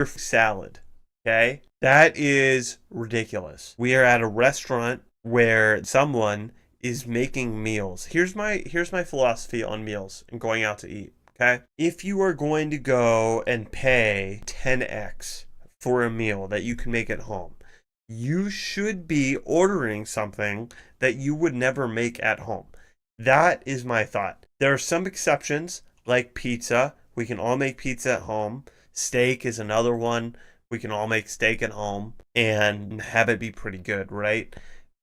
salad. Okay? That is ridiculous. We are at a restaurant where someone is making meals. Here's my philosophy on meals and going out to eat. Okay? If you are going to go and pay 10x for a meal that you can make at home, you should be ordering something that you would never make at home. That is my thought. There are some exceptions, like pizza. We can all make pizza at home. Steak is another one. We can all make steak at home and have it be pretty good, right?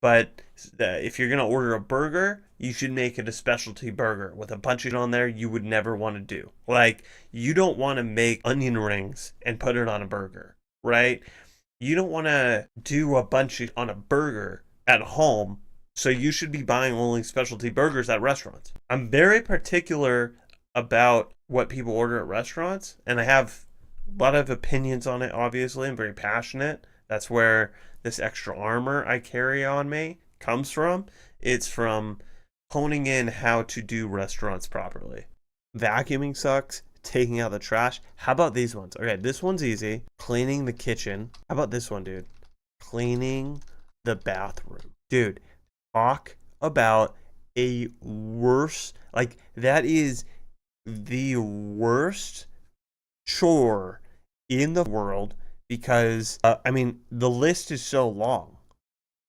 But if you're going to order a burger, you should make it a specialty burger with a bunch of it on there you would never want to do. Like, you don't want to make onion rings and put it on a burger, right? You don't want to do a bunch on a burger at home, so you should be buying only specialty burgers at restaurants. I'm very particular about what people order at restaurants, and I have a lot of opinions on it, obviously. I'm very passionate. That's where this extra armor I carry on me comes from. It's from honing in how to do restaurants properly. Vacuuming sucks. Taking out the trash. How about these ones? Okay, this one's easy. Cleaning the kitchen. How about this one, dude? Cleaning the bathroom. Dude, talk about a worse, like, that is the worst chore in the world because, I mean, the list is so long,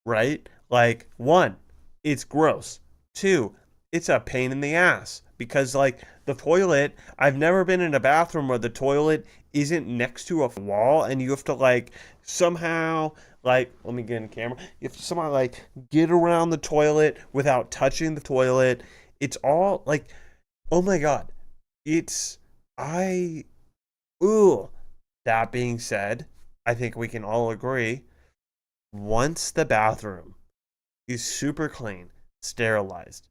right? Like, one, it's gross. Two, it's a pain in the ass because, like, the toilet, I've never been in a bathroom where the toilet isn't next to a wall and you have to, like, somehow, like, let me get in the camera. You have to somehow, like, get around the toilet without touching the toilet. It's all, like, oh my God. Ooh. That being said, I think we can all agree, once the bathroom is super clean, sterilized,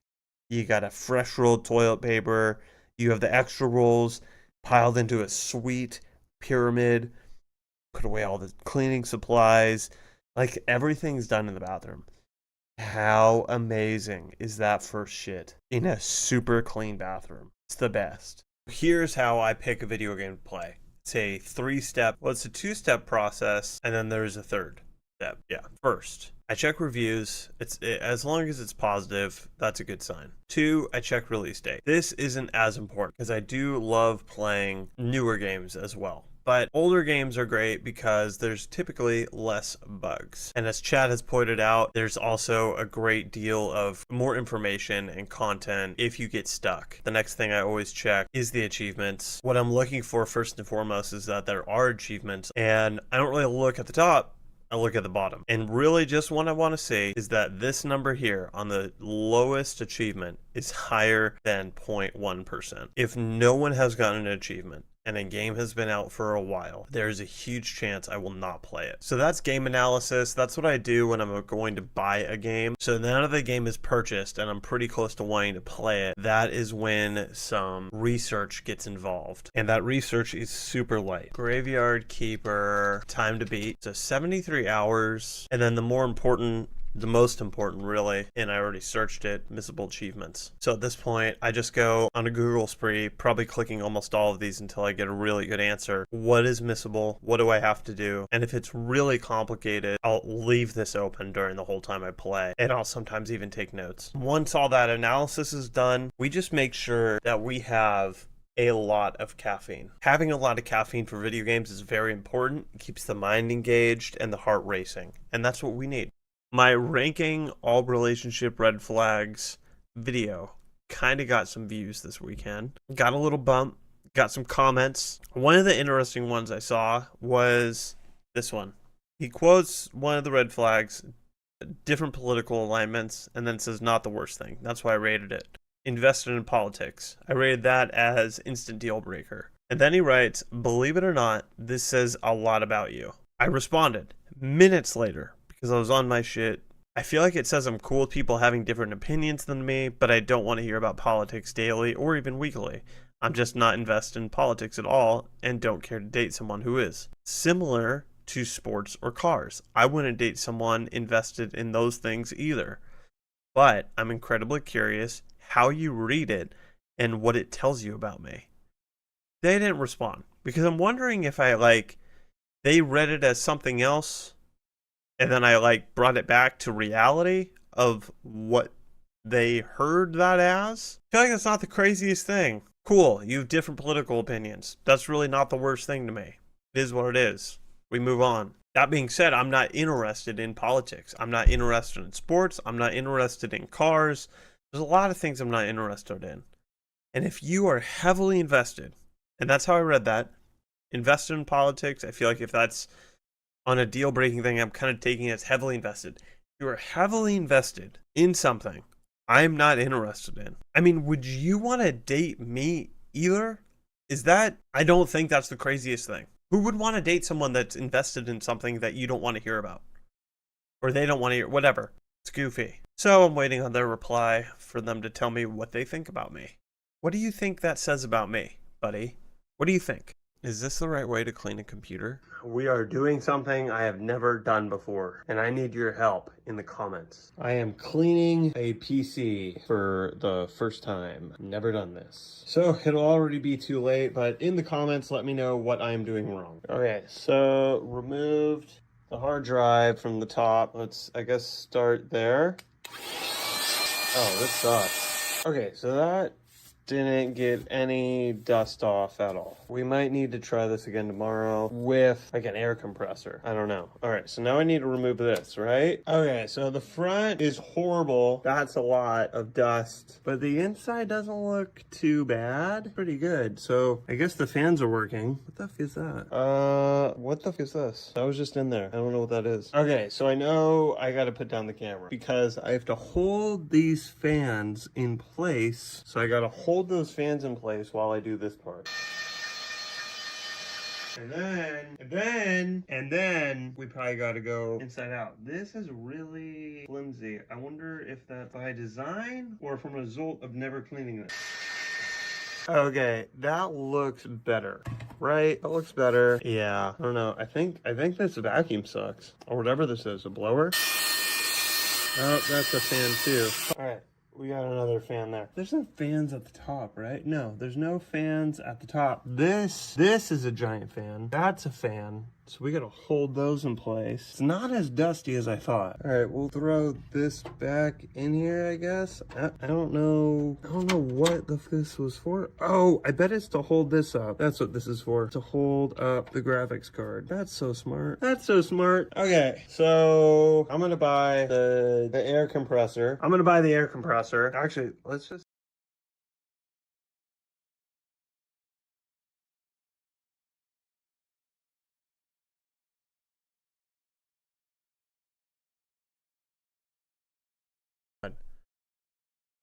you got a fresh rolled toilet paper, you have the extra rolls piled into a sweet pyramid, put away all the cleaning supplies, like, everything's done in the bathroom. How amazing is that first shit in a super clean bathroom? It's the best. Here's how I pick a video game to play. It's a it's a two-step process, and then there's a third step. Yeah. First, I check reviews. As long as it's positive, that's a good sign. Two, I check release date. This isn't as important because I do love playing newer games as well. But older games are great because there's typically less bugs. And as Chad has pointed out, there's also a great deal of more information and content if you get stuck. The next thing I always check is the achievements. What I'm looking for first and foremost is that there are achievements, and I don't really look at the top. I look at the bottom. And really just what I want to see is that this number here on the lowest achievement is higher than 0.1%. If no one has gotten an achievement and a game has been out for a while, there's a huge chance I will not play it. So that's game analysis. That's what I do when I'm going to buy a game. So now that the game is purchased and I'm pretty close to wanting to play it, that is when some research gets involved. And that research is super light. Graveyard Keeper, time to beat. So 73 hours. And then the most important really, and I already searched it, missable achievements. So at this point, I just go on a Google spree, probably clicking almost all of these until I get a really good answer. What is missable? What do I have to do? And if it's really complicated, I'll leave this open during the whole time I play, and I'll sometimes even take notes. Once all that analysis is done, we just make sure that we have a lot of caffeine. Having a lot of caffeine for video games is very important. It keeps the mind engaged and the heart racing, and that's what we need. My ranking all relationship red flags video kind of got some views this weekend. Got a little bump, got some comments. One of the interesting ones I saw was this one. He quotes one of the red flags, different political alignments, and then says not the worst thing. That's why I rated it. Invested in politics. I rated that as instant deal breaker. And then he writes, believe it or not, this says a lot about you. I responded minutes later, because I was on my shit. I feel like it says I'm cool with people having different opinions than me, but I don't want to hear about politics daily or even weekly. I'm just not invested in politics at all and don't care to date someone who is. Similar to sports or cars. I wouldn't date someone invested in those things either. But I'm incredibly curious how you read it and what it tells you about me. They didn't respond because I'm wondering if I they read it as something else, and then I like brought it back to reality of what they heard that as. I feel like that's not the craziest thing. Cool, you have different political opinions. That's really not the worst thing to me. It is what it is. We move on. That being said, I'm not interested in politics. I'm not interested in sports. I'm not interested in cars. There's a lot of things I'm not interested in. And if you are heavily invested, and that's how I read that, invested in politics, I feel like if that's on a deal breaking thing, I'm kind of taking it as heavily invested. If you are heavily invested in something I'm not interested in. I mean, would you want to date me either? I don't think that's the craziest thing. Who would want to date someone that's invested in something that you don't want to hear about? Or they don't want to hear, whatever. It's goofy. So I'm waiting on their reply for them to tell me what they think about me. What do you think that says about me, buddy? What do you think? Is this the right way to clean a computer? We are doing something I have never done before, and I need your help in the comments. I am cleaning a PC for the first time. Never done this. So it'll already be too late, but in the comments, let me know what I am doing wrong. Okay, so removed the hard drive from the top. Let's, I guess, start there. Oh, this sucks. Okay, so that didn't get any dust off at all. We might need to try this again tomorrow with like an air compressor. I don't know. All right, so now I need to remove this, right? Okay, so the front is horrible. That's a lot of dust, but the inside doesn't look too bad. Pretty good. So I guess the fans are working. What the f is that? What the f is this? That was just in there. I don't know what that is. Okay, so I know I gotta put down the camera because I have to hold these fans in place. So I gotta hold those fans in place while I do this part. And then we probably gotta go inside out. This is really flimsy. I wonder if that's by design or from a result of never cleaning this. Okay, that looks better, right? That looks better. Yeah, I don't know. I think this vacuum sucks, or whatever this is, a blower. Oh, that's a fan too. All right. We got another fan there. There's no fans at the top, right? No, there's no fans at the top. This is a giant fan. That's a fan. So we gotta hold those in place. It's not as dusty as I thought. All right, we'll throw this back in here, I guess. I don't know what this was for. Oh, I bet it's to hold this up. That's what this is for, to hold up the graphics card. That's so smart. That's so smart. Okay, so I'm gonna buy the air compressor. Actually, let's just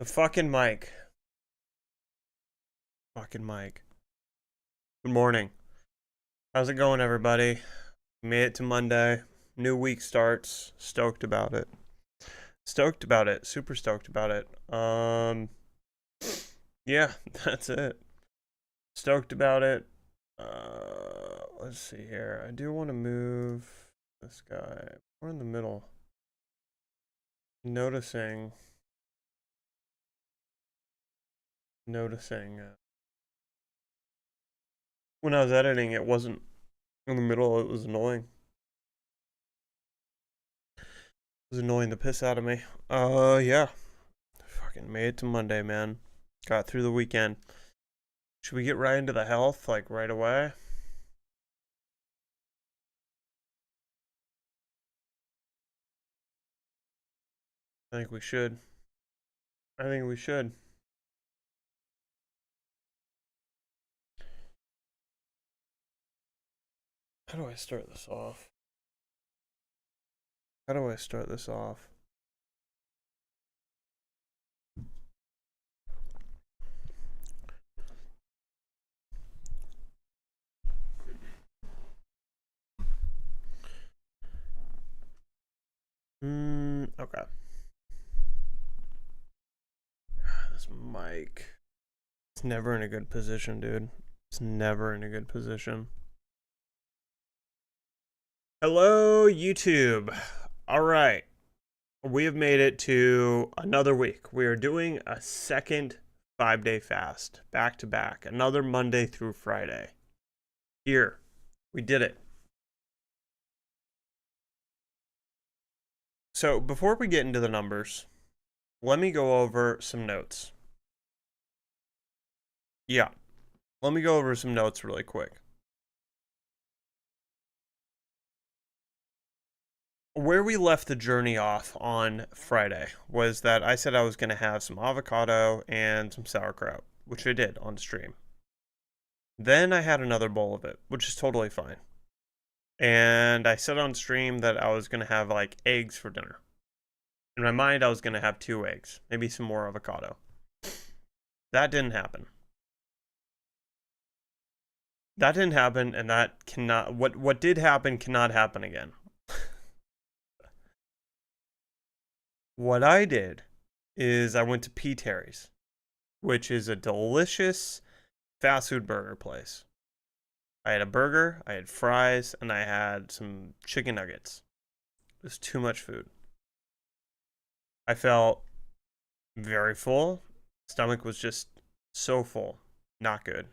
the fucking mic. Fucking mic. Good morning. How's it going, everybody? Made it to Monday. New week starts. Stoked about it. Super stoked about it. Yeah, that's it. Stoked about it. Let's see here. I do want to move this guy. We're in the middle. Noticing when I was editing, it wasn't in the middle. It was annoying. It was annoying the piss out of me. Yeah. Fucking made it to Monday, man. Got through the weekend. Should we get right into the health, like right away? I think we should. How do I start this off? Okay. This mic. It's never in a good position, dude. It's never in a good position. Hello, YouTube. All right. We have made it to another week. We are doing a second 5-day fast, back to back, another Monday through Friday. Here, we did it. So before we get into the numbers, let me go over some notes. Yeah, let me go over some notes really quick. Where we left the journey off on Friday was that I said I was going to have some avocado and some sauerkraut, which I did on stream. Then I had another bowl of it, which is totally fine. And I said on stream that I was going to have like eggs for dinner. In my mind, I was going to have 2 eggs, maybe some more avocado. That didn't happen. That didn't happen, and that cannot. What did happen cannot happen again. What I did is I went to P. Terry's, which is a delicious fast food burger place. I had a burger, I had fries, and I had some chicken nuggets. It was too much food. I felt very full. Stomach was just so full. Not good.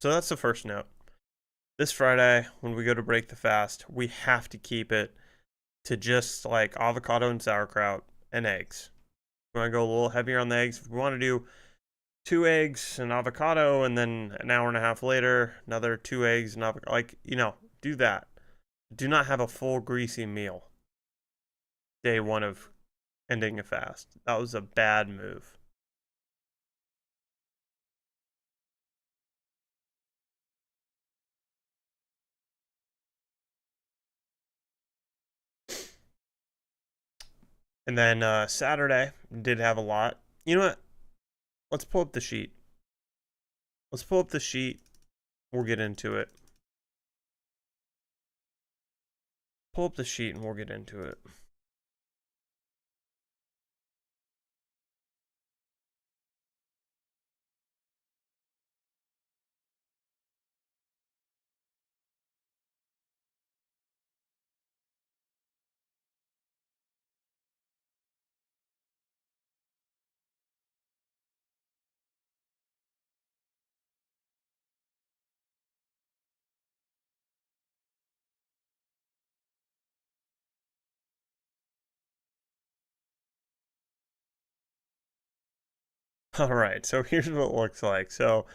So that's the first note. This Friday, when we go to break the fast, we have to keep it to just like avocado and sauerkraut and eggs. We want to go a little heavier on the eggs. If we want to do 2 eggs and avocado, and then an hour and a half later, another 2 eggs and avocado, like, do that. Do not have a full greasy meal day one of ending a fast. That was a bad move. And then Saturday did have a lot. You know what? Let's pull up the sheet. Let's pull up the sheet. We'll get into it. Pull up the sheet and we'll get into it. All right, so here's what it looks like. So,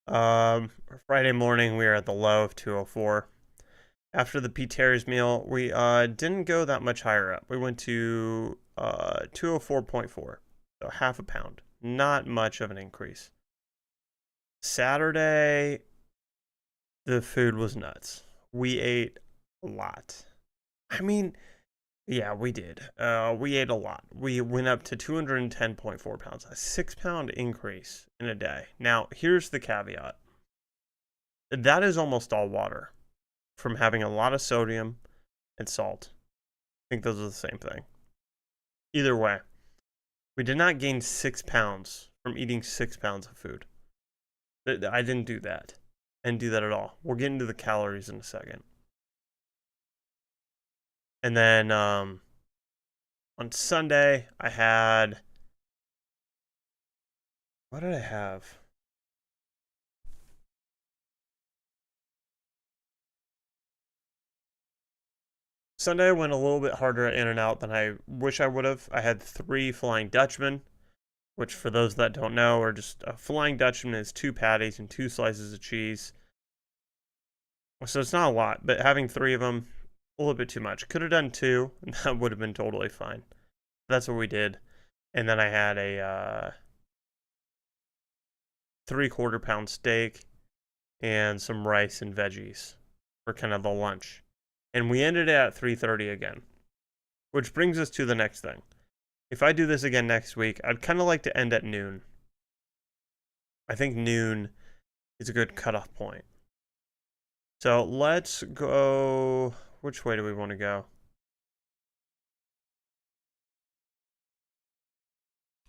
Friday morning we are at the low of 204. After the P. Terry's meal, we didn't go that much higher up. We went to 204.4, so half a pound. Not much of an increase. Saturday, the food was nuts. We ate a lot. I mean, yeah, we did. We ate a lot. We went up to 210.4 pounds, a 6 pound increase in a day. Now, here's the caveat that is almost all water from having a lot of sodium and salt. I think those are the same thing. Either way, we did not gain 6 pounds from eating 6 pounds of food. I didn't do that. I didn't do that at all. We'll get into the calories in a second. And then on Sunday, I had. What did I have? Sunday I went a little bit harder at In-N-Out than I wish I would have. I had 3 Flying Dutchmen, which for those that don't know are just a Flying Dutchman is 2 patties and 2 slices of cheese. So it's not a lot, but having 3 of them, a little bit too much. Could have done 2, and that would have been totally fine. That's what we did. And then I had a 3/4 pound steak and some rice and veggies for kind of the lunch. And we ended it at 3:30 again. Which brings us to the next thing. If I do this again next week, I'd kind of like to end at noon. I think noon is a good cutoff point. So let's go. Which way do we want to go?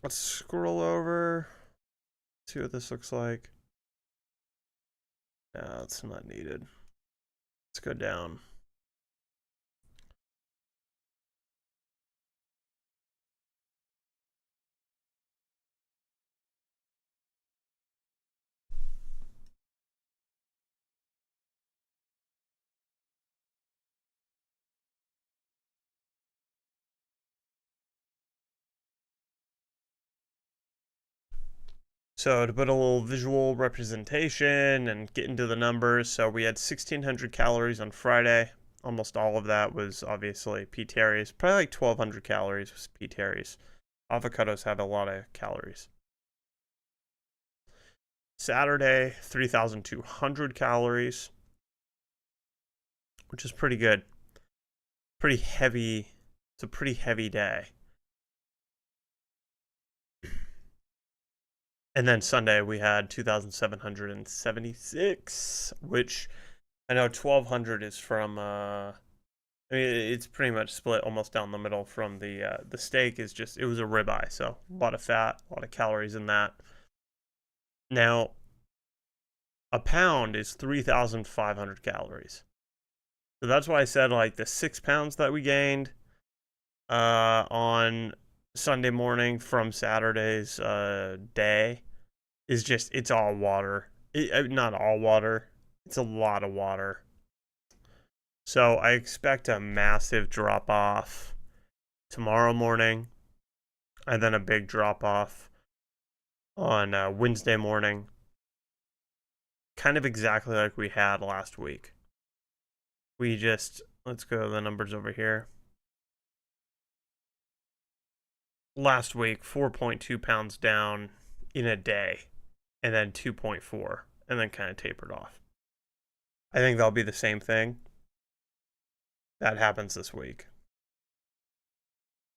Let's scroll over. See what this looks like. No, it's not needed. Let's go down. So to put a little visual representation and get into the numbers, so we had 1,600 calories on Friday. Almost all of that was obviously P. terry's. Probably like 1,200 calories was P. terry's. Avocados had a lot of calories. Saturday, 3,200 calories, which is pretty good. Pretty heavy. It's a pretty heavy day. And then Sunday we had 2,776, which I know 1,200 is from. I mean, it's pretty much split almost down the middle from the steak. Is just it was a ribeye, so a lot of fat, a lot of calories in that. Now, a pound is 3,500 calories. So that's why I said like the 6 pounds that we gained on Sunday morning from Saturday's day is just, it's all water. Not all water, it's a lot of water. So I expect a massive drop off tomorrow morning, and then a big drop off on Wednesday morning. Kind of exactly like we had last week. We just, let's go to the numbers over here. Last week, 4.2 pounds down in a day, and then 2.4, and then kind of tapered off. I think that'll be the same thing. That happens this week.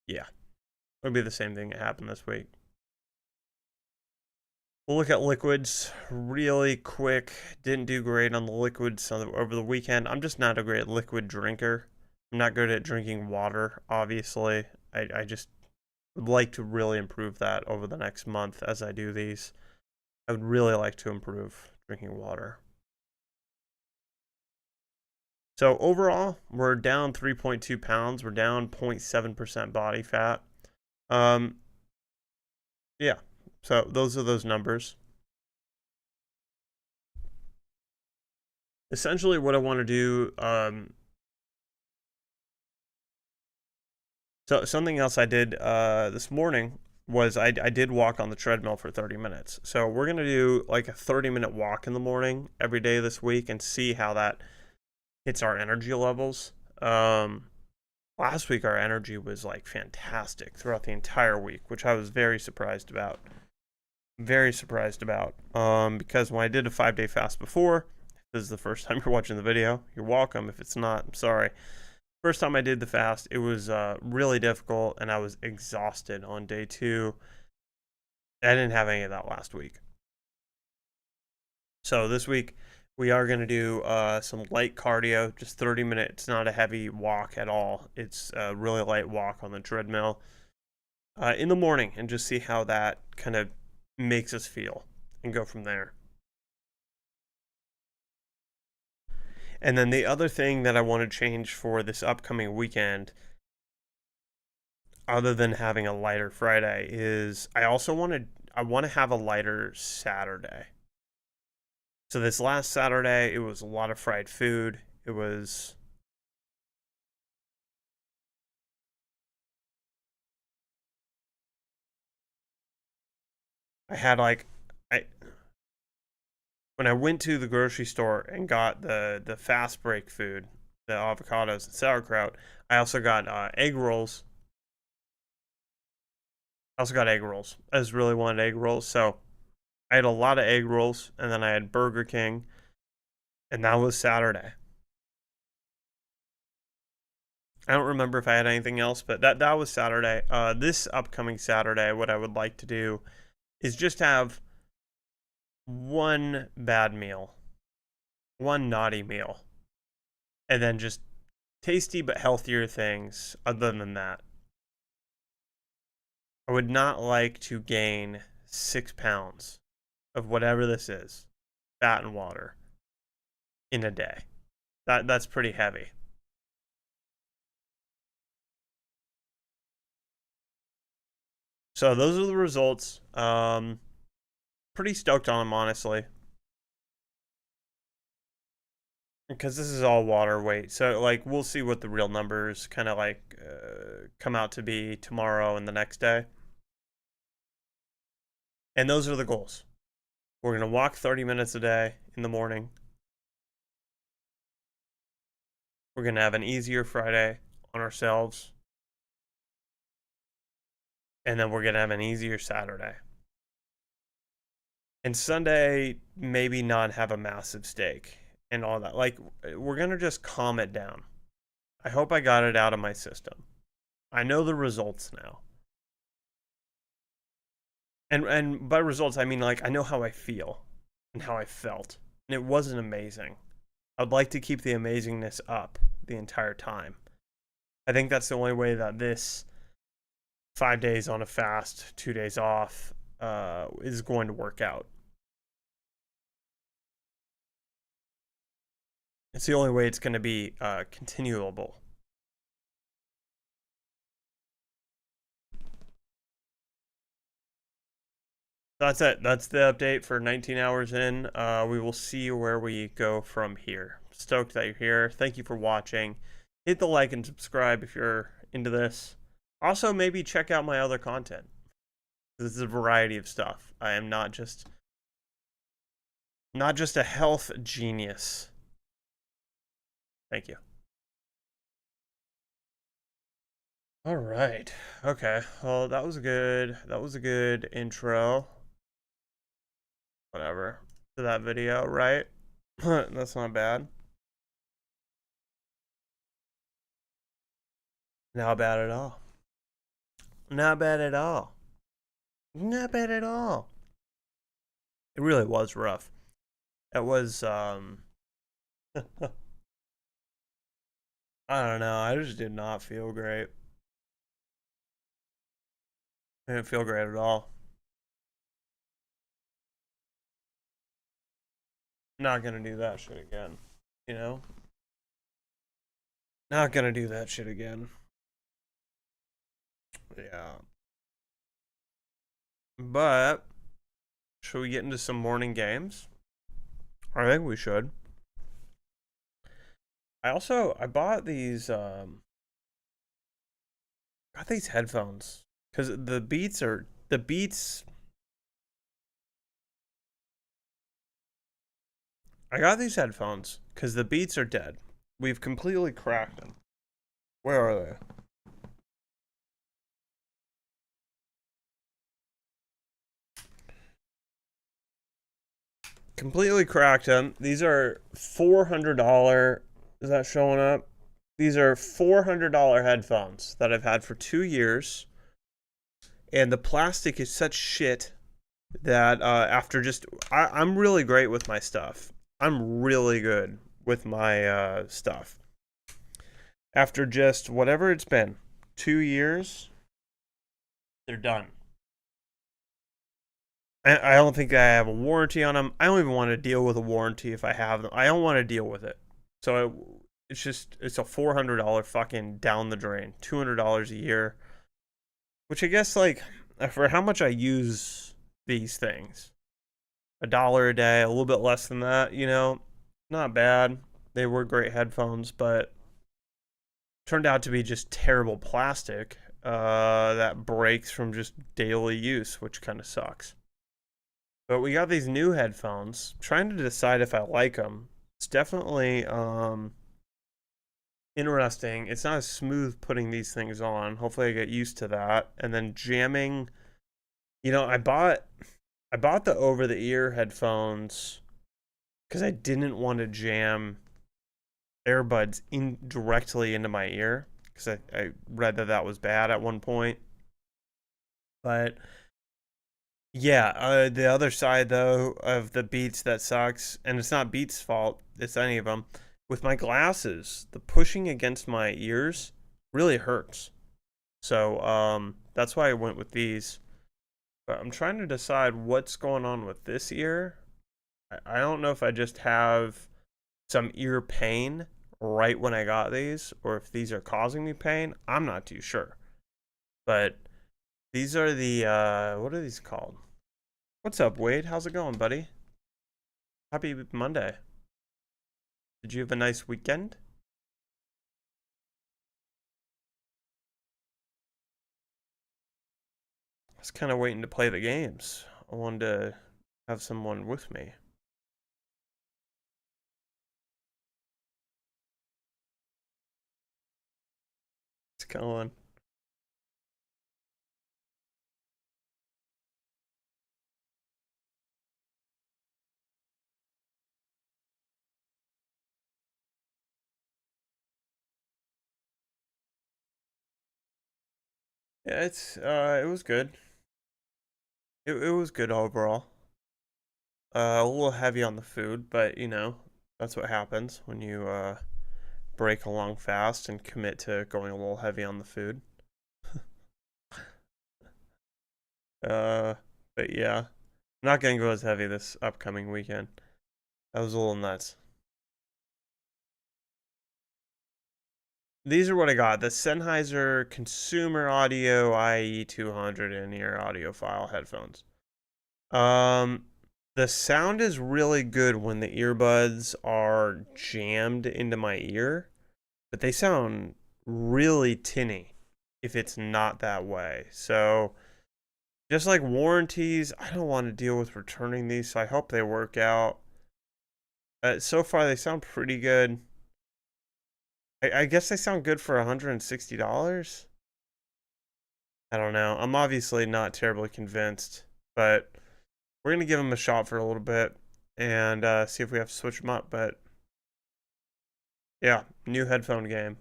Yeah, it'll be the same thing that happened this week. We'll look at liquids really quick. Didn't do great on the liquids over the weekend. I'm just not a great liquid drinker. I'm not good at drinking water, obviously. I just would like to really improve that over the next month as I do these. I would really like to improve drinking water. So overall, we're down 3.2 pounds. We're down 0.7% body fat. Yeah, so those are those numbers. Essentially what I want to do, so something else I did this morning was I did walk on the treadmill for 30 minutes. So we're going to do like a 30-minute walk in the morning every day this week and see how that hits our energy levels. Last week our energy was like fantastic throughout the entire week, which I was very surprised about. Because when I did a 5-day fast before, if this is the first time you're watching the video, you're welcome. If it's not, I'm sorry. First time I did the fast, it was really difficult, and I was exhausted on day 2. I didn't have any of that last week. So this week, we are going to do some light cardio, just 30 minutes, not a heavy walk at all. It's a really light walk on the treadmill in the morning, and just see how that kind of makes us feel and go from there. And then the other thing that I want to change for this upcoming weekend, other than having a lighter Friday, is I want to have a lighter Saturday. So this last Saturday, it was a lot of fried food. It was when I went to the grocery store and got the fast break food, the avocados and sauerkraut, I also got egg rolls. I just really wanted egg rolls, so I had a lot of egg rolls, and then I had Burger King, and that was Saturday. I don't remember if I had anything else, but that was Saturday. This upcoming Saturday, what I would like to do is just have one bad meal, one naughty meal, and then just tasty but healthier things other than that. I would not like to gain 6 pounds of whatever this is, fat and water, in a day. That's pretty heavy. So those are the results. Pretty stoked on them, honestly, because this is all water weight. So like we'll see what the real numbers kind of like come out to be tomorrow and the next day. And those are the goals. We're going to walk 30 minutes a day in the morning. We're going to have an easier Friday on ourselves. And then we're going to have an easier Saturday. And Sunday, maybe not have a massive steak and all that. Like, we're going to just calm it down. I hope I got it out of my system. I know the results now. And by results, I mean, like, I know how I feel and how I felt. And it wasn't amazing. I'd like to keep the amazingness up the entire time. I think that's the only way that this 5 days on a fast, 2 days off, is going to work out. It's the only way it's going to be continuable. That's it. That's the update for 19 hours in. We will see where we go from here. Stoked that you're here. Thank you for watching. Hit the like and subscribe if you're into this. Also, maybe check out my other content. This is a variety of stuff. I am not just a health genius. Thank you. All right. Okay. Well, that was good. That was a good intro. Whatever. To that video, right? That's not bad. Not bad at all. Not bad at all. Not bad at all. It really was rough. It was I don't know. I just did not feel great. I didn't feel great at all. Not gonna do that shit again. You know? Not gonna do that shit again. Yeah. But should we get into some morning games? I think we should. I bought these headphones because the Beats I got these headphones because the Beats are dead. We've completely cracked them. Where are they? Completely cracked them. These are $400. Is that showing up? These are $400 headphones that I've had for 2 years. And the plastic is such shit that after just... I'm really great with my stuff. I'm really good with my stuff. After just whatever it's been, 2 years, they're done. I don't think I have a warranty on them. I don't even want to deal with a warranty if I have them. I don't want to deal with it. So it's a $400 fucking down the drain. $200 a year. Which I guess, like, for how much I use these things, $1 a day, a little bit less than that, you know, not bad. They were great headphones, but turned out to be just terrible plastic that breaks from just daily use, which kind of sucks. But we got these new headphones. Trying to decide if I like them. It's definitely interesting. It's not as smooth putting these things on. Hopefully I get used to that. And then jamming, you know, I bought the over-the-ear headphones because I didn't want to jam earbuds directly into my ear because I read that was bad at one point. But yeah, the other side though of the Beats that sucks, and it's not Beats' fault, it's any of them. With my glasses, the pushing against my ears really hurts. So that's why I went with these. But I'm trying to decide what's going on with this ear. I don't know if I just have some ear pain right when I got these, or if these are causing me pain. I'm not too sure. But these are the what are these called? What's up, Wade? How's it going, buddy? Happy Monday. Did you have a nice weekend? I was kind of waiting to play the games. I wanted to have someone with me. It's going. Yeah, it was good. It was good overall. A little heavy on the food, but you know, that's what happens when you break a long fast and commit to going a little heavy on the food. Uh, but yeah, I'm not gonna go as heavy this upcoming weekend. That was a little nuts. These are what I got: the Sennheiser Consumer Audio IE200 in-ear audiophile headphones. Um, the sound is really good when the earbuds are jammed into my ear, but they sound really tinny if it's not that way. So, just like warranties, I don't want to deal with returning these, so I hope they work out. So far, they sound pretty good. I guess they sound good for $160. I don't know. I'm obviously not terribly convinced, but we're gonna give them a shot for a little bit and see if we have to switch them up. But yeah, new headphone game.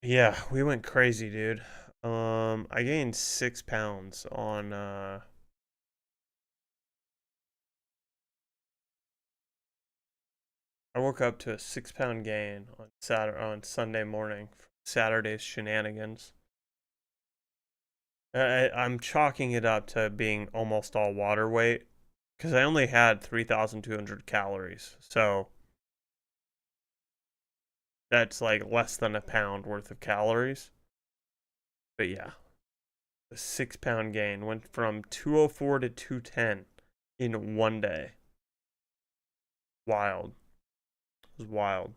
Yeah, we went crazy, dude. I gained 6 pounds on I woke up to a 6 pound gain on Sunday morning from Saturday's shenanigans. I'm chalking it up to being almost all water weight because I only had 3,200 calories. So that's like less than a pound worth of calories. But yeah, the 6 pound gain went from 204 to 210 in one day. Wild. It was wild.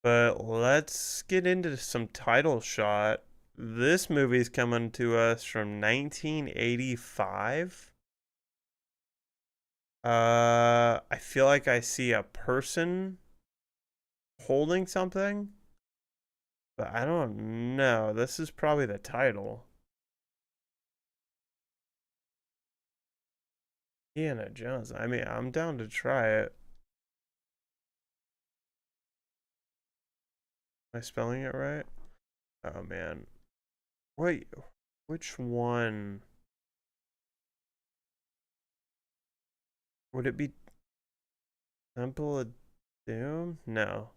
But let's get into some title shot. This movie's coming to us from 1985. I feel like I see a person holding something, but I don't know. This is probably the title. Indiana Jones. I mean, I'm down to try it. Am I spelling it right? Oh man. Wait, which one? Would it be Temple of Doom? No.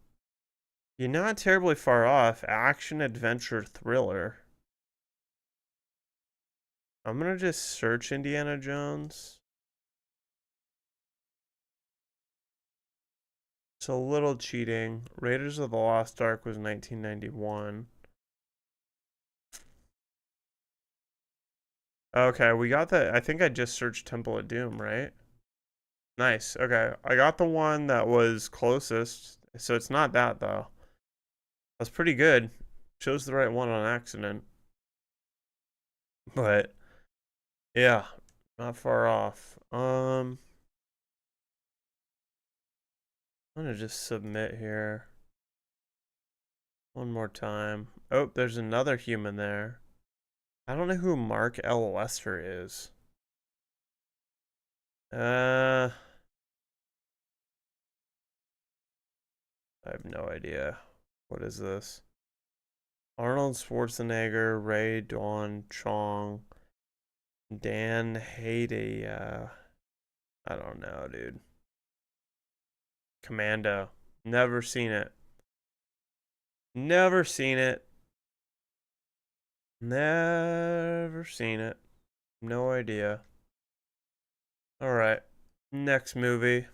You're not terribly far off. Action, adventure, thriller. I'm gonna just search Indiana Jones. It's a little cheating. Raiders of the Lost Ark was 1991. Okay, we got that. I think I just searched Temple of Doom, right? Nice. Okay, I got the one that was closest. So it's not that though. That's pretty good. Chose the right one on accident. But yeah, not far off. I'm gonna just submit here one more time. Oh, there's another human there. I don't know who Mark L. Lester is. I have no idea. What is this? Arnold Schwarzenegger, Ray Dawn Chong, Dan Haiti. I don't know, dude. Commando. Never seen it. Never seen it. Never seen it. No idea. All right. Next movie.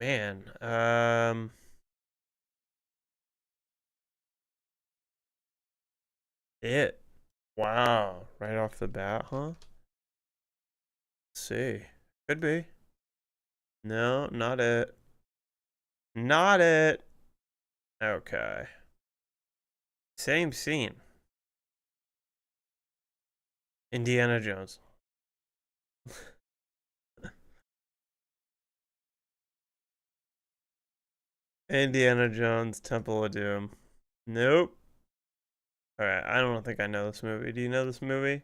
Man, it. Wow, right off the bat, huh? Let's see. Could be. No, not it. Not it. Okay. Same scene. Indiana Jones. Indiana Jones, Temple of Doom. Nope. Alright, I don't think I know this movie. Do you know this movie?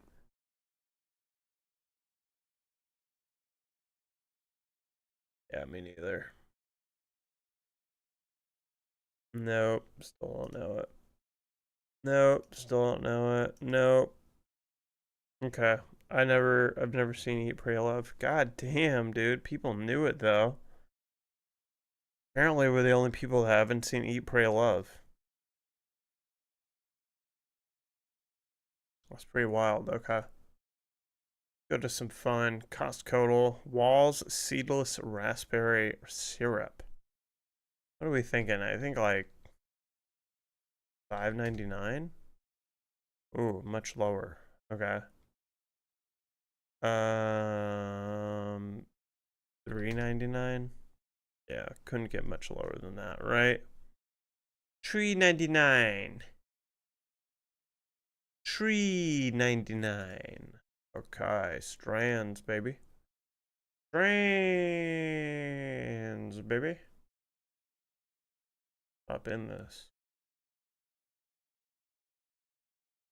Yeah, me neither. Nope, still don't know it. Nope, still don't know it. Nope. Okay. I've never seen Eat, Pray, Love. God damn, dude. People knew it though. Apparently we're the only people that haven't seen Eat, Pray, Love. That's pretty wild. Okay. Go to some fun. Cost total. Walls seedless raspberry syrup. What are we thinking? I think like $5.99. Ooh, much lower. Okay. Um, $3.99. Yeah, couldn't get much lower than that, right? $3.99. $3.99. Okay, strands, baby. Strands, baby. Up in this.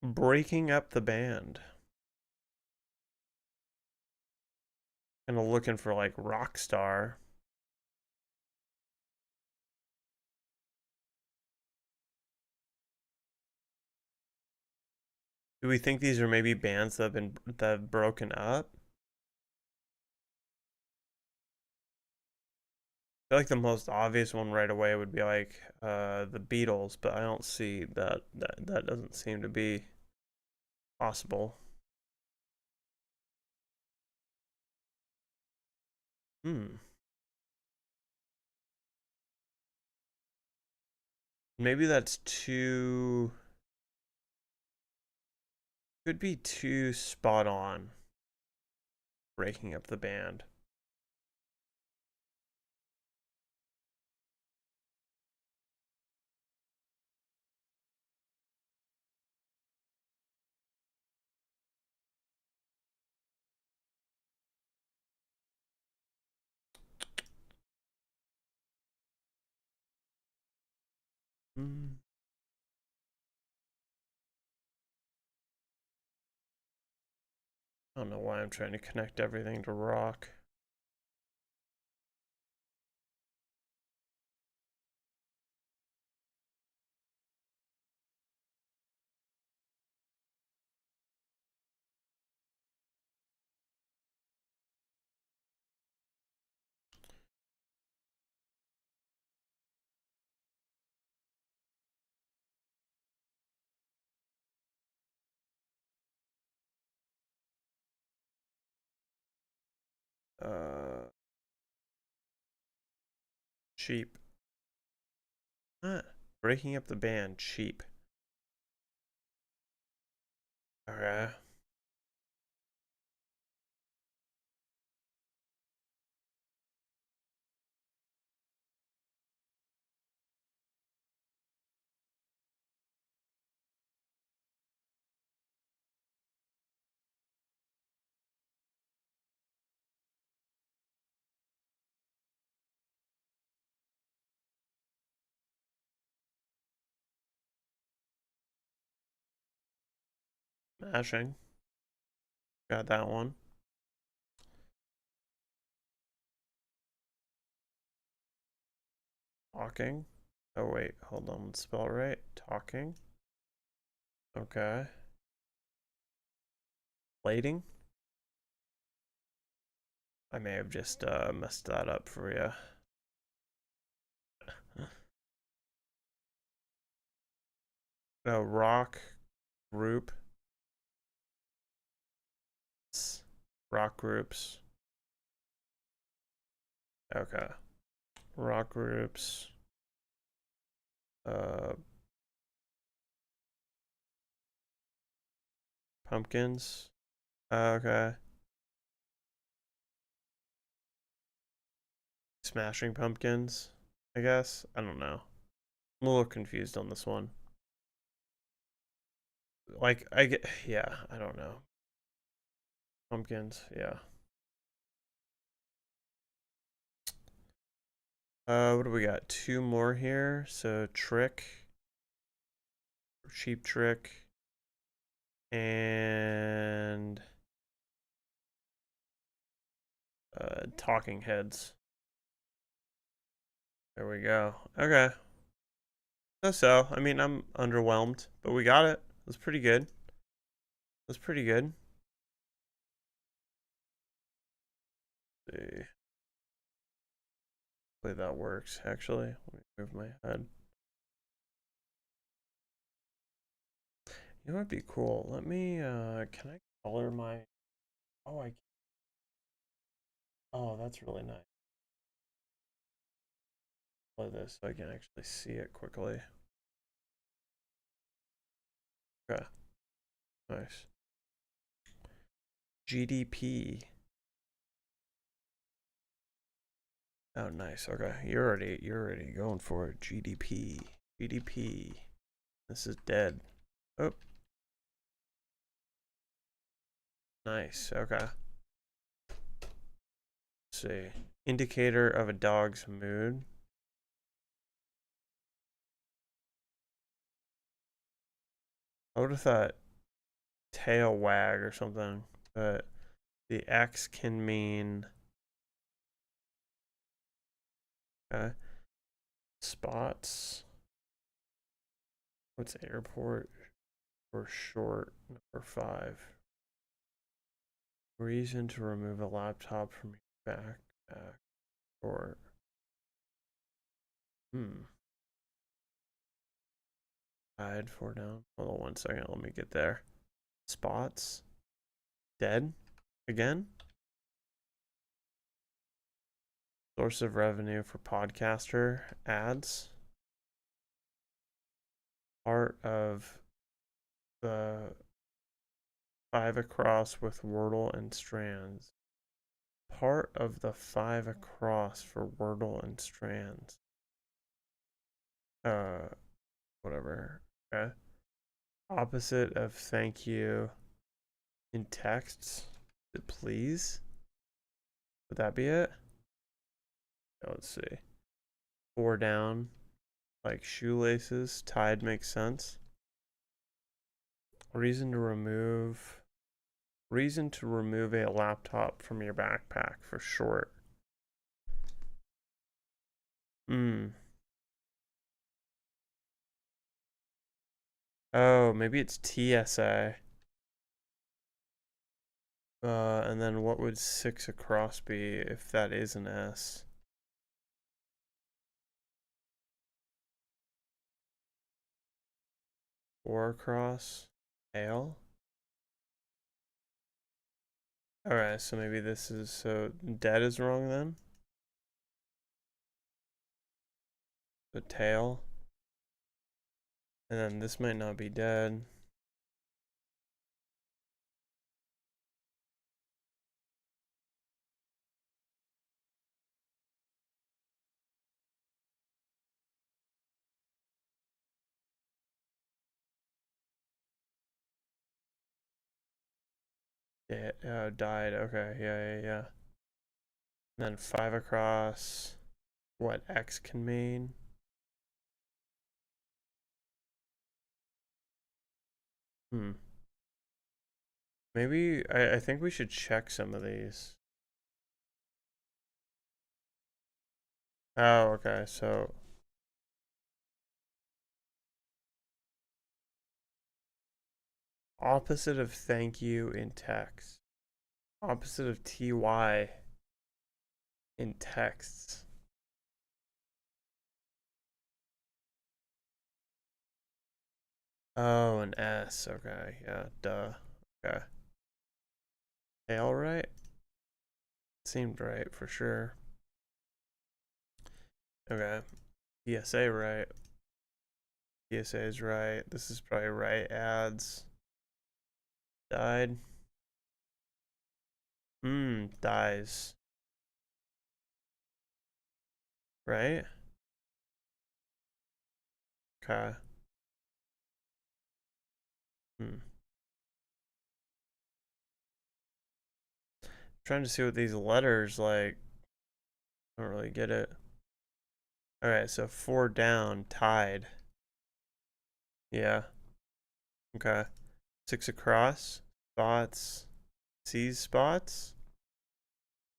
Breaking up the band. Kind of looking for like Rockstar. Do we think these are maybe bands that have broken up? I feel like the most obvious one right away would be like the Beatles, but I don't see that doesn't seem to be possible. Hmm. Maybe that's too could be too spot on breaking up the band. Hmm. I don't know why I'm trying to connect everything to rock. Uh, cheap. Huh. Breaking up the band, cheap. Okay. Mashing. Got that one. Talking. Oh wait, hold on. Let's spell it right. Talking. Okay. Plating. I may have just messed that up for you. No, rock group. Rock groups. Okay. Rock groups. Uh, pumpkins. Okay. Smashing Pumpkins, I guess. I don't know. I'm a little confused on this one. Like, yeah, I don't know. Pumpkins, yeah. What do we got? Two more here. So Trick, Cheap Trick, and Talking Heads. There we go. Okay. So, I mean, I'm underwhelmed, but we got it. It was pretty good. It was pretty good. Let's see. Hopefully that works, actually. Let me move my head. It might be cool. Let me, can I color my, oh, oh, that's really nice. Play this so I can actually see it quickly. Okay, nice. GDP. Oh, nice. Okay, you're already going for it. GDP. GDP. This is dead. Oh, nice. Okay. Let's see. Indicator of a dog's mood. I would have thought tail wag or something, but the X can mean spots. What's airport or short? Number 5. Reason to remove a laptop from your backpack or Hide 4 down. Hold on 1 second. Let me get there. Spots. Dead. Again. Source of revenue for podcaster. Ads. Part of the 5 across with Wordle and strands. Part of the 5 across for Wordle and strands. Whatever. Okay. Opposite of thank you in texts. Please. Would that be it? Let's see. 4 down. Like shoelaces. Tied makes sense. Reason to remove a laptop from your backpack for short. Oh, maybe it's TSA. And then what would 6 across be if that is an S? 4 across. Tail? Alright, so maybe this is, so dead is wrong then? The tail. And then this might not be dead. Yeah, died. Okay, yeah. And then 5 across. What X can mean? Maybe I think we should check some of these. Oh, okay. So opposite of thank you in text. Opposite of TY in texts. Oh, an S. Okay. Yeah, duh. Okay. Tail right? Seemed right for sure. Okay. PSA right. PSA is right. This is probably right. Ads. Died. Dies. Right? Okay. Hmm. Trying to see what these letters like. I don't really get it. Alright, so 4 down, tied. Yeah. Okay. 6 across, spots, C's spots.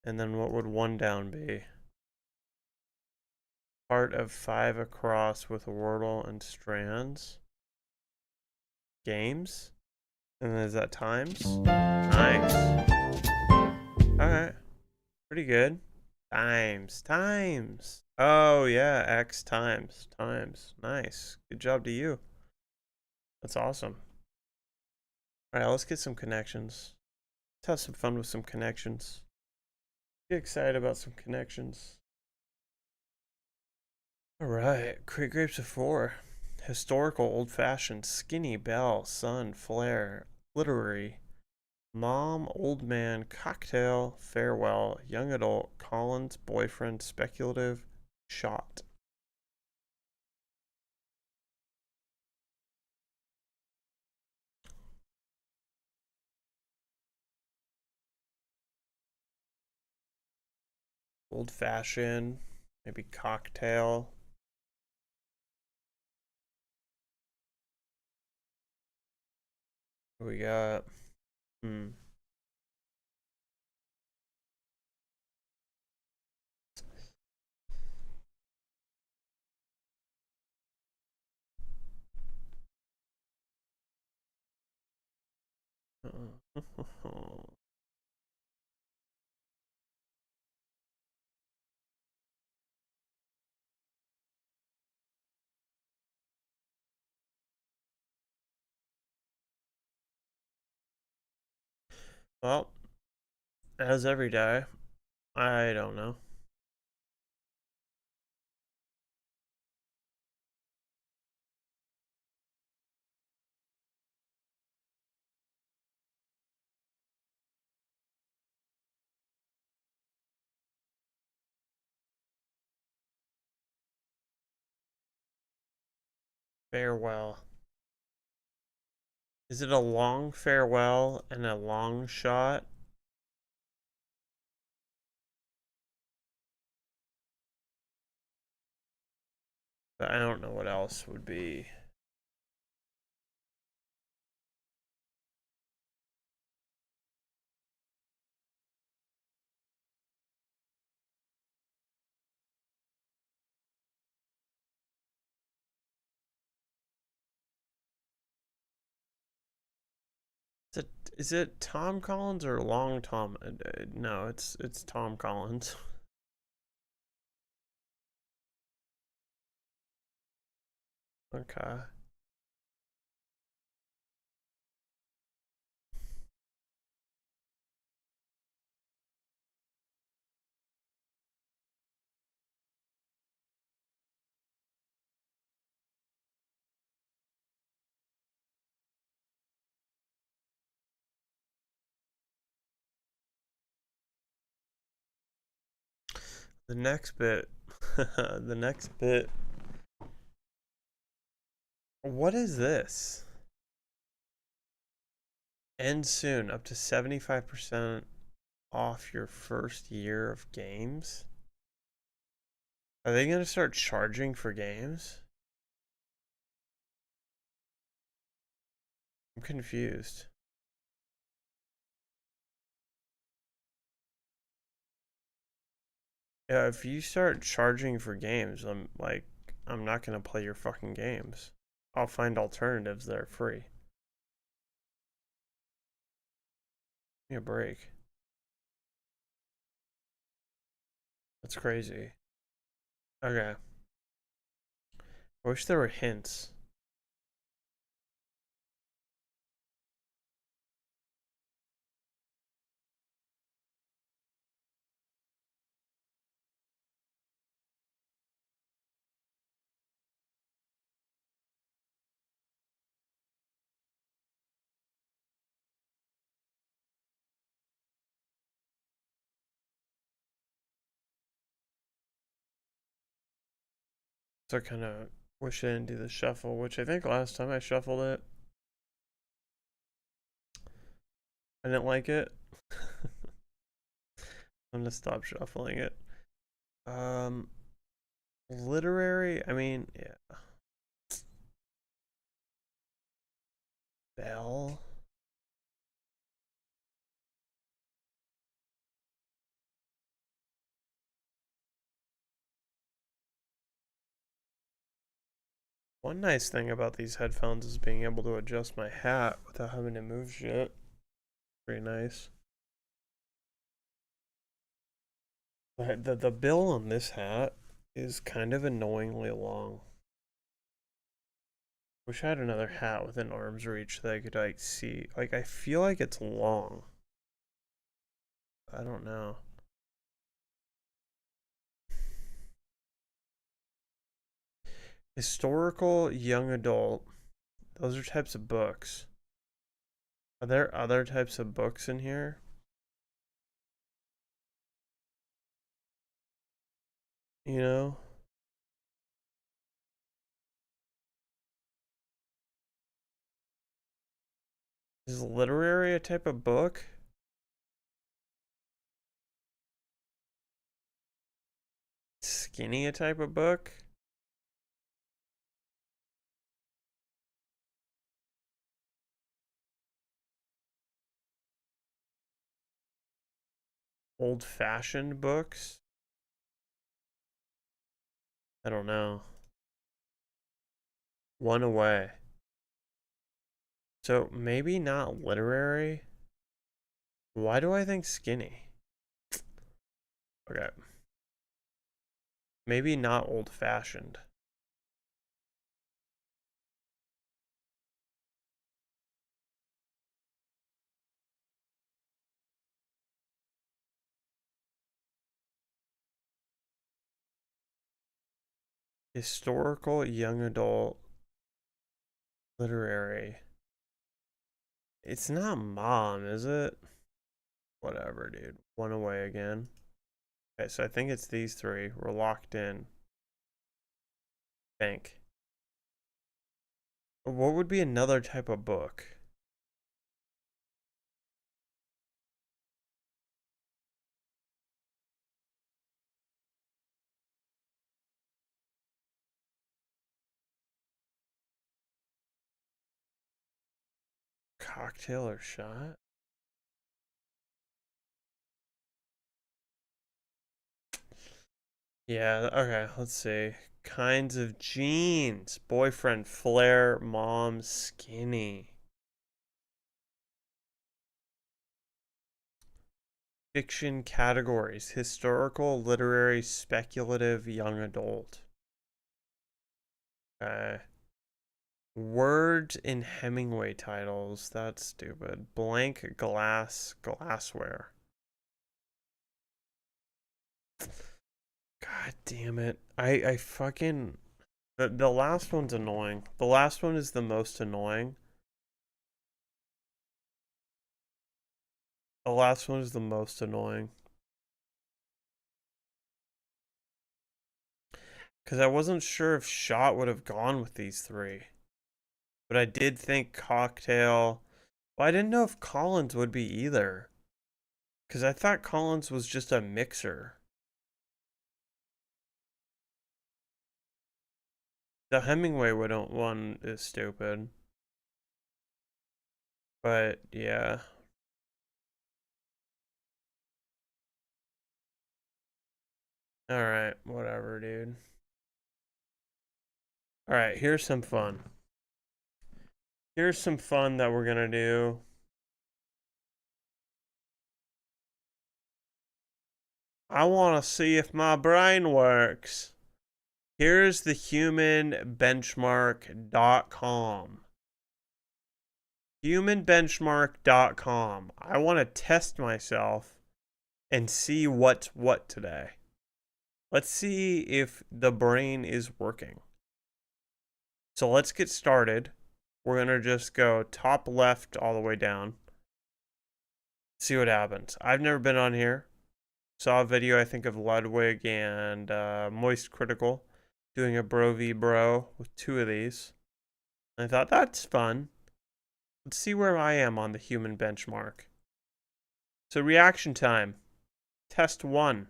And then what would 1 down be? Part of 5 across with Wordle and strands. Games? And then is that times? Nice. Alright. Pretty good. Times. Oh, yeah. X times. Nice. Good job to you. That's awesome. Alright, let's get some connections. Let's have some fun with some connections. Get excited about some connections. Alright. Create grapes of 4. Historical, old-fashioned, skinny, belle, sun, flare, literary, mom, old man, cocktail, farewell, young adult, Collins, boyfriend, speculative, shot. Old fashioned, maybe cocktail. What we got? Hmm. Well, as every day, I don't know. Farewell. Is it a long farewell and a long shot? But I don't know what else would be. Is it Tom Collins or Long Tom? No, it's Tom Collins. Okay. The next bit. The next bit. What is this? End soon, up to 75% off your first year of games? Are they going to start charging for games? I'm confused. Yeah, if you start charging for games, I'm not going to play your fucking games. I'll find alternatives that are free. Give me a break. That's crazy. Okay. I wish there were hints. So kind of Wish I didn't do the shuffle, which I think last time I shuffled it, I didn't like it. I'm gonna stop shuffling it. Literary, I mean, yeah. Bell. One nice thing about these headphones is being able to adjust my hat without having to move shit. Pretty nice. The bill on this hat is kind of annoyingly long. Wish I had another hat within arm's reach that I could like see. Like I feel like it's long. I don't know. Historical young adult. Those are types of books. Are there other types of books in here? You know? Is literary a type of book? Skinny a type of book? Old-fashioned books? I don't know. One away. So maybe not literary. Why do I think skinny? Okay. Maybe not old-fashioned. Historical young adult literary. It's not mom, is it? Whatever, dude. One away again. Okay, so I think it's these three. We're locked in. Bank. What would be another type of book? Cocktail or shot? Yeah, okay, let's see. Kinds of jeans. Boyfriend, flare, mom, skinny. Fiction categories. Historical, literary, speculative, young adult. Okay. Words in Hemingway titles. That's stupid. Blank glass, glassware. God damn it. I fucking the last one's annoying. The last one is the most annoying. The last one is the most annoying. Because I wasn't sure if shot would have gone with these three. But I did think cocktail. Well, I didn't know if Collins would be either. Because I thought Collins was just a mixer. The Hemingway one is stupid. But yeah. Alright, whatever, dude. Alright, here's some fun. Here's some fun that we're gonna do. I want to see if my brain works. Here's the humanbenchmark.com. Humanbenchmark.com. I want to test myself and see what's what today. Let's see if the brain is working. So let's get started. We're going to just go top left all the way down. See what happens. I've never been on here. Saw a video, I think, of Ludwig and Moist Critical. doing a bro v bro with two of these. I thought that's fun. Let's see where I am on the human benchmark. So reaction time. Test 1.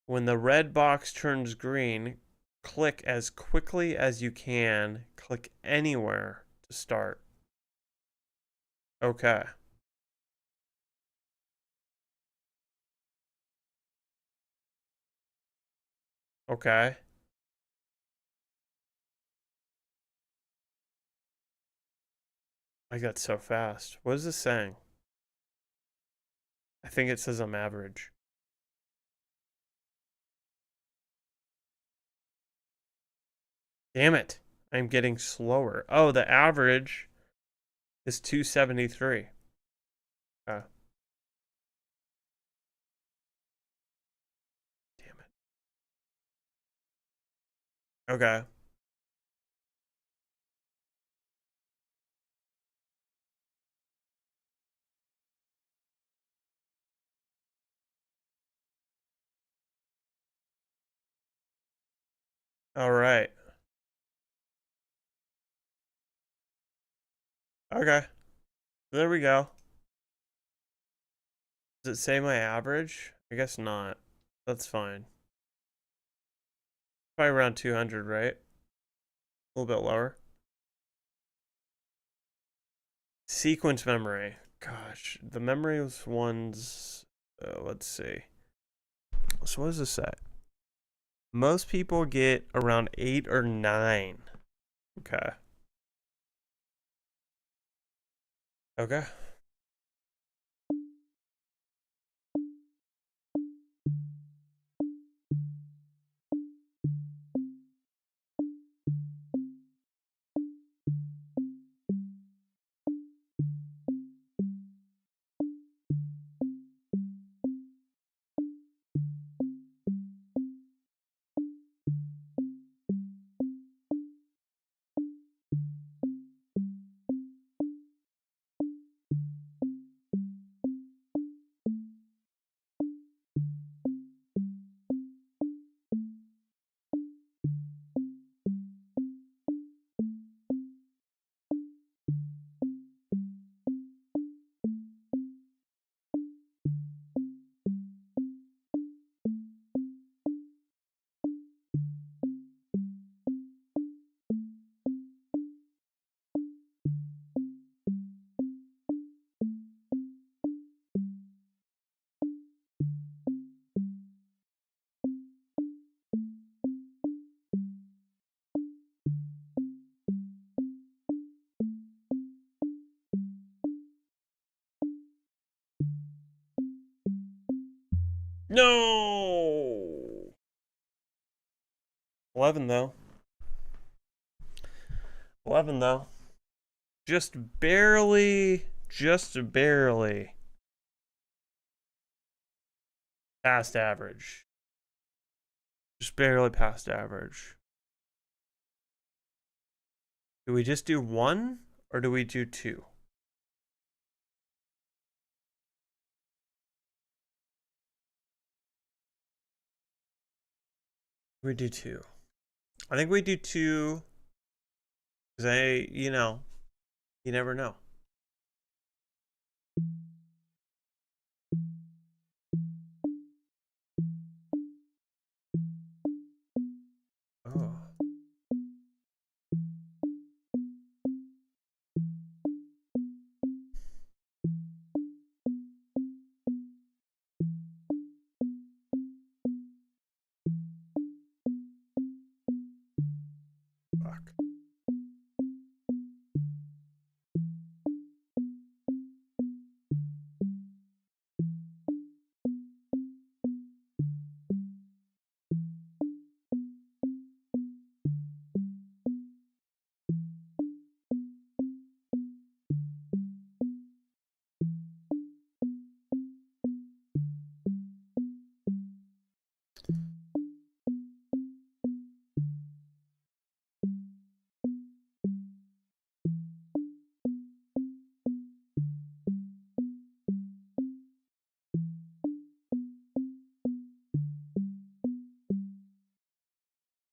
When the red box turns green, click as quickly as you can. Click anywhere to start. Okay. Okay. I got so fast. What is this saying? I think it says I'm average. Damn it. I'm getting slower. Oh, the average is 273. Damn it. Okay. All right. Okay. There we go. Does it say my average? I guess not. That's fine. Probably around 200, right? A little bit lower. Sequence memory. Gosh, the memory ones. Let's see. So what does this say? Most people get around 8 or 9. Okay. Okay. No. 11 though. 11 though. Just barely past average. Just barely past average. Do we just do 1 or do we do 2? We do 2. I think we do 2 because you never know. Oh. Fuck.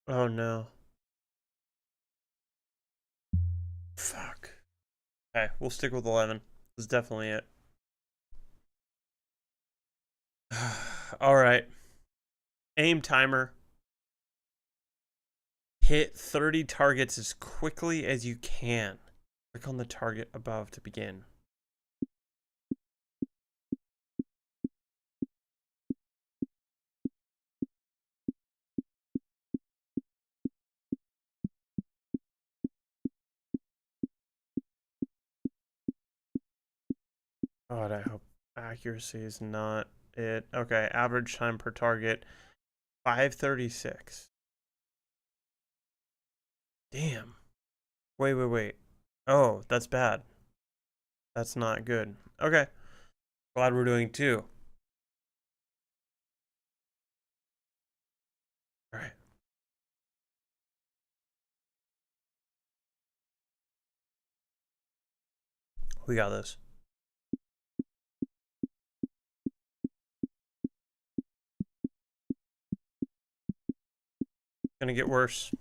Oh no. Fuck. Okay, we'll stick with 11. That's definitely it. All right. Aim timer. Hit 30 targets as quickly as you can. Click on the target above to begin. God, I hope accuracy is not it. Okay, average time per target 536. Damn. Wait. Oh, that's bad. That's not good. Okay. Glad we're doing two. All right. We got this. Gonna get worse.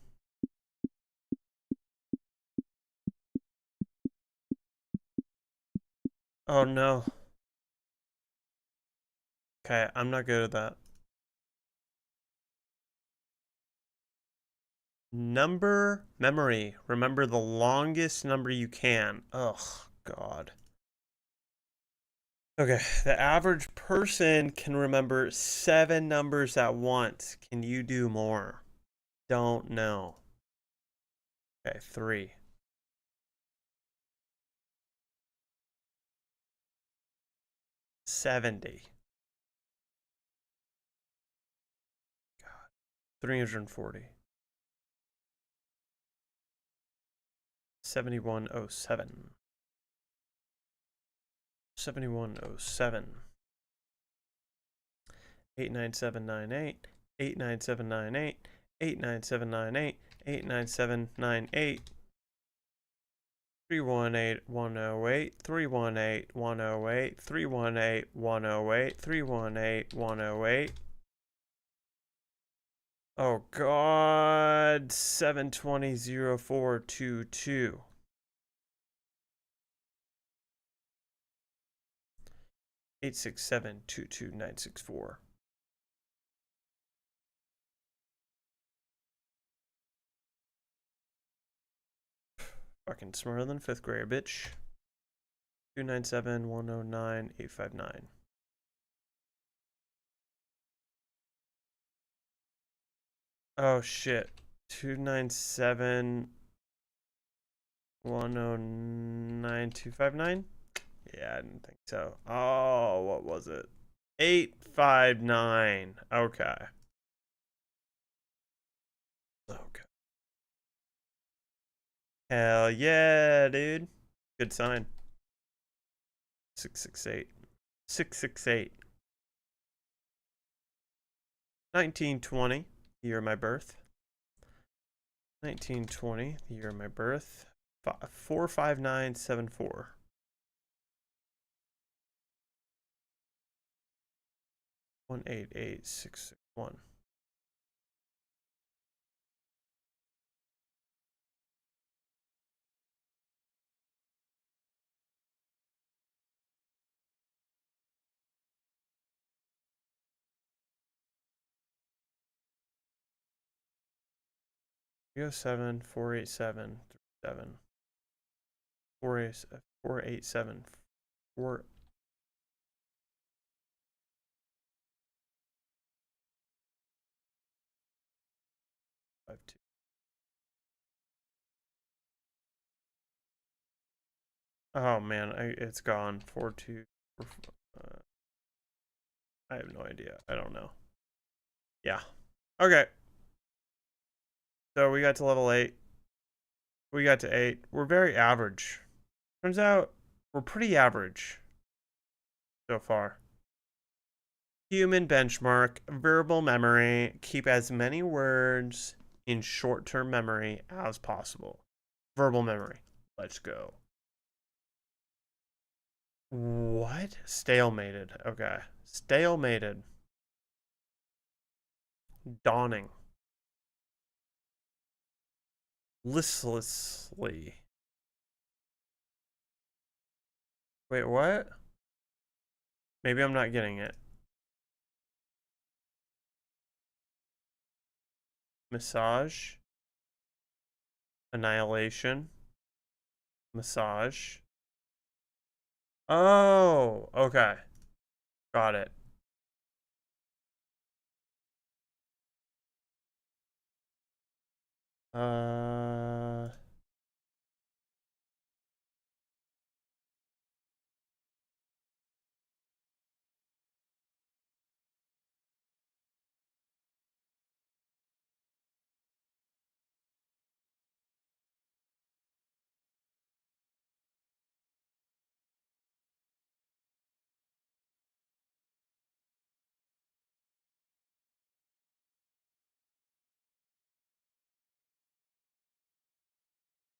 Oh no. Okay, I'm not good at that. Number memory. Remember the longest number you can. Ugh, God. Okay, the average person can remember 7 numbers at once. Can you do more? Don't know. Okay, 3. 70. God. 340. 7107. 7107. 89798. 89798. 89798. 89798. 318108, 318108, 318108, 318108. Oh God, 7200422. 867-22964. Fucking smarter than 5th grade, bitch. 297-109-859. Oh shit. 297-109-259? Yeah, I didn't think so. Oh, what was it? 859. Okay. Okay. Hell yeah, dude. Good sign. 668. 668. 1920, the year of my birth. 1920, the year of my birth. 45974. 188661. Three oh seven 487 37 487 4. Oh man, it's gone. 42. I have no idea. I don't know. Yeah. Okay. So we got to level 8. We got to 8. We're very average. Turns out we're pretty average so far. Human benchmark, verbal memory. Keep as many words in short term memory as possible. Verbal memory. Let's go. What? Stalemated. Okay. Stalemated. Dawning. listlessly. Wait, what? Maybe I'm not getting it. Massage. Annihilation. Massage. Oh, okay. Got it. Uh,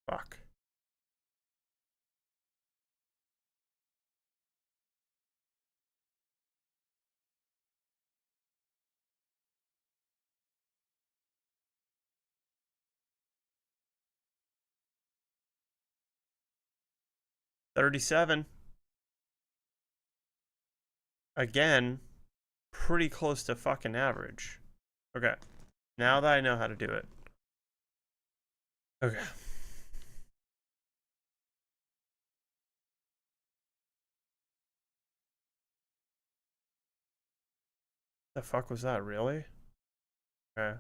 fuck. $37. Again, pretty close to fucking average. Okay. Now that I know how to do it. Okay. The fuck was that, really? Okay.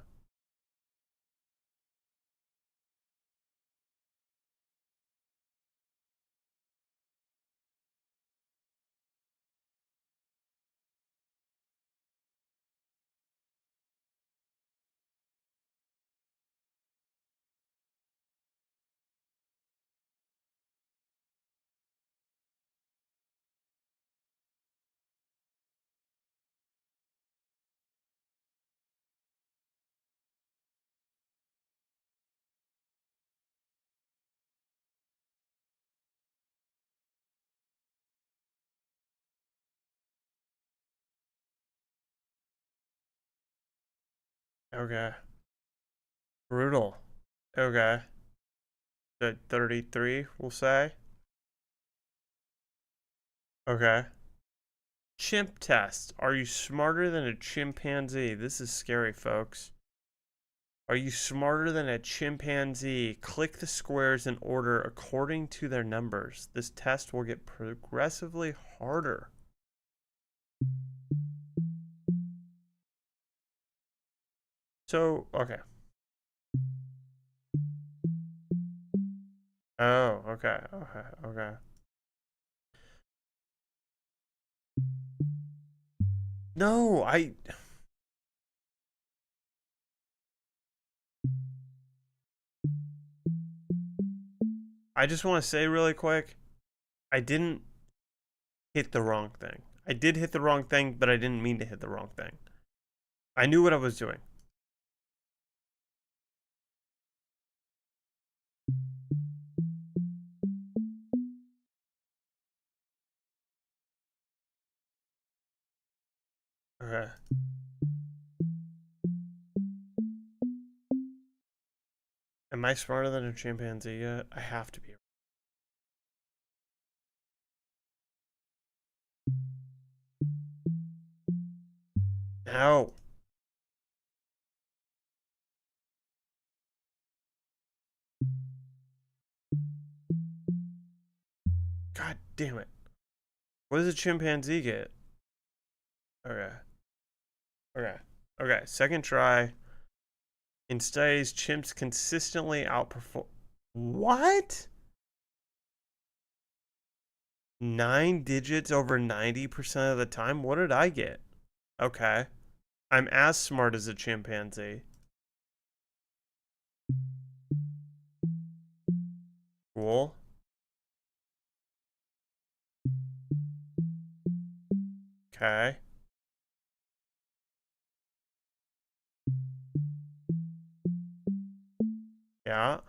Okay. Brutal. Okay. The 33, we'll say. Okay. Chimp test. Are you smarter than a chimpanzee? This is scary, folks. Are you smarter than a chimpanzee? Click the squares in order according to their numbers. This test will get progressively harder. So, okay. Oh, okay, okay, okay. No, I just want to say really quick, I didn't hit the wrong thing. I did hit the wrong thing, but I didn't mean to hit the wrong thing. I knew what I was doing. Okay. Am I smarter than a chimpanzee yet? I have to be. No. God damn it. What does a chimpanzee get? Okay. Okay. Okay. Second try. In studies, chimps consistently outperform. What? 9 digits over 90% of the time? What did I get? Okay. I'm as smart as a chimpanzee. Cool. Okay. Yeah.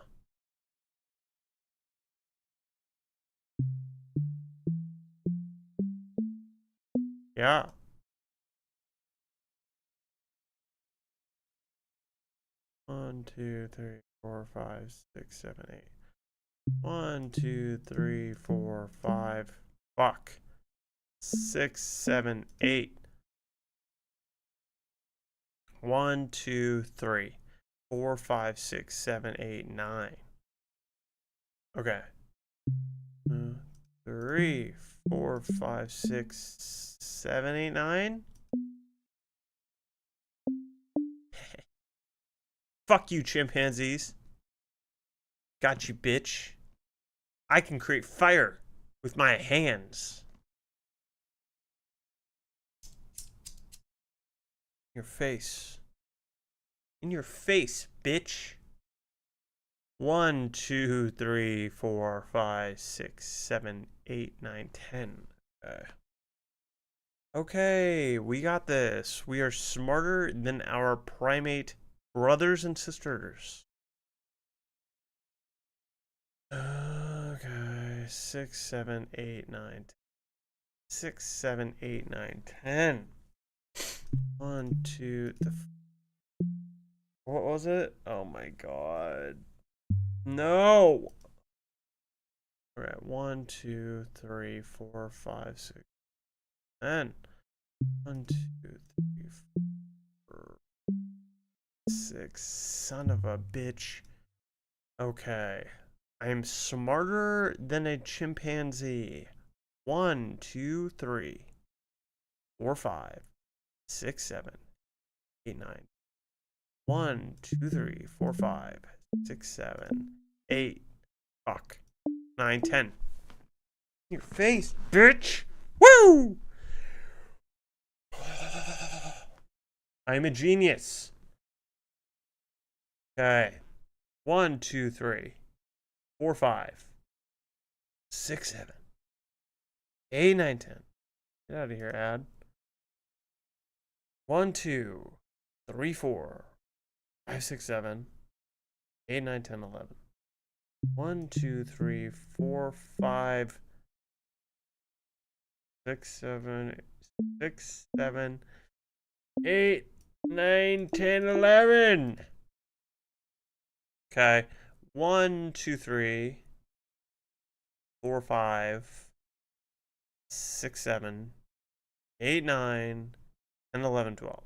Yeah. One, two, three. 4, 5, 6, 7, 8. 1, 2, 3, 4, 5. Fuck. 6, 7, 8. 1, 2, 3, 4, 5, 6, 7, 8, 9. Okay. 3, 4, 5, 6, 7, 8, 9. Fuck you, chimpanzees. Got you, bitch. I can create fire with my hands. Your face. In your face, bitch. 1, 2, 3, 4, 5, 6, 7, 8, 9, 10. Okay, we got this. We are smarter than our primate brothers and sisters. Okay, 6, 7, 8, 9, 10. 6, 7, 8, 9, 10. 1, 2, what was it? Oh my god. No! We're at 1, 2, 3, 4, 5, 6, 10. 1, 2, 3, 4, 6. Son of a bitch. Okay. I am smarter than a chimpanzee. 1, 2, 3, 4, 5, 6, 7, 8, 9. 1, 2, 3, 4, 5, 6, 7, 8. Fuck. 9, 10. Your face, bitch! Woo! I'm a genius. Okay. 1, 2, 3, 4, 5, 6, 7, 8, 9, 10. Get out of here, ad. 1, 2, 3, 4, 5, 6, 7, 8, 9, 10, 11. 1, 2, 3, 4, 5, 6, 7, 6, 7, 8, 9, 10, 11. Okay. 1, 2, 3, 4, 5, 6, 7, 8, 9, 10, 11, 12.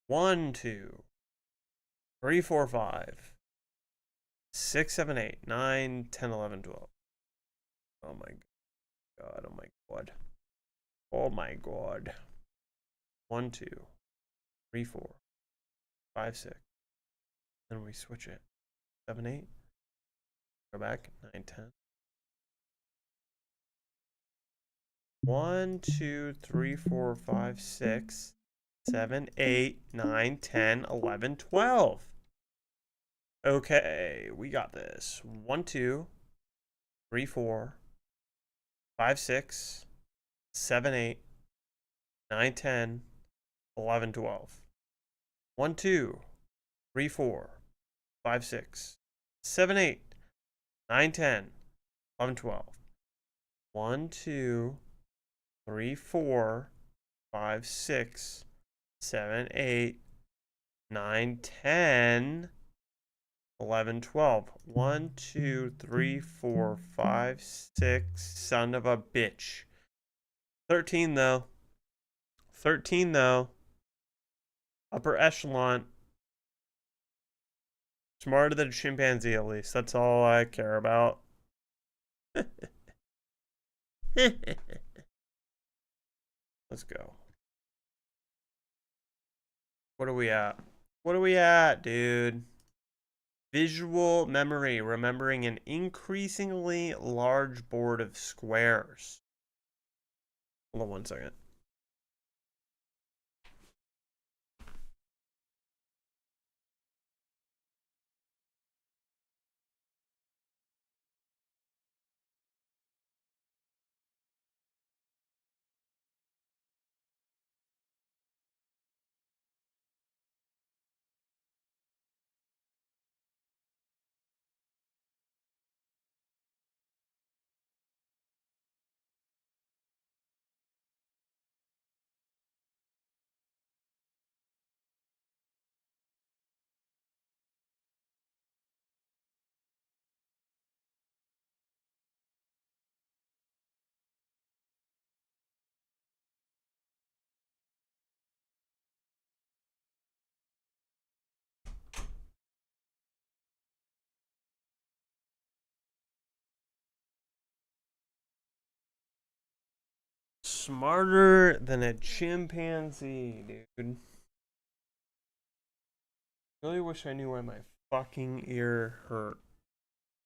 1, 2, 3, 4, 5, 6, 7, 8, 9, 10, 11, 12. Oh my god. Oh my god. Oh my god. 1, 2, 3, 4, 5, 6. Then we switch it. 7, 8. Go back. 9, 10. 1, 2, 3, 4, 5, 6, 7, 8, 9, 10, 11, 12. Okay, we got this. 1, 2, 3, 4, 5, 6, 7, 8, 9, 10, 11, 12. 1, 2, 3, 4, 5, 6, 7, 8, 9, 10, 11, 12. 1, 2, 3, 4, 5, 6, 7, 8, 9, 10, 11, 12. 1, 2, 3, 4, 5, 6. Son of a bitch. 13, though. 13, though. Upper echelon. Smarter than a chimpanzee, at least. That's all I care about. Let's go. What are we at? What are we at, dude? Visual memory, remembering an increasingly large board of squares. Hold on 1 second. smarter than a chimpanzee, dude. I really wish I knew why my fucking ear hurt.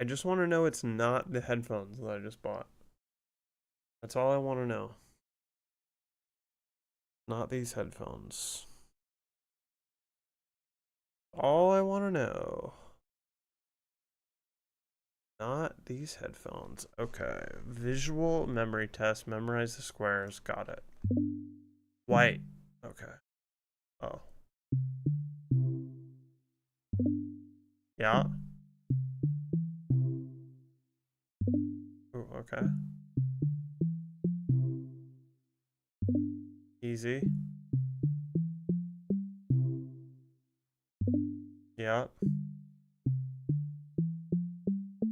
I just want to know it's not the headphones that I just bought. That's all I want to know. Not these headphones. All I want to know. Not these headphones. Okay. Visual memory test. Memorize the squares. Got it. White. Okay. Oh. Yeah. Ooh, okay. Easy. Yeah.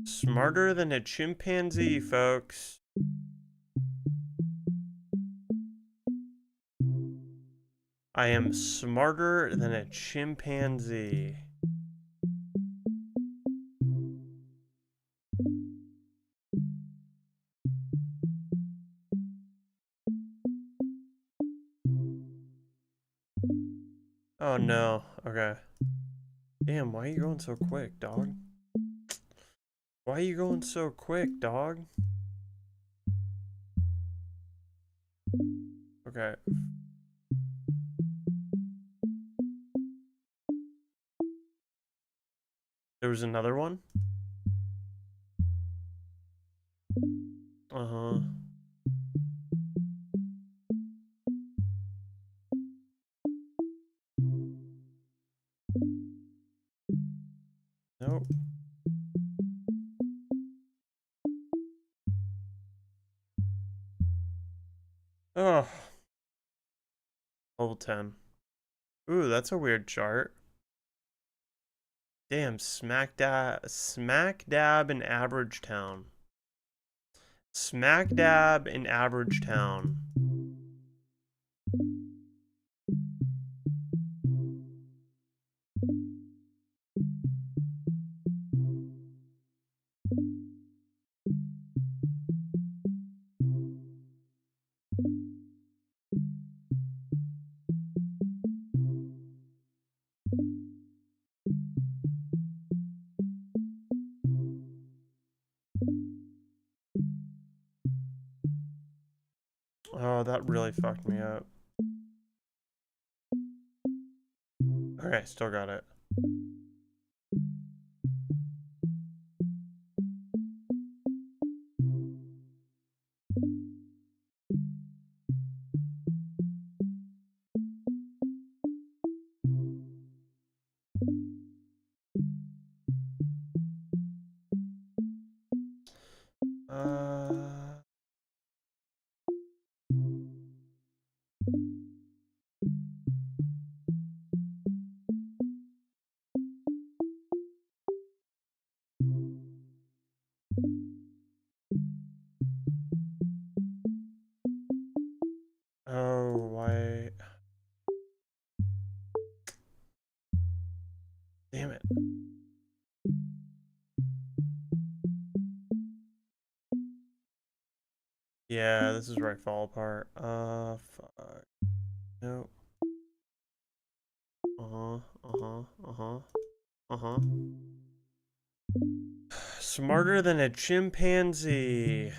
Smarter than a chimpanzee, folks. I am smarter than a chimpanzee. Oh no. Okay. Damn, why are you going so quick, dog? Why are you going so quick, dog? Okay. There was another one? Uh-huh. Nope. Oh. Level 10. Ooh, that's a weird chart. Damn, smack dab in Average Town. Smack dab in Average Town. Oh, that really fucked me up. Okay, still got it. Uh... Oh, why? Damn it. Yeah, this is where I fall apart. Fuck. No. Uh-huh, uh-huh, uh-huh, uh-huh. Smarter than a chimpanzee.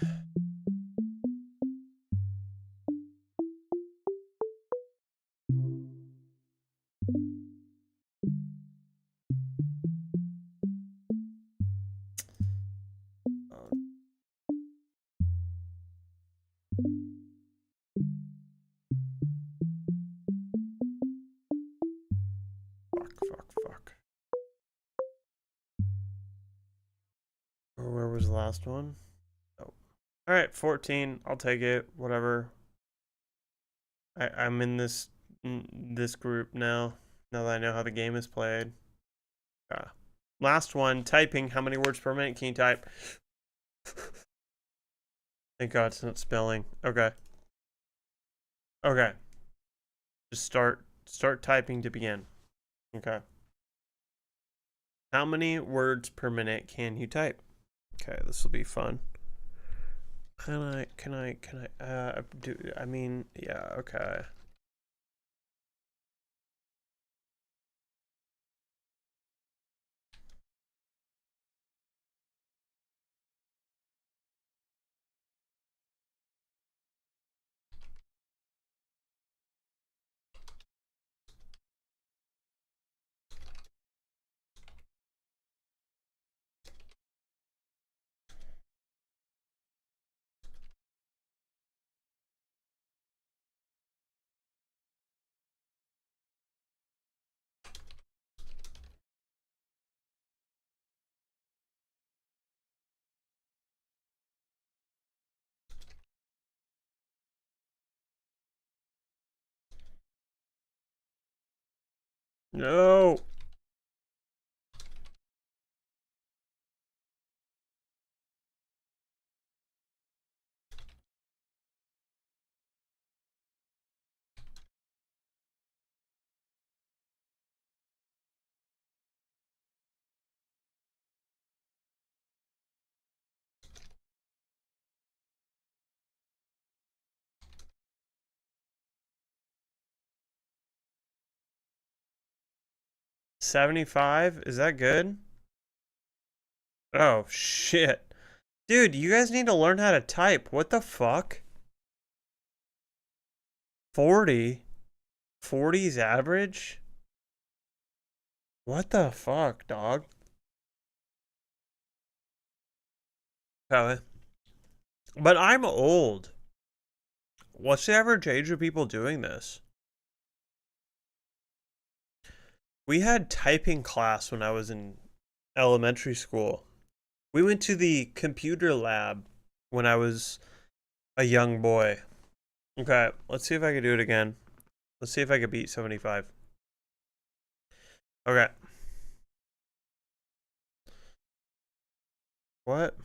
Oh, fuck. Oh, where was the last one? Oh. Alright, 14. I'll take it. Whatever. I'm in this group now. Now that I know how the game is played. Last one. Typing. How many words per minute can you type? Thank God it's not spelling. Okay. Okay. Just start typing to begin. Okay. How many words per minute can you type? Okay, this will be fun. I mean, yeah, okay. No. $75? Is that good? Oh, shit. Dude, you guys need to learn how to type. What the fuck? 40? 40's average? What the fuck, dog? Okay. But I'm old. What's the average age of people doing this? We had typing class when I was in elementary school. We went to the computer lab when I was a young boy. Okay, let's see if I can do it again. Let's see if I can beat 75. Okay. What?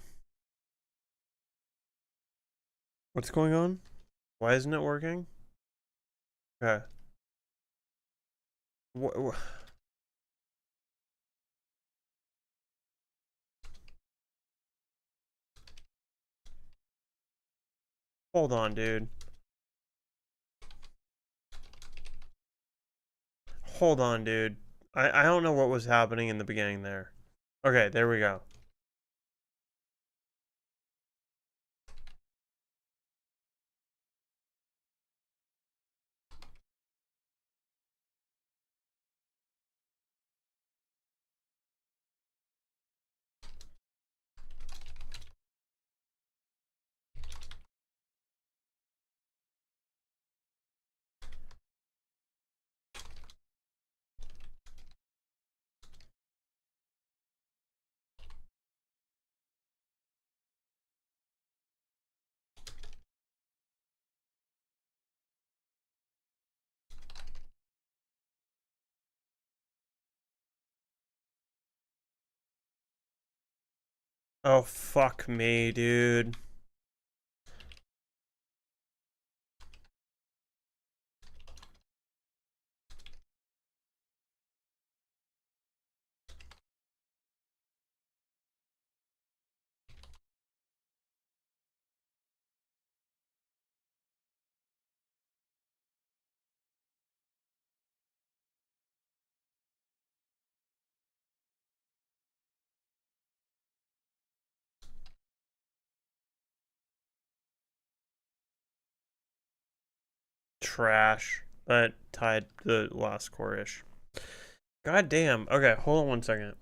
What's going on? Why isn't it working? Okay. Wh- Hold on, dude. Hold on, dude. I don't know what was happening in the beginning there. Okay, there we go. Oh, fuck me, dude. Trash. But tied the last score-ish. God damn. Okay, hold on one second.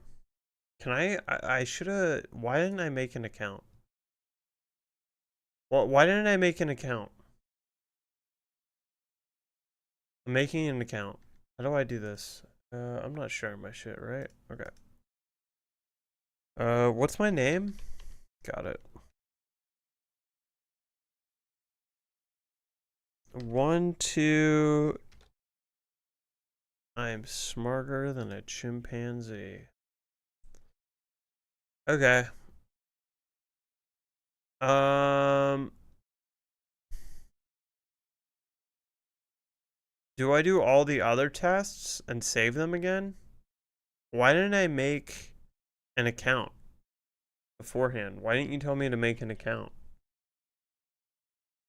Can I should have. Why didn't I make an account? Well, why didn't I make an account? I'm making an account. How do I do this? I'm not sharing my shit, right? Okay. What's my name? Got it. 1, 2. I am smarter than a chimpanzee. Okay. Um, do I do all the other tests and save them again? Why didn't I make an account beforehand? Why didn't you tell me to make an account?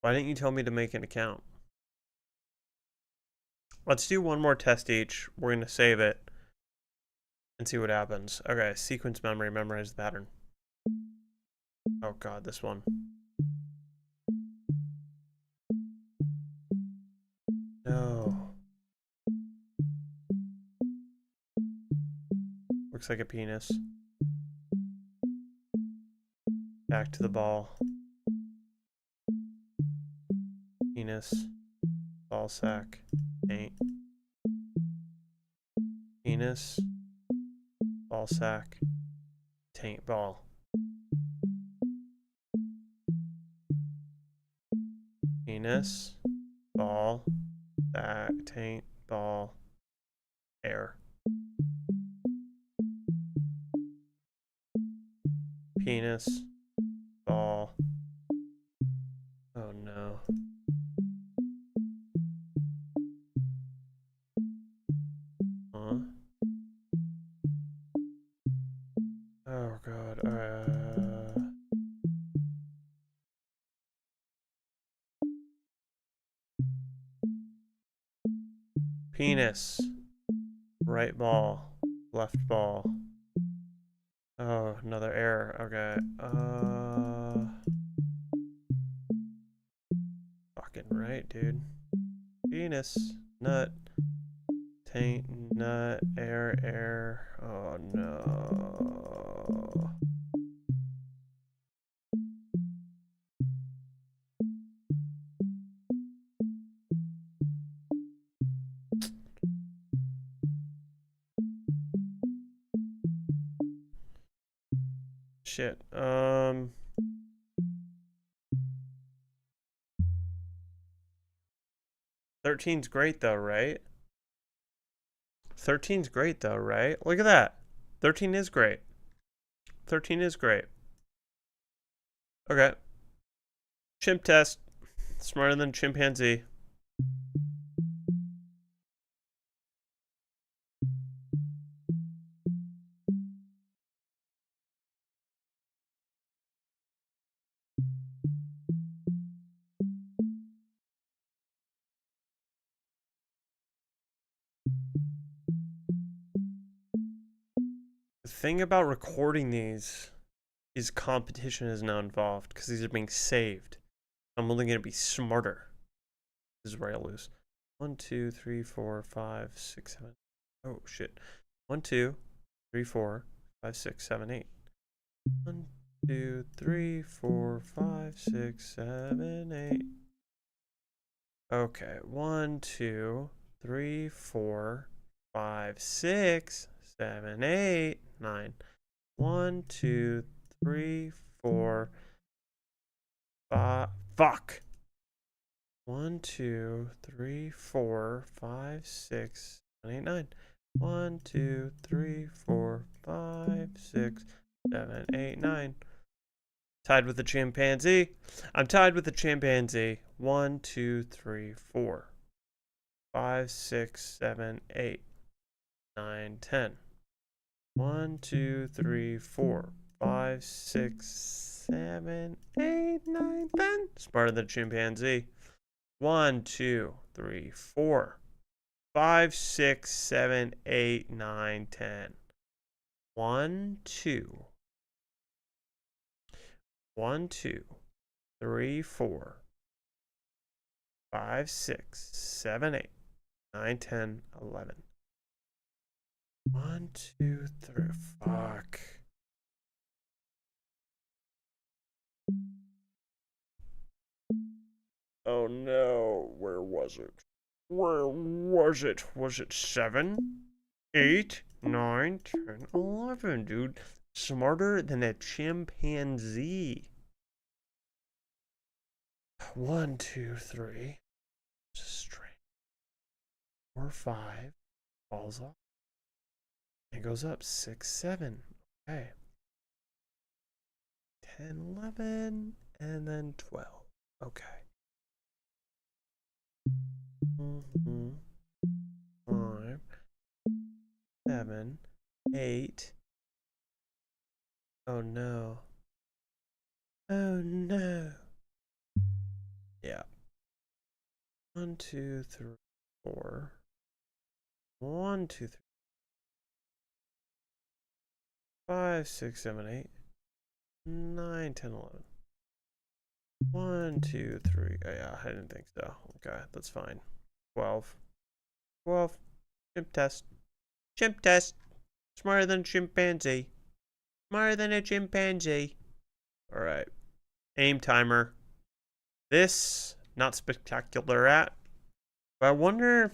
Why didn't you tell me to make an account? Let's do one more test each. We're going to save it and see what happens. Okay, sequence memory, memorize the pattern. Oh god, this one. No. Looks like a penis. Back to the ball. Penis. Ball sack. Taint. Penis. Ball sack. Taint ball. Penis. Ball. Sack. Taint. Ball. Air. Penis. Ball. Oh no. Huh? Oh god. Penis. Right ball. Left ball. Oh, another error. Okay. Fucking right, dude. Penis. Nut. Taint. Nut. Air. Oh no. Shit. 13's great though, right? 13's great though, right? Look at that. 13 is great. 13 is great. Okay. Chimp test. Smarter than chimpanzee. The thing about recording these is competition is now involved because these are being saved. I'm only going to be smarter. This is where I lose. 1, 2, 3, 4, 5, 6, 7. Oh shit. 1, 2, 3, 4, 5, 6, 7, 8. 1, 2, 3, 4, 5, 6, 7, 8. Okay. 1, 2, 3, 4, 5, 6, 7, 8, 9. 1, 2, 3, 4, 5. Fuck. 1, 2, 3, 4, 5, 6, 7, 8, 9. 1, 2, 3, 4, 5, 6, 7, 8, 9. Tied with the chimpanzee. I'm tied with the chimpanzee. 1, 2, 3, 4, 5, 6, 7, 8, 9, 10. 1, 2, 3, 4, 5, 6, 7, 8, 9, 10. Smarter than chimpanzee. 1, 2, 3, 4, 5, 6, 7, 8, 9, 10. 1, 2. 1, 2, 3, 4, 5, 6, 7, 8, 9, 10, 11. 1, 2, 3. Fuck. Oh no. Where was it? Where was it? Was it 7, 8, 9, 10, 11, dude? Smarter than a chimpanzee. 1, 2, 3. Straight. 4, 5. Falls off. It goes up. 6, 7. Okay. 10, 11. And then 12. Okay. 5, 7, 8. Oh no. Oh no. Yeah. 1, 2, 3, 4. 1, 2, 3, 5, 6, 7, 8, 9, 10, 11. 1, 2, 3. Oh, yeah, I didn't think so. Okay, that's fine. 12. 12. Chimp test. Chimp test. Smarter than a chimpanzee. Smarter than a chimpanzee. Alright. Aim timer. This, not spectacular at. But I wonder,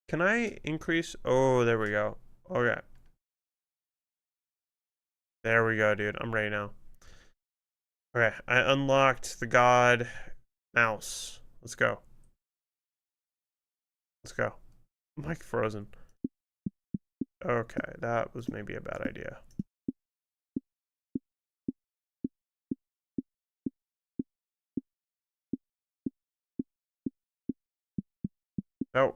can I increase? Oh, there we go. Okay. There we go, dude. I'm ready now. Okay, I unlocked the god mouse. Let's go. Let's go. I'm like frozen. Okay, that was maybe a bad idea. Oh.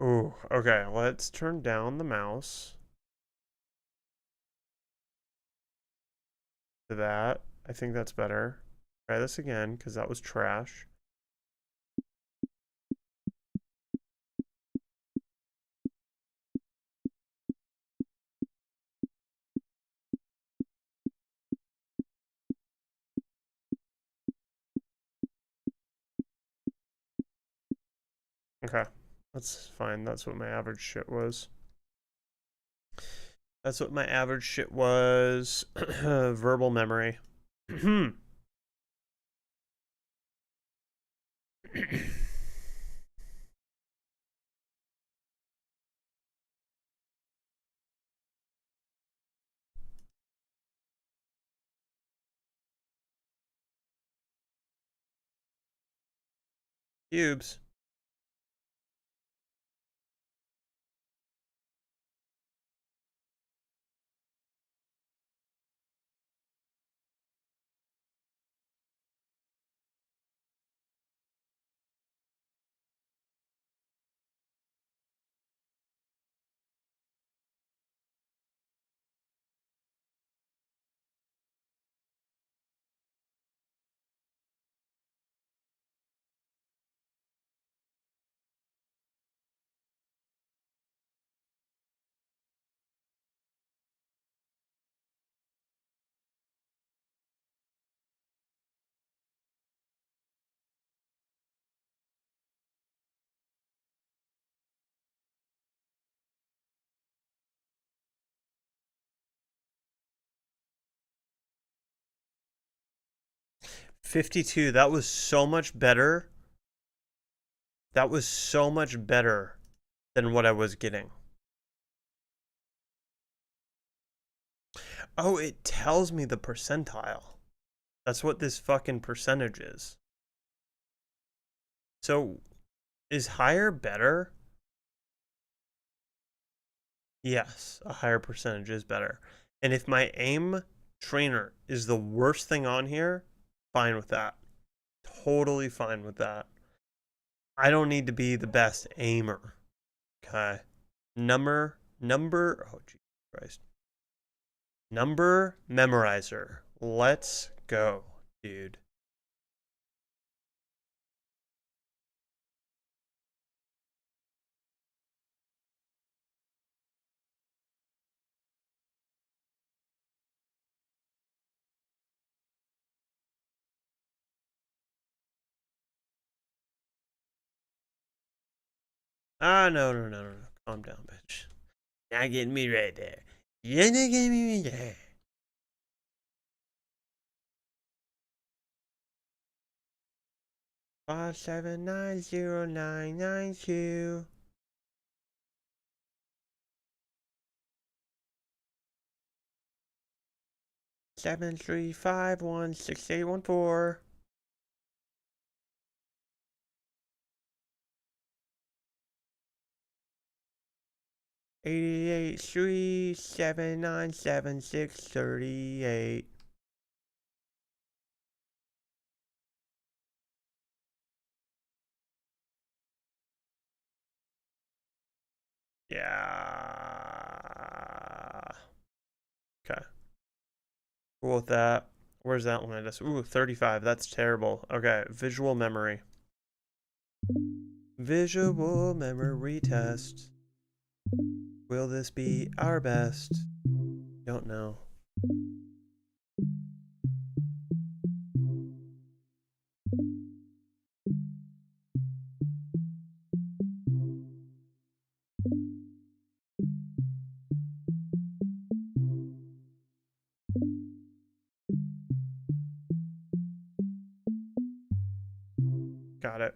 Ooh, okay, let's turn down the mouse to that. I think that's better. Try this again, because that was trash. Okay, that's fine. That's what my average shit was. That's what my average shit was. Verbal memory. Cubes. $52. That was so much better. That was so much better than what I was getting. Oh, it tells me the percentile. That's what this fucking percentage is. So, is higher better? Yes, a higher percentage is better. And if my aim trainer is the worst thing on here, fine with that. Totally fine with that. I don't need to be the best aimer. Okay. Oh, Jesus Christ. Number memorizer. Let's go, dude. Ah, no, no, no, no, no. Calm down, bitch. Not getting me right there. You're not getting me right there. 5790992. 7351614. 8837977638. Yeah. Okay. Cool with that. Where's that land us? Ooh, 35. That's terrible. Okay, visual memory. Visual memory test. Will this be our best? Don't know. Got it.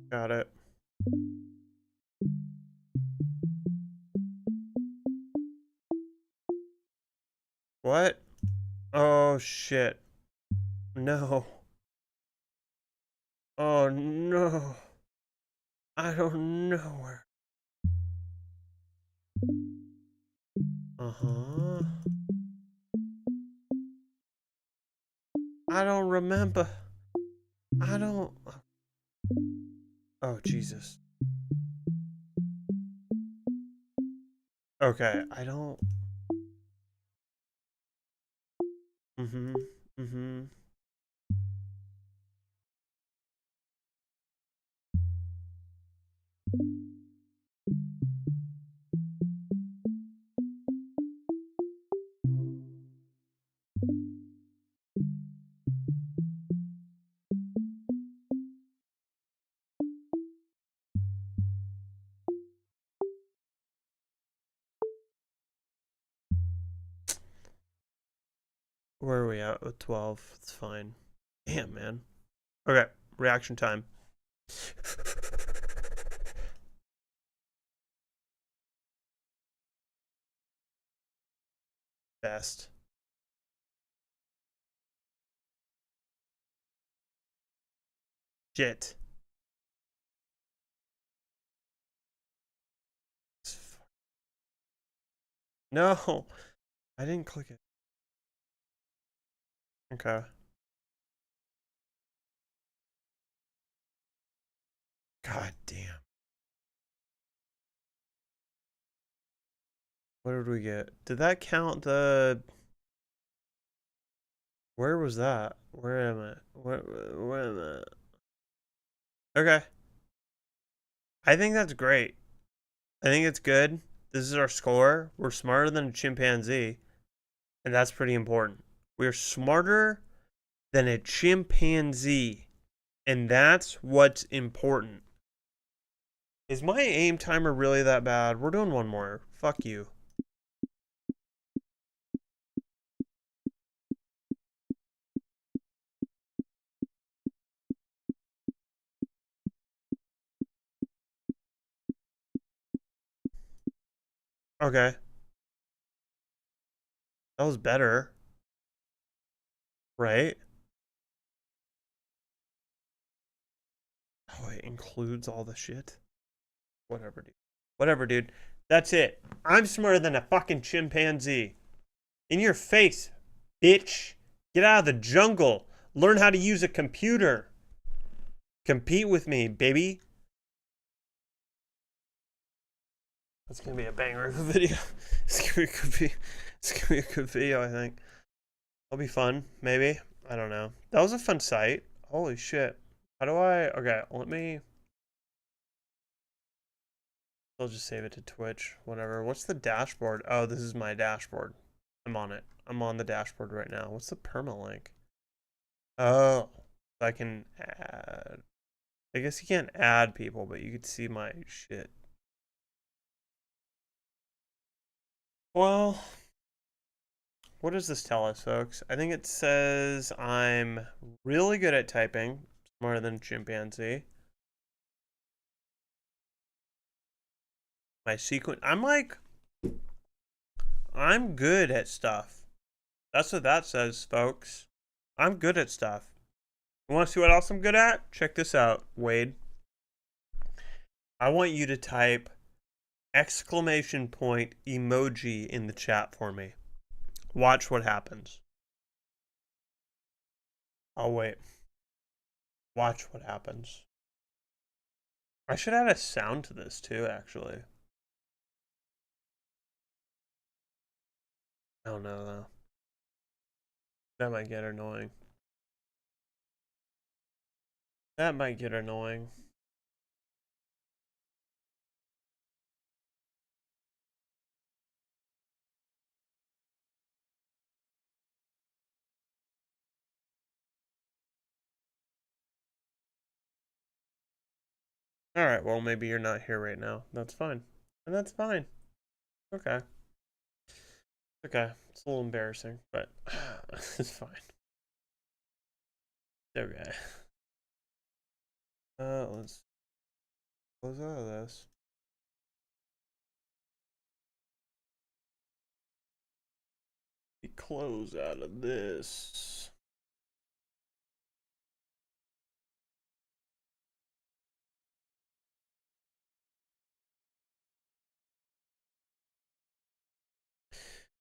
Got it. What? Oh, shit. No. Oh, no. I don't know where. Uh-huh. I don't remember. I don't. Oh, Jesus. Okay, I don't. Mm-hmm. Mm-hmm. Where are we at with 12? It's fine. Damn, man. Okay, reaction time. Best. Shit. No, I didn't click it. Okay. God damn. What did we get? Did that count the... Where was that? Where am I? Where am I? Okay. I think that's great. I think it's good. This is our score. We're smarter than a chimpanzee. And that's pretty important. We're smarter than a chimpanzee. And that's what's important. Is my aim timer really that bad? We're doing one more. Fuck you. Okay. That was better. Right? Oh, it includes all the shit. Whatever, dude. Whatever, dude. That's it. I'm smarter than a fucking chimpanzee. In your face, bitch. Get out of the jungle. Learn how to use a computer. Compete with me, baby. That's gonna be a banger of a video. It's gonna be a good video, I think. It'll be fun, maybe. I don't know. That was a fun site. Holy shit. How do I... Okay, let me... I'll just save it to Twitch. Whatever. What's the dashboard? Oh, this is my dashboard. I'm on it. I'm on the dashboard right now. What's the permalink? Oh, I can add... I guess you can't add people, but you could see my shit. Well... What does this tell us, folks? I think it says I'm really good at typing. Smarter than a chimpanzee. My sequence... I'm good at stuff. That's what that says, folks. I'm good at stuff. You want to see what else I'm good at? Check this out, Wade. I want you to type exclamation point emoji in the chat for me. Watch what happens. I'll wait. Watch what happens. I should add a sound to this too, actually. I don't know though. That might get annoying. That might get annoying. Alright, well, maybe you're not here right now. That's fine. And that's fine. Okay. Okay. It's a little embarrassing, but it's fine. Okay. Let's close out of this. Close out of this.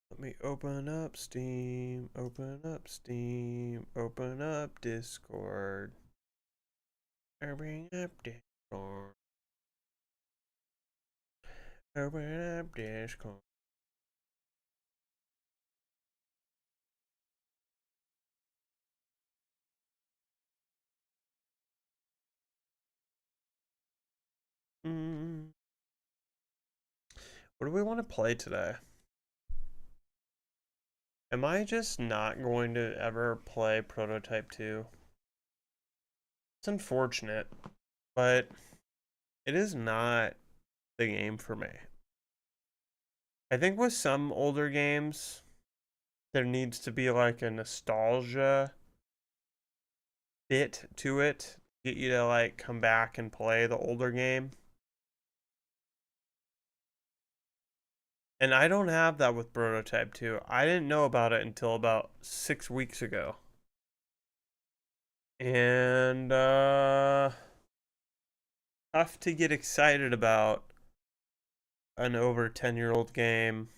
Let me open up Steam, open up Steam, open up Discord. Open up Discord. Open up Discord. What do we want to play today? Am I just not going to ever play Prototype 2? It's unfortunate, but it is not the game for me. I think with some older games, there needs to be like a nostalgia bit to it, get you to like come back and play the older game. And I don't have that with Prototype 2. I didn't know about it until about 6 weeks ago. And tough to get excited about an over 10-year-old game,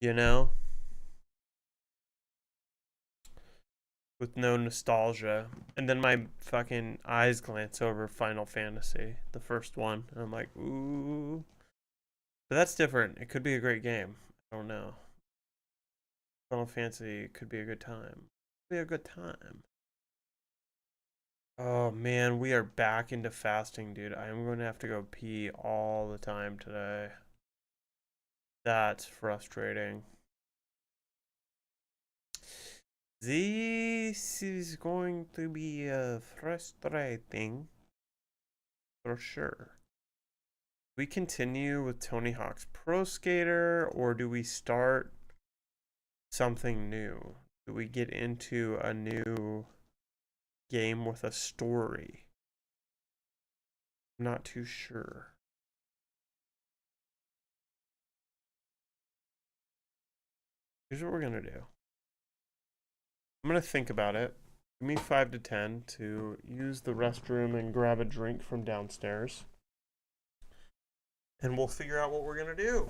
you know, with no nostalgia. And then my fucking eyes glance over Final Fantasy, the first one, and I'm like, ooh. But that's different. It could be a great game. I don't know. Final Fantasy could be a good time. Be a good time. Oh man, we are back into fasting, dude. I am going to have to go pee all the time today. That's frustrating. This is going to be frustrating for sure. We continue with Tony Hawk's Pro Skater, or do we start something new? Do we get into a new game with a story? I'm not too sure. Here's what we're gonna do. I'm gonna think about it. Give me 5 to 10 to use the restroom and grab a drink from downstairs. And we'll figure out what we're gonna do.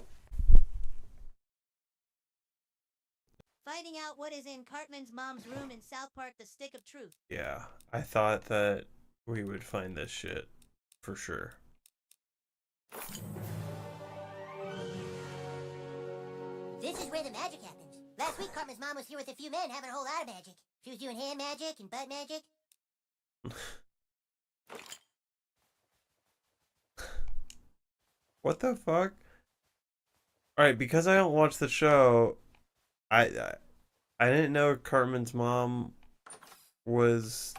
Finding out what is in Cartman's mom's room in South Park: The Stick of Truth. Yeah, I thought that we would find this shit for sure. This is where the magic happens. Last week, Cartman's mom was here with a few men having a whole lot of magic. She was doing hand magic and butt magic. What the fuck? Alright, because I don't watch the show, I didn't know Cartman's mom was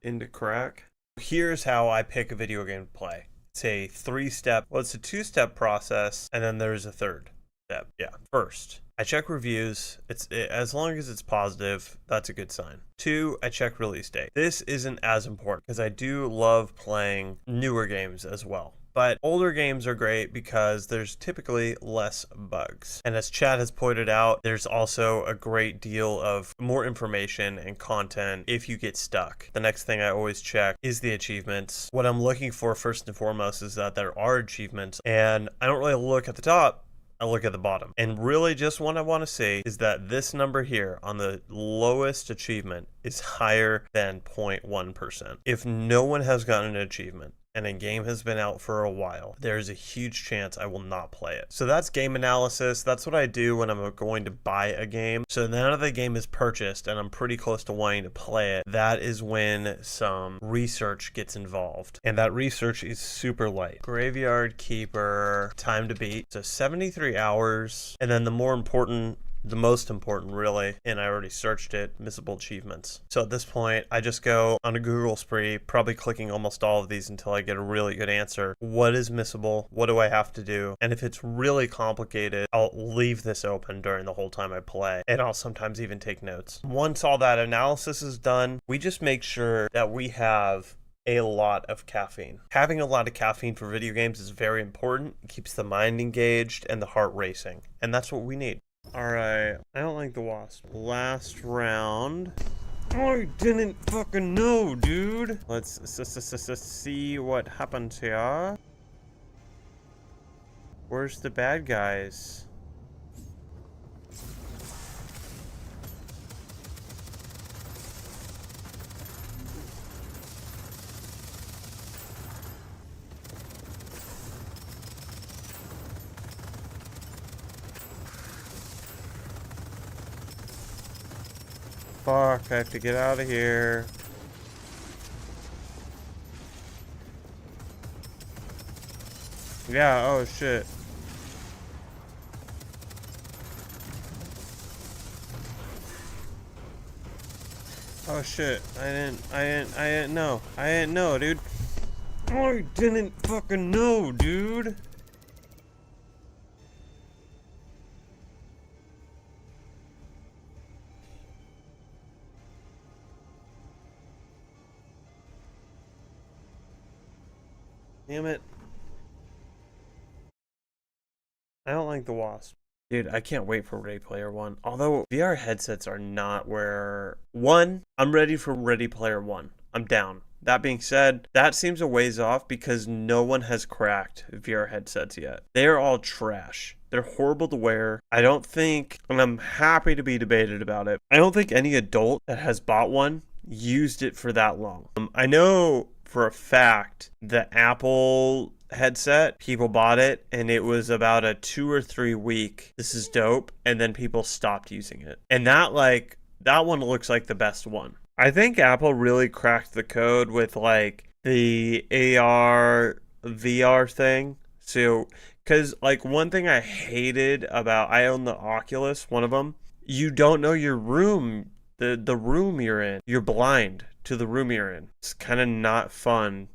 into crack. Here's how I pick a video game to play. It's a 3-step, well, it's a 2-step process, and then there's a 3rd step. Yeah. First, I check reviews. As long as it's positive, that's a good sign. 2, I check release date. This isn't as important because I do love playing newer games as well. But older games are great because there's typically less bugs. And as Chad has pointed out, there's also a great deal of more information and content if you get stuck. The next thing I always check is the achievements. What I'm looking for first and foremost is that there are achievements, and I don't really look at the top. I look at the bottom. And really just what I want to say is that this number here on the lowest achievement is higher than 0.1%. If no one has gotten an achievement and a game has been out for a while, there's a huge chance I will not play it. So that's game analysis. That's what I do when I'm going to buy a game. So now that the game is purchased and I'm pretty close to wanting to play it, that is when some research gets involved. And that research is super light. Graveyard Keeper, time to beat. So 73 hours. And then the most important really, and I already searched it, missable achievements. So at this point, I just go on a Google spree, probably clicking almost all of these until I get a really good answer. What is missable? What do I have to do? And if it's really complicated, I'll leave this open during the whole time I play, and I'll sometimes even take notes. Once all that analysis is done, we just make sure that we have a lot of caffeine. Having a lot of caffeine for video games is very important. It keeps the mind engaged and the heart racing, and that's what we need. Alright, I don't like the wasp. Last round. I didn't fucking know, dude. Let's see what happens here. Where's the bad guys? Fuck, I have to get out of here. Yeah, oh shit. Oh shit, I didn't know, dude. I didn't fucking know, dude. Damn it. I don't like the wasp. Dude, I can't wait for Ready Player One. Although VR headsets are not where... One, I'm ready for Ready Player One. I'm down. That being said, that seems a ways off because no one has cracked VR headsets yet. They're all trash. They're horrible to wear. I don't think, and I'm happy to be debated about it, I don't think any adult that has bought one used it for that long. I know for a fact the Apple headset, people bought it and it was about a 2 or 3 week, this is dope, and then people stopped using it. And that one looks like the best one. I think Apple really cracked the code with like the AR VR thing. So, because like one thing I hated about, I own the Oculus, one of them, you don't know your room, the room you're in. You're blind to the room you're in. It's kind of not fun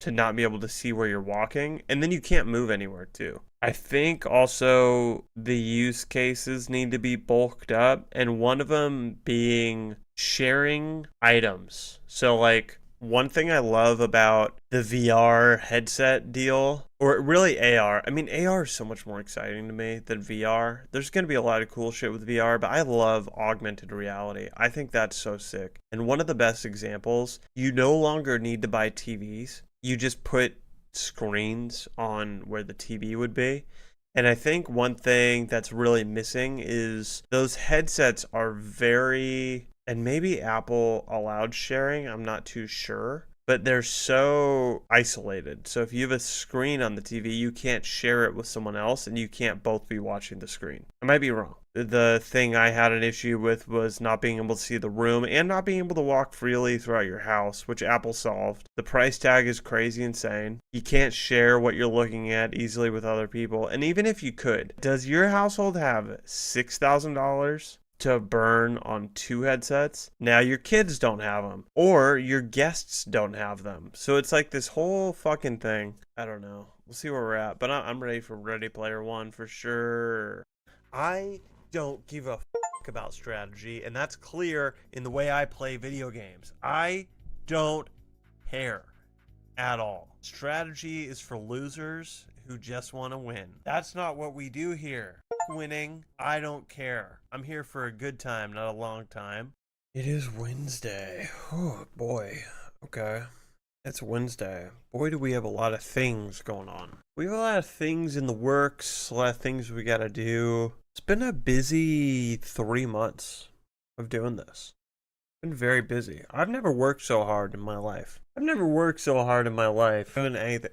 to not be able to see where you're walking, and then you can't move anywhere too. I think also the use cases need to be bulked up, and one of them being sharing items. So like one thing I love about the VR headset deal, or really AR, I mean AR is so much more exciting to me than VR. There's going to be a lot of cool shit with VR, but I love augmented reality. I think that's so sick. And one of the best examples, you no longer need to buy TVs. You just put screens on where the TV would be. And I think one thing that's really missing is those headsets are very, and maybe Apple allowed sharing, I'm not too sure, but they're so isolated. So if you have a screen on the TV, you can't share it with someone else and you can't both be watching the screen. I might be wrong. The thing I had an issue with was not being able to see the room and not being able to walk freely throughout your house, which Apple solved. The price tag is crazy insane. You can't share what you're looking at easily with other people. And even if you could, does your household have $6,000 to burn on 2 headsets? Now your kids don't have them, or your guests don't have them. So it's like this whole fucking thing. I don't know. We'll see where we're at, but I'm ready for Ready Player One for sure. I don't give a fuck about strategy, and that's clear in the way I play video games. I don't care at all. Strategy is for losers who just want to win. That's not what we do here. Winning, I don't care. I'm here for a good time, not a long time. It is Wednesday. Oh boy. Okay. It's Wednesday. Boy, do we have a lot of things going on. We have a lot of things in the works, a lot of things we gotta do. It's been a busy 3 months of doing this. Been very busy. I've never worked so hard in my life. Doing anything.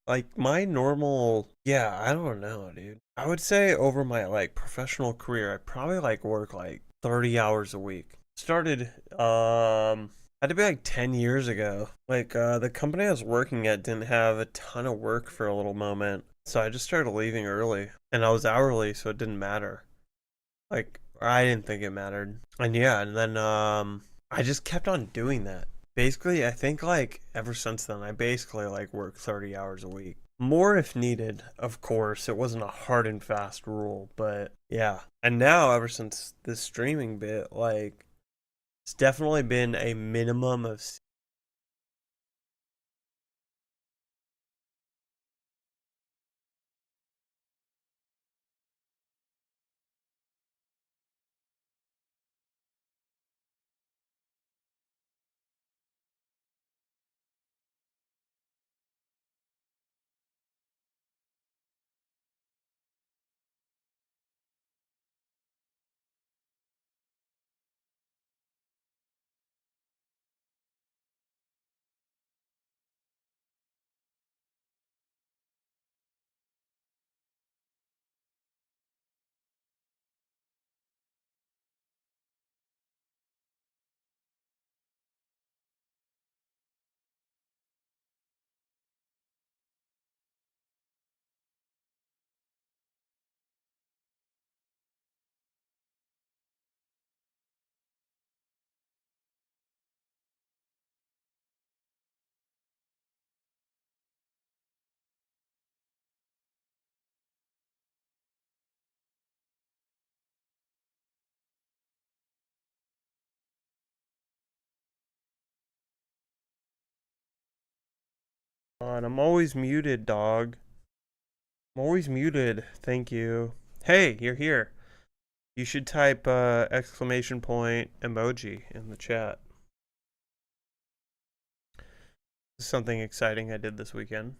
Like my normal, yeah, I don't know, dude. I would say over my like professional career, I probably like work like 30 hours a week. Started, had to be like 10 years ago. Like, the company I was working at didn't have a ton of work for a little moment. So I just started leaving early. And I was hourly, so it didn't matter. Like, I didn't think it mattered. And yeah, and then, I just kept on doing that. Basically, I think like ever since then, I basically like work 30 hours a week. More if needed, of course. It wasn't a hard and fast rule, but yeah. And now, ever since this streaming bit, like, it's definitely been a minimum of. On. I'm always muted, dog. I'm always muted. Thank you. Hey, you're here. You should type exclamation point emoji in the chat. This is something exciting I did this weekend.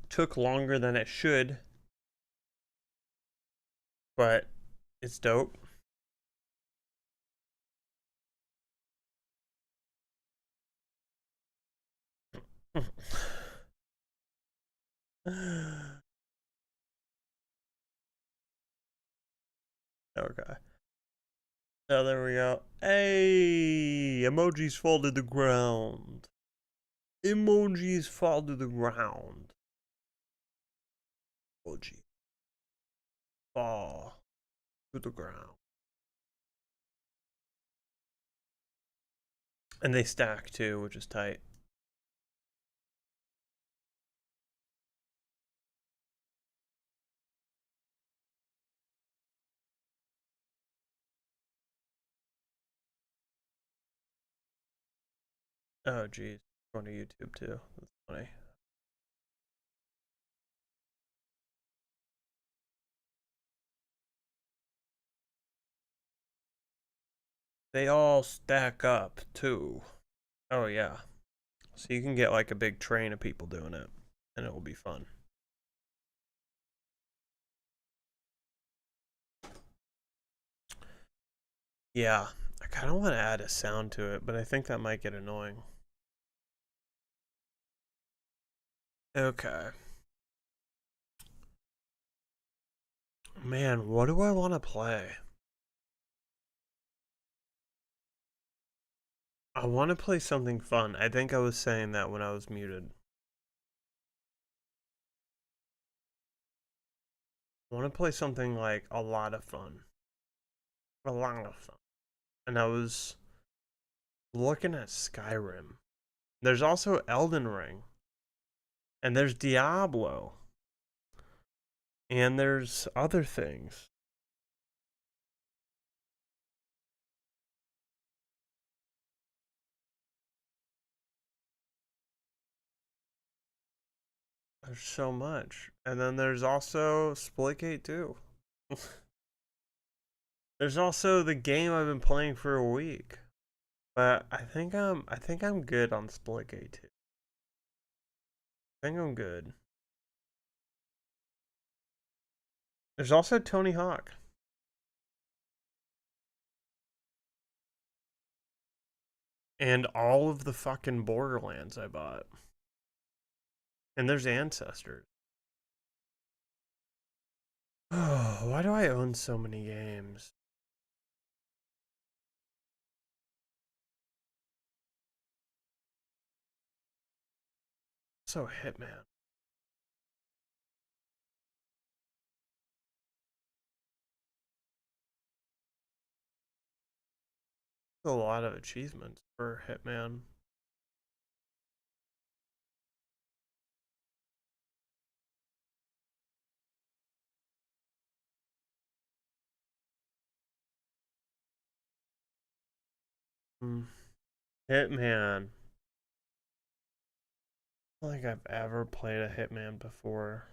Took longer than it should, but it's dope. Okay. Oh, there we go. Hey, emojis fall to the ground. Emojis fall to the ground. Emoji fall to the ground. And they stack too, which is tight. Oh, geez. Going to YouTube too. That's funny. They all stack up too. Oh, yeah. So you can get like a big train of people doing it, and it will be fun. Yeah, I kind of want to add a sound to it, but I think that might get annoying. Okay. Man, what do I want to play? I want to play something fun. I think I was saying that when I was muted. I want to play something like a lot of fun. A lot of fun. And I was looking at Skyrim. There's also Elden Ring. And there's Diablo. And there's other things. There's so much. And then there's also Splitgate 2. There's also the game I've been playing for a week. But I think I'm good on Splitgate 2. I think I'm good. There's also Tony Hawk. And all of the fucking Borderlands I bought. And there's Ancestors. Oh, why do I own so many games? So Hitman. A lot of achievements for Hitman. Hitman. I don't think I've ever played a Hitman before.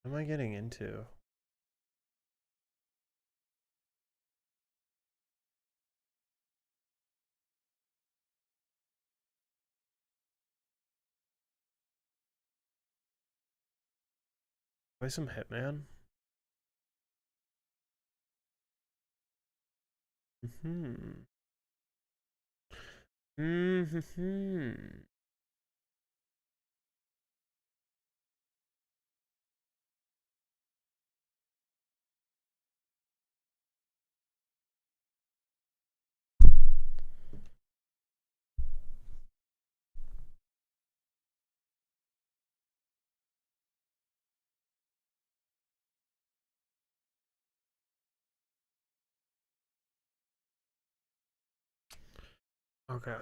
What am I getting into? Play some Hitman? Hmm. Hmm. Okay.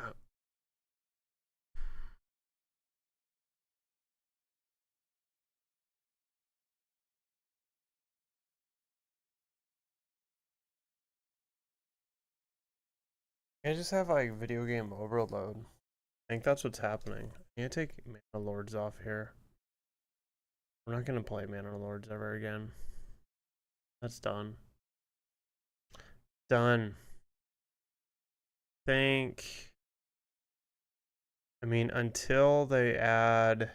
I just have like video game overload. I think that's what's happening. I need to take Mana Lords off here. We're not gonna play Mana Lords ever again. That's done. Done. Think. I mean, until they add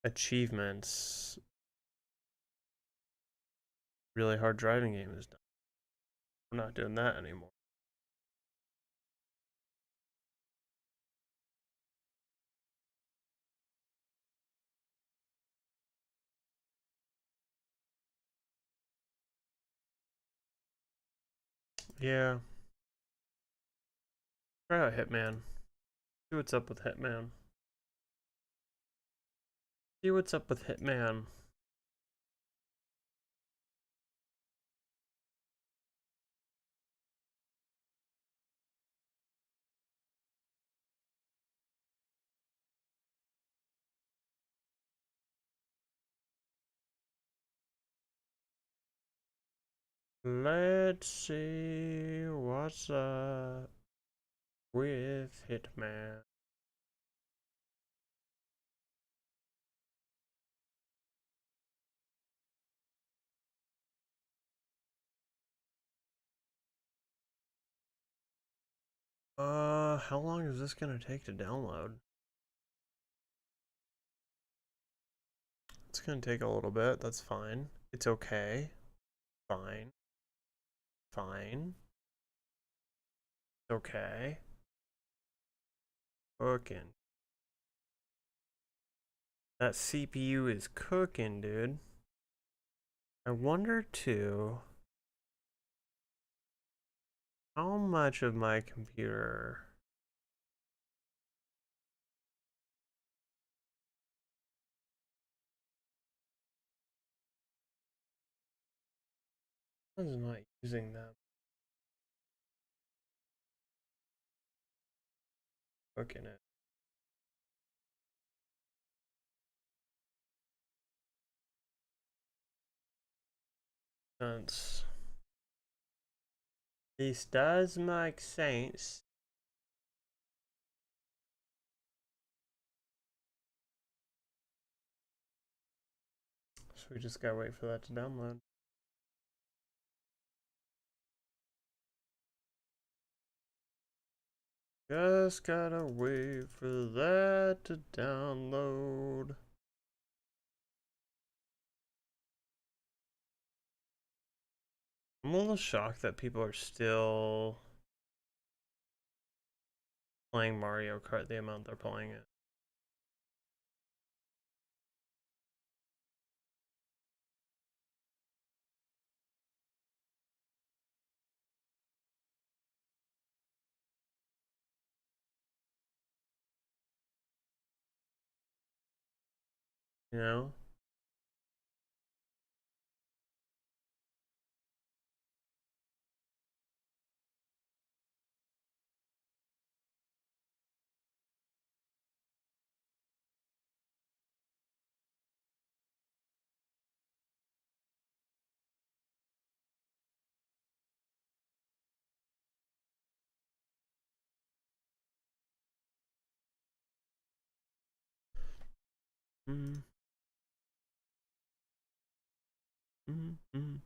achievements, really hard driving game is done. We're not doing that anymore. Yeah. Try out Hitman. See what's up with Hitman. See what's up with Hitman. Let's see what's up with Hitman. How long is this gonna take to download? It's gonna take a little bit. That's fine. It's okay. Fine. Fine. Okay. Cooking. That CPU is cooking, dude. I wonder too how much of my computer is not using that. Cooking it. Sense. This does make sense. We just gotta wait for that to download. Just gotta wait for that to download. I'm a little shocked that people are still playing Mario Kart the amount they're playing it. You know? Mm. Mm. Mm.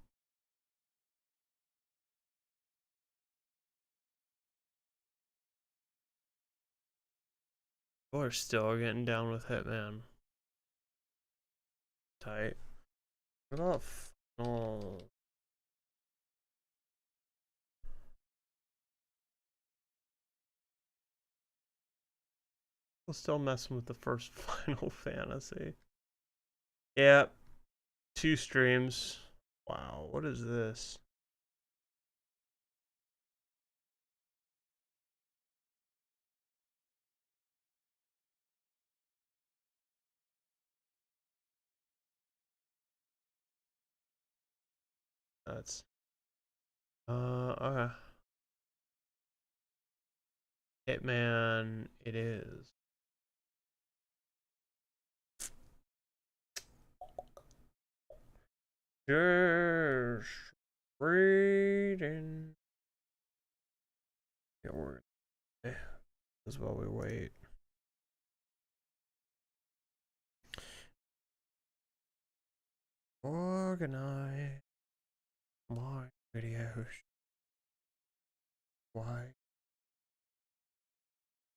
People are still getting down with Hitman. Tight. What up? Oh. We're still messing with the first Final Fantasy. Yep. 2 streams. Wow, what is this? That's okay. Hitman it is. Just reading. Yeah, we're as well we wait. Organize my videos. Why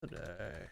today?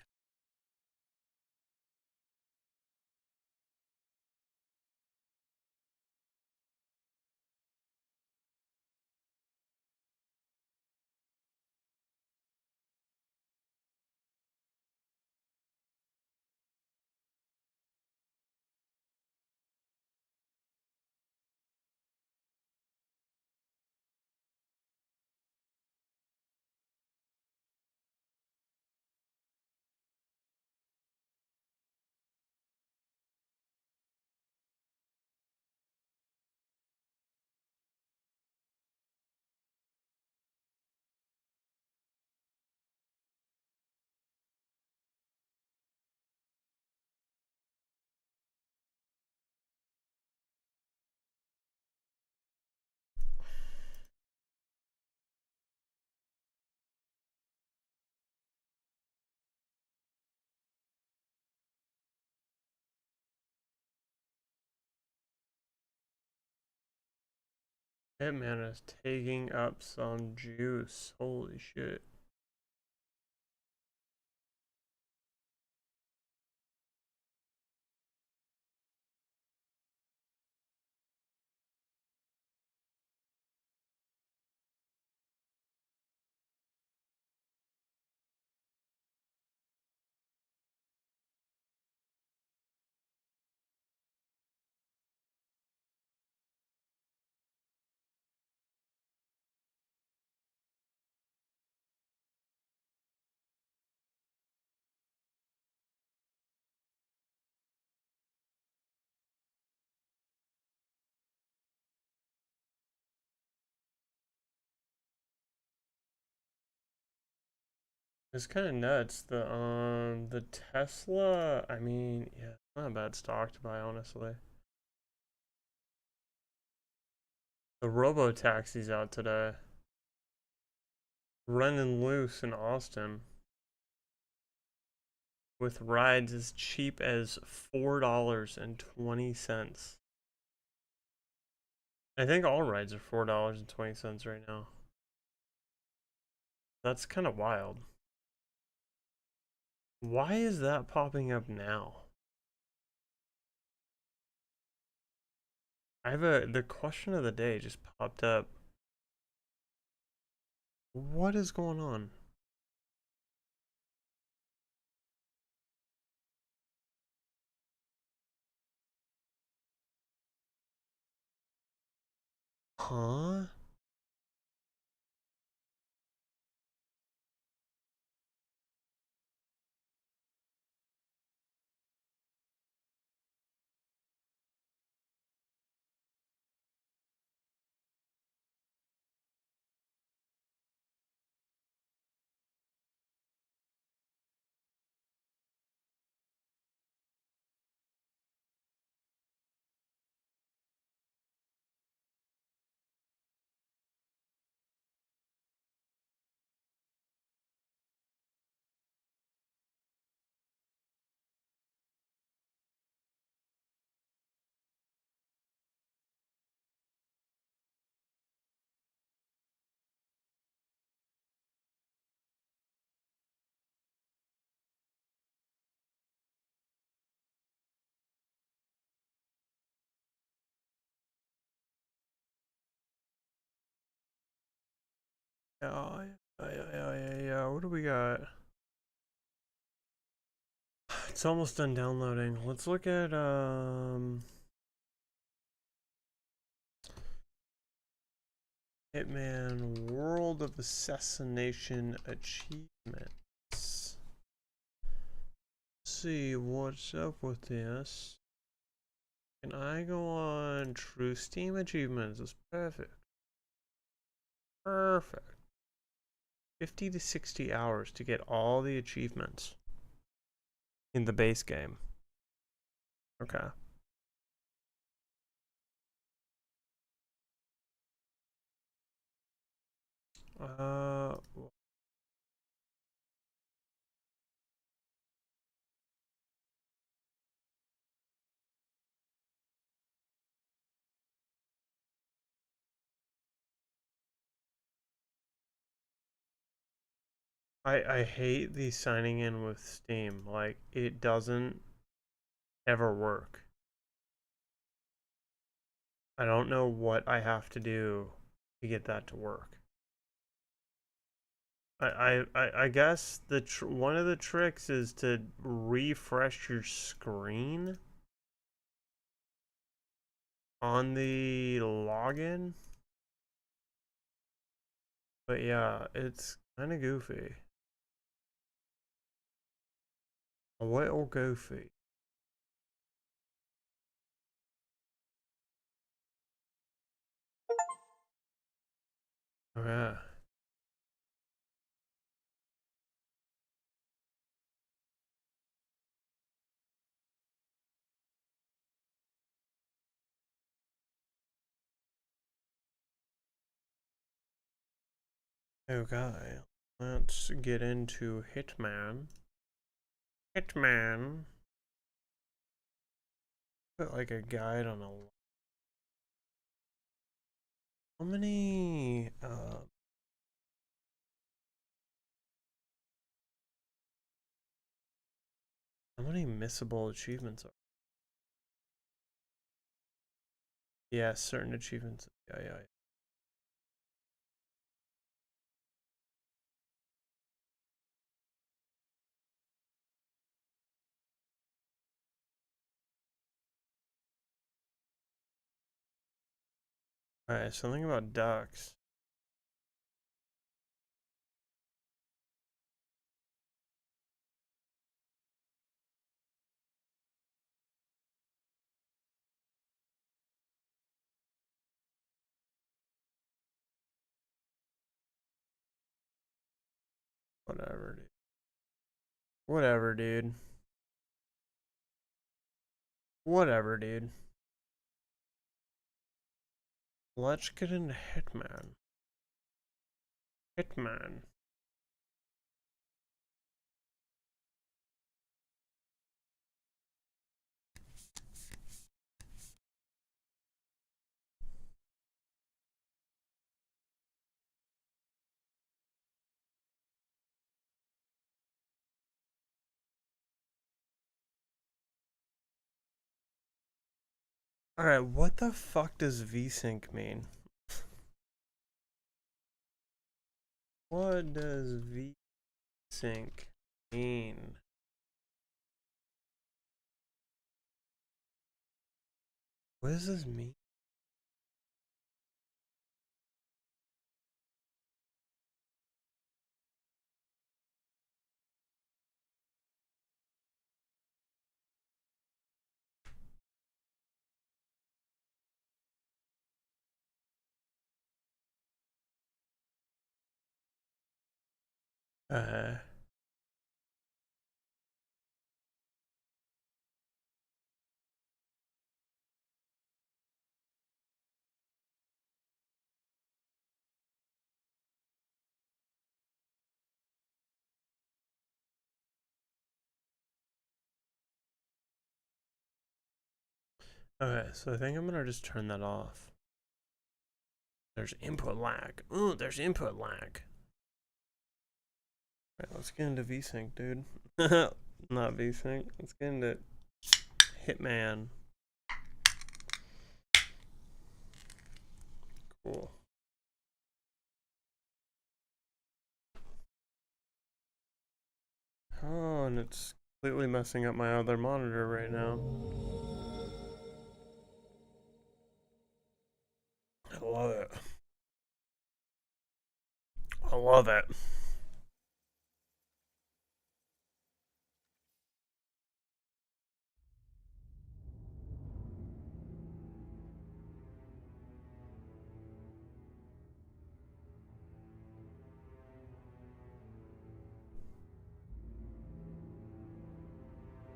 Hitman is taking up some juice. Holy shit. It's kind of nuts. The Tesla. I mean, yeah, not a bad stock to buy, honestly. The Robo Taxi's out today. Running loose in Austin with rides as cheap as $4.20. I think all rides are $4.20 right now. That's kind of wild. Why is that popping up now? The question of the day just popped up. What is going on? Huh? Yeah. What do we got? It's almost done downloading. Let's look at Hitman World of Assassination Achievements. See what's up with this. Can I go on True Steam Achievements? It's perfect. Perfect. 50 to 60 hours to get all the achievements in the base game. Okay. Uh, I hate the signing in with Steam. Like, it doesn't ever work. I don't know what I have to do to get that to work. I guess one of the tricks is to refresh your screen on the login. But yeah, it's kind of goofy. A little goofy. Okay. Okay. Let's get into Hitman. Hitman. Put like a guide on a. How many how many missable achievements are? Yeah, certain achievements. Yeah. Alright, something about ducks. Whatever, dude. Whatever, dude. Whatever, dude. Let's get into Hitman. Hitman. Alright, what the fuck does VSync mean? What does VSync mean? What does this mean? Uh, okay, so I think I'm gonna just turn that off. There's input lag. Ooh, there's input lag. Alright, let's get into VSync, dude. Not VSync. Let's get into Hitman. Cool. Oh, and it's completely messing up my other monitor right now. I love it. I love it.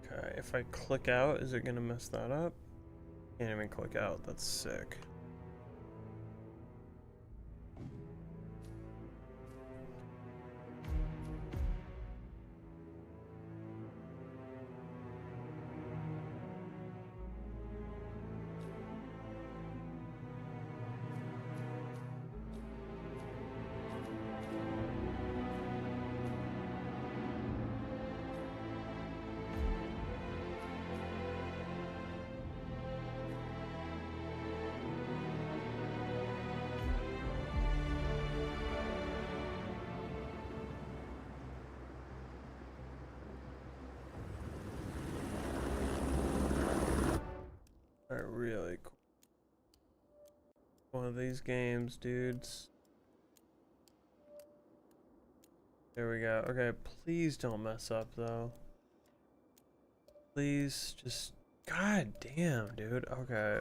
Okay, if I click out, is it gonna mess that up? Can't even click out. That's sick. Alright, really cool. One of these games, dudes. There we go. Okay, please don't mess up, though. Please, just... God damn, dude. Okay.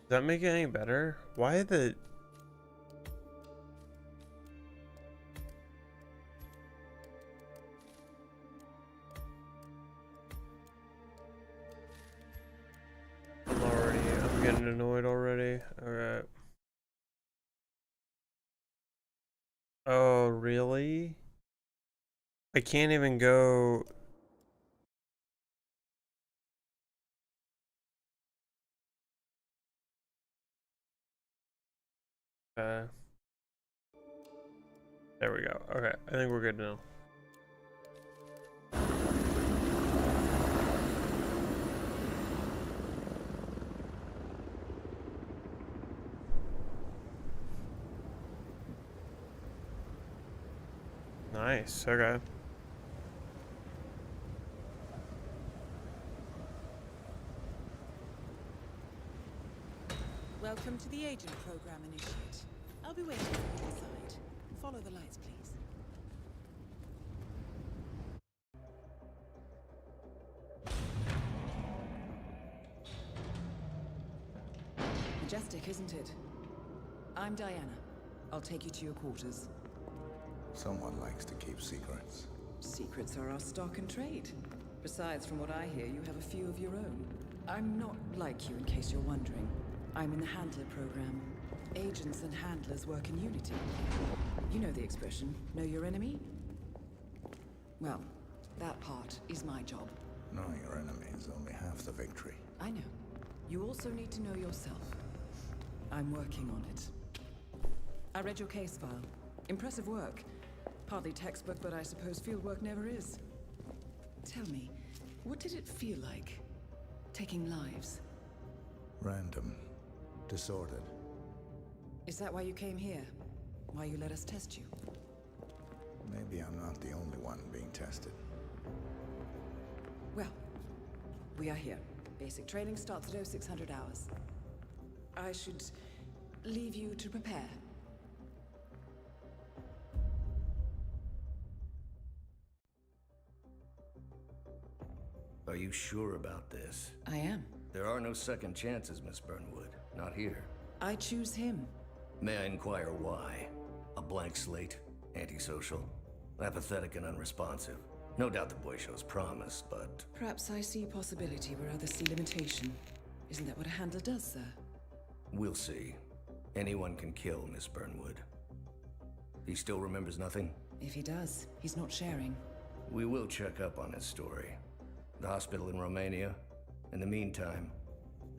Does that make it any better? Why the... I'm getting annoyed already. Alright. Oh, really? I can't even go... There we go. Okay, I think we're good now. Nice, okay. Welcome to the Agent Program, Initiate. I'll be waiting for you inside. Follow the lights, please. Majestic, isn't it? I'm Diana. I'll take you to your quarters. Someone likes to keep secrets. Secrets are our stock and trade. Besides, from what I hear, you have a few of your own. I'm not like you, in case you're wondering. I'm in the Handler program. Agents and handlers work in unity. You know the expression, know your enemy? Well, that part is my job. Knowing your enemy is only half the victory. I know. You also need to know yourself. I'm working on it. I read your case file. Impressive work. Partly textbook, but I suppose fieldwork never is. Tell me, what did it feel like, taking lives? Random. Disordered. Is that why you came here? Why you let us test you? Maybe I'm not the only one being tested. Well, we are here. Basic training starts at 0600 hours. I should leave you to prepare. Are you sure about this? I am. There are no second chances, Miss Burnwood. Not here. I choose him. May I inquire why? A blank slate? Antisocial? Apathetic and unresponsive? No doubt the boy shows promise, but... Perhaps I see possibility where others see limitation. Isn't that what a handler does, sir? We'll see. Anyone can kill Miss Burnwood. He still remembers nothing? If he does, he's not sharing. We will check up on his story. The hospital in Romania. In the meantime,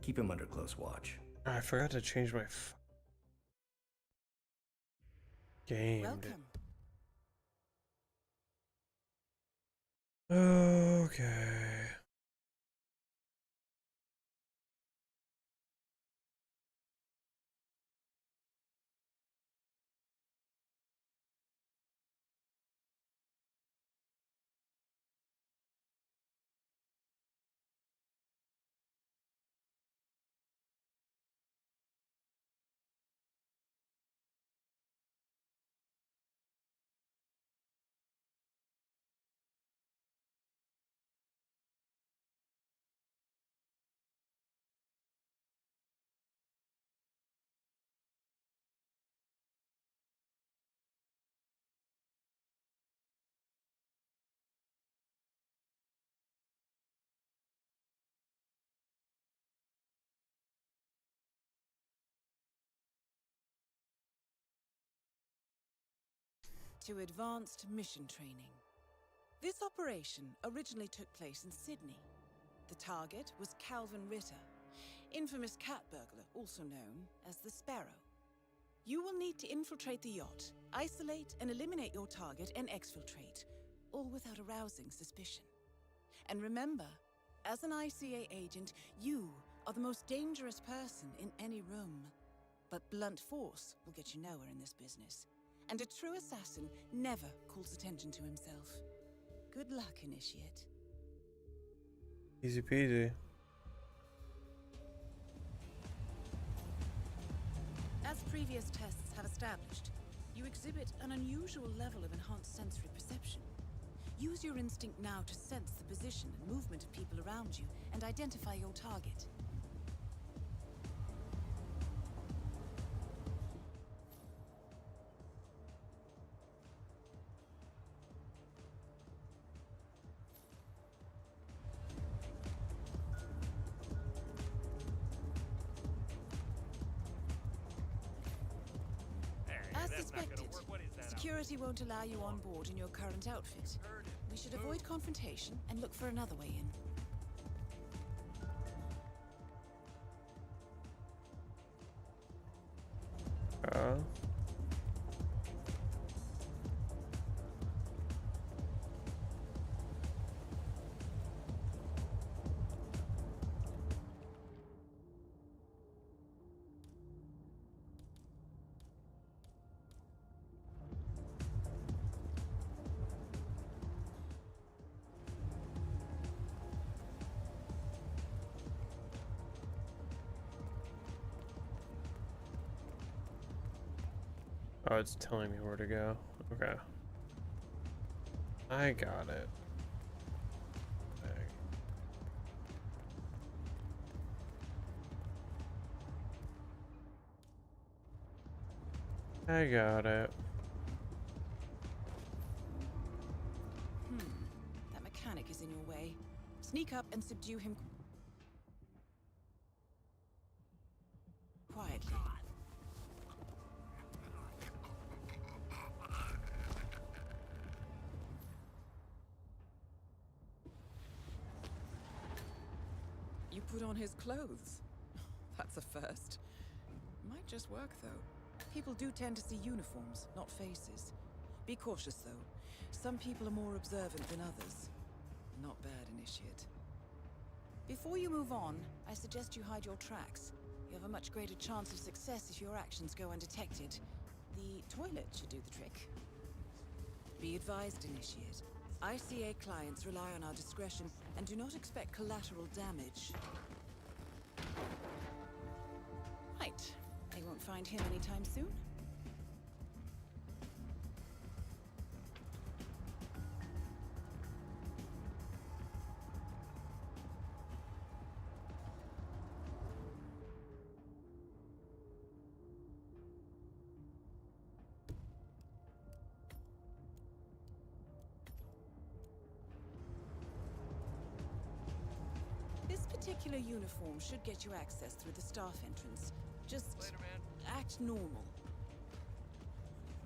keep him under close watch. I forgot to change my game. Welcome. Okay. To advanced mission training. This operation originally took place in Sydney. The target was Calvin Ritter, infamous cat burglar, also known as the Sparrow. You will need to infiltrate the yacht, isolate and eliminate your target, and exfiltrate, all without arousing suspicion. And remember, as an ICA agent, you are the most dangerous person in any room. But blunt force will get you nowhere in this business. And a true assassin never calls attention to himself. Good luck, Initiate. Easy peasy. As previous tests have established, you exhibit an unusual level of enhanced sensory perception. Use your instinct now to sense the position and movement of people around you and identify your target. As suspected, security won't allow you on board in your current outfit. We should avoid confrontation and look for another way in. Oh, it's telling me where to go. Okay. I got it. I got it. That mechanic is in your way. Sneak up and subdue him quietly. You put on his clothes. That's a first. Might just work, though. People do tend to see uniforms, not faces. Be cautious, though. Some people are more observant than others. Not bad, Initiate. Before you move on, I suggest you hide your tracks. You have a much greater chance of success if your actions go undetected. The toilet should do the trick. Be advised, Initiate. ICA clients rely on our discretion and do not expect collateral damage. Right. They won't find him anytime soon. This particular uniform should get you access through the staff entrance. Just act normal.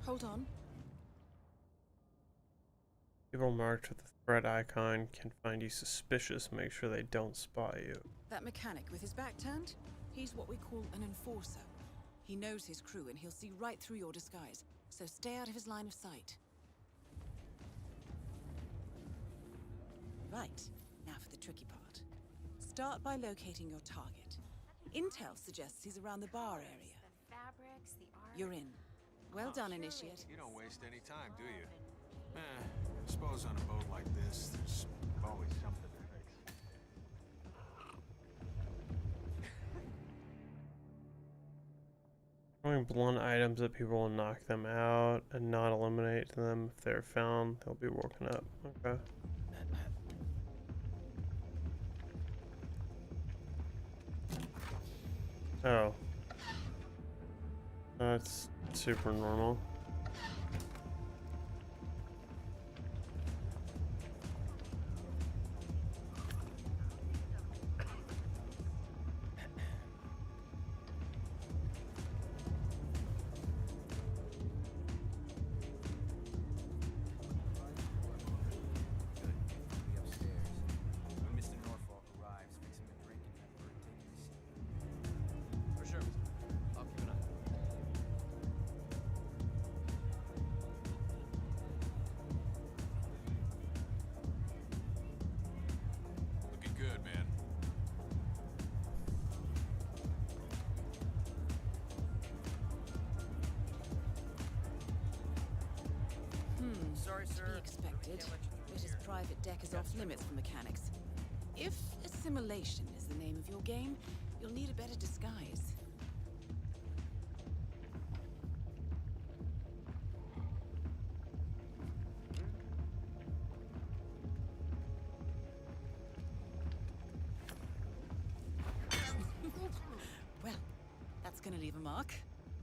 Hold on. People marked with the threat icon can find you suspicious. Make sure they don't spot you. That mechanic with his back turned? He's what we call an enforcer. He knows his crew and he'll see right through your disguise. So stay out of his line of sight. Right. Now for the tricky part. Start by locating your target. Intel suggests he's around the bar area. You're in. Well done, Initiate. You don't waste any time, do you? I suppose on a boat like this, there's always something to fix. Throwing blunt items at people will knock them out and not eliminate them. If they're found, they'll be woken up. Okay. Oh. That's super normal. When Mr. Norfolk arrives, fix him a drink and have Bert take his seat. For sure, mister. I'll keep an eye. Looking good, man. Sorry, To sir. be expected. Can't let you through Ritter's here. private deck is off limits for mechanics. If assimilation is the name of your game, you'll need a better disguise. Well, that's gonna leave a mark.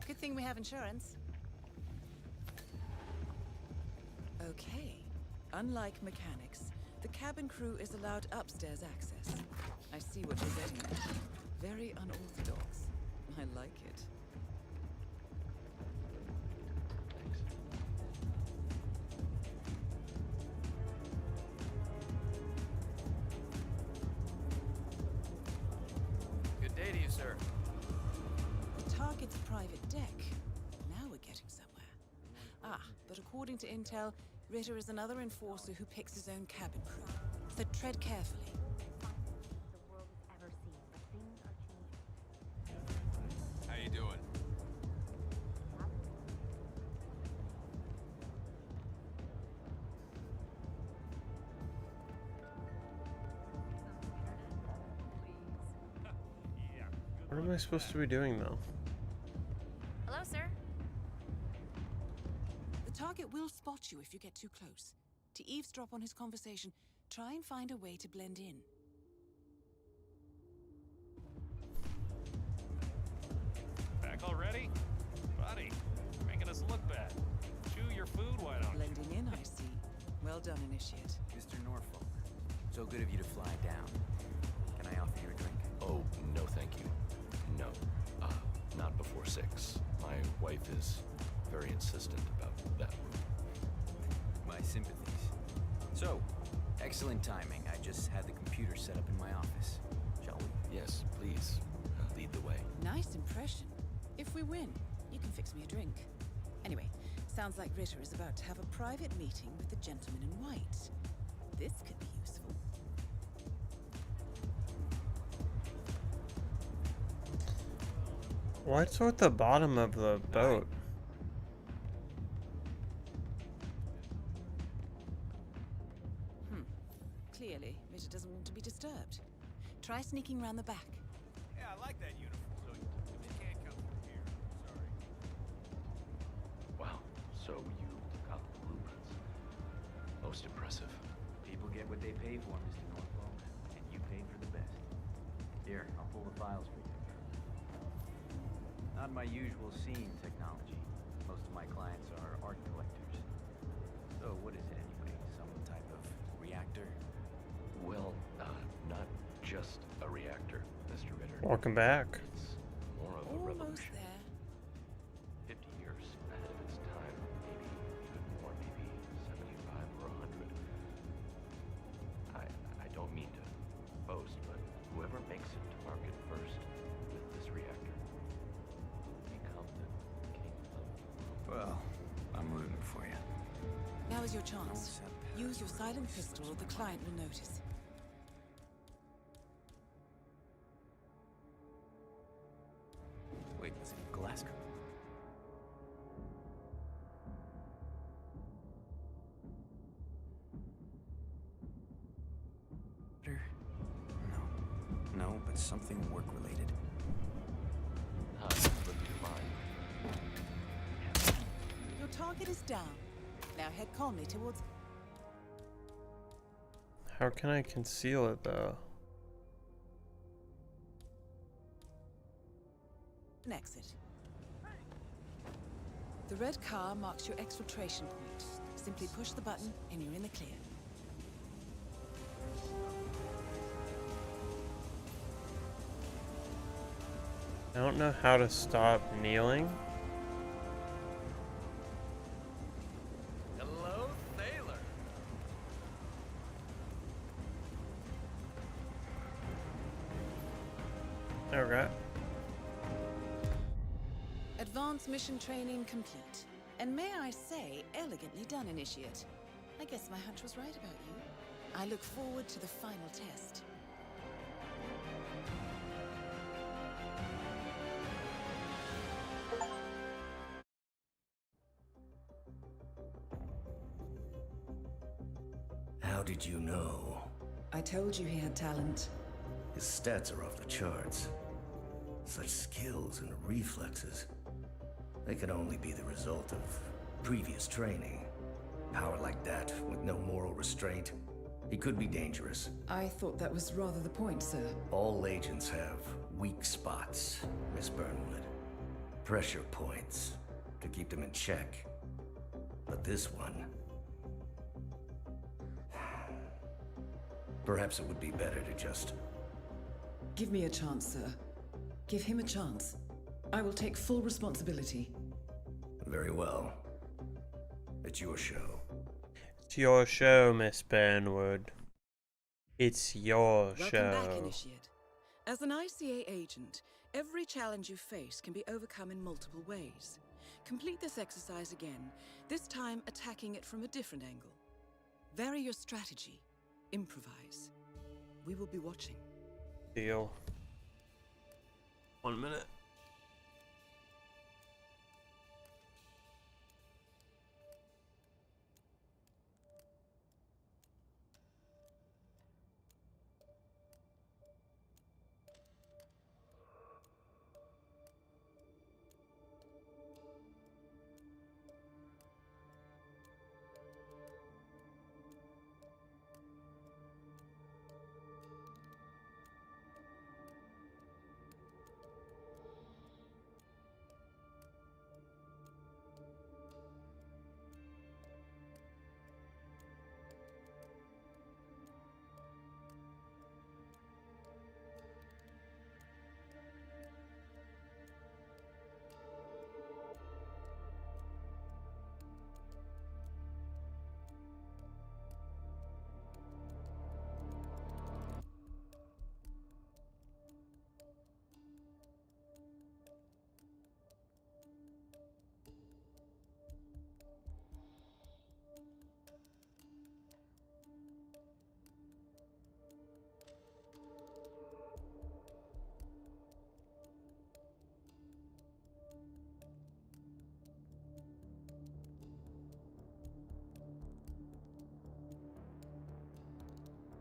Good thing we have insurance. Okay. Unlike mechanics, the cabin crew is allowed upstairs access. I see what you're getting at. Very unorthodox. I like it. Good day to you, sir. The target's private deck. Now we're getting somewhere. Ah, but according to Intel, Ritter is another enforcer who picks his own cabin crew. So tread carefully. The world has ever seen, but things are changing. How you doing? What am I supposed to be doing though? Hello, sir. The target will spot you if you get too close. To eavesdrop on his conversation, try and find a way to blend in. Back already? Buddy, you're making us look bad. Chew your food, why don't you? Blending in, I see. Well done, Initiate. Mr. Norfolk. So good of you to fly down. Can I offer you a drink? Oh, no thank you. No. Not before 6. My wife is very insistent about that room. My sympathies. So, excellent timing. I just had the computer set up in my office. Shall we? Yes, please. Lead the way. way. Nice impression. If we win, you can fix me a drink. Anyway, sounds like Ritter is about to have a private meeting with the gentleman in white. This could be useful. What's with the bottom of the boat? Clearly, Ritter doesn't want to be disturbed. Try sneaking round the back. Yeah, I like that uniform. So you can't come from here. Sorry. Wow, so you got the blueprints. Most impressive. People get what they pay for, Mr. Norfolk, and you paid for the best. Here, I'll pull the files for you. Not my usual scene technology. Most of my clients are art collectors. So what is it anyway? Some type of reactor? Well, not just a reactor, Mr. Ritter. Welcome back. It's more of a Almost revolution. there. 50 years ahead of its time, maybe even more, maybe 75 or 100. I don't mean to boast, but whoever makes it to market first with this reactor will become the king of... Well, I'm rooting for you. Now is your chance. Use your silent pistol or the client will notice. Wait, was it Glasgow? No. No, but something work-related. Slip your mind. Your target is down. Now head calmly towards How can I conceal it though? an exit. The red car marks your exfiltration point. Simply push the button and you're in the clear. I don't know how to stop kneeling. Hello, Thaler. Okay. Advanced mission training complete. And may I say, elegantly done, Initiate. I guess my hunch was right about you. I look forward to the final test. How did you know? I told you he had talent. His stats are off the charts. Such skills and reflexes. They could only be the result of previous training. Power like that, with no moral restraint, he could be dangerous. I thought that was rather the point, sir. All agents have weak spots, Miss Burnwood. Pressure points to keep them in check. But this one... Perhaps it would be better to just... Give me a chance, sir. Give him a chance. I will take full responsibility. Very well. It's your show. It's your show, Miss Burnwood. It's your Welcome show. back, Initiate. As an ICA agent, every challenge you face can be overcome in multiple ways. Complete this exercise again, this time attacking it from a different angle. Vary your strategy. Improvise. We will be watching. Deal. 1 minute.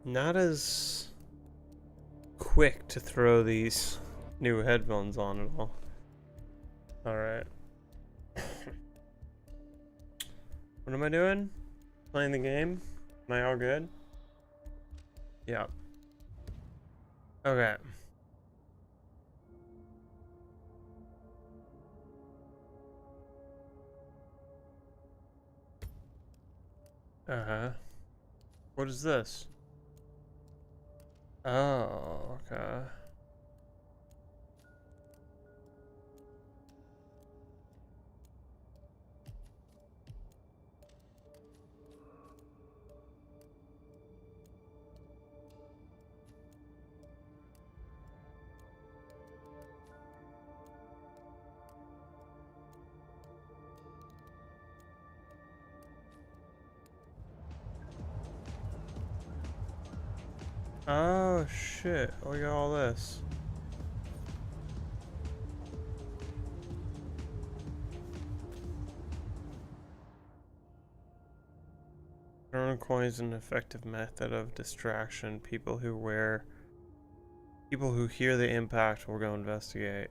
not as quick to throw these new headphones on at all. Alright. What am I doing? Playing the game? Am I all good? Yeah. Okay. Uh-huh. What is this? Oh, okay. Oh shit, look at all this. Earn coins is an effective method of distraction. People who hear the impact will go investigate.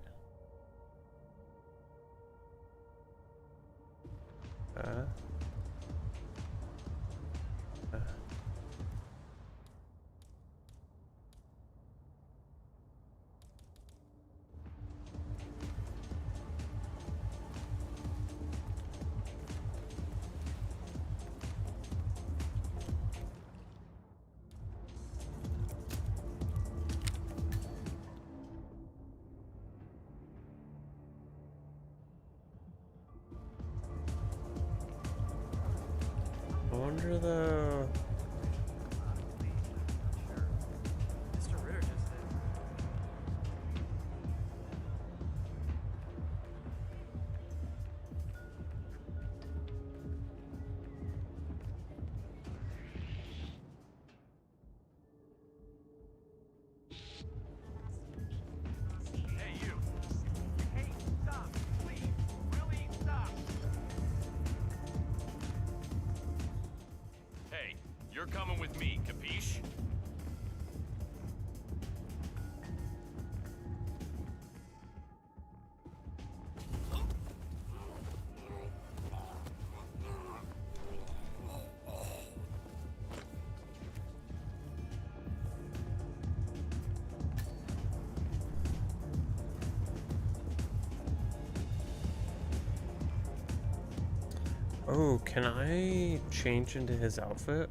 I wonder though. Mr. Ritter just said. Hey, you. Hey, stop. Please. Really stop. Hey, you're coming with me, capiche? Oh, can I change into his outfit?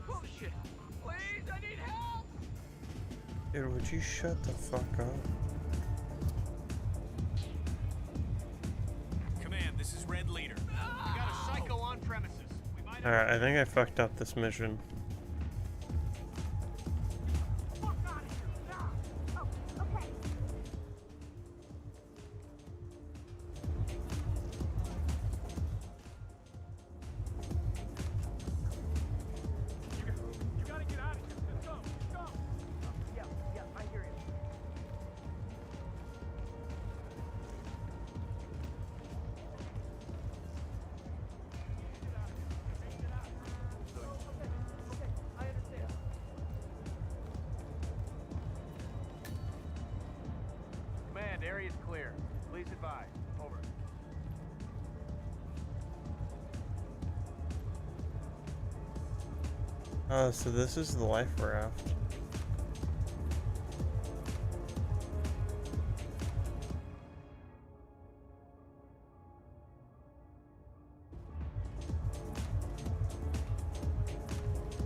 Bullshit! Please, I need help! Dude, would you shut the fuck up? Command, this is Red Leader. We got a psycho on premises. We might have... Alright, I think I fucked up this mission. Fuck out of here! No! Oh, okay. You gotta get out of here. Let's go. Let's go. Yeah, I hear you. Okay, I understand. Command, area's clear. Please advise. Over. Oh, so this is the life raft.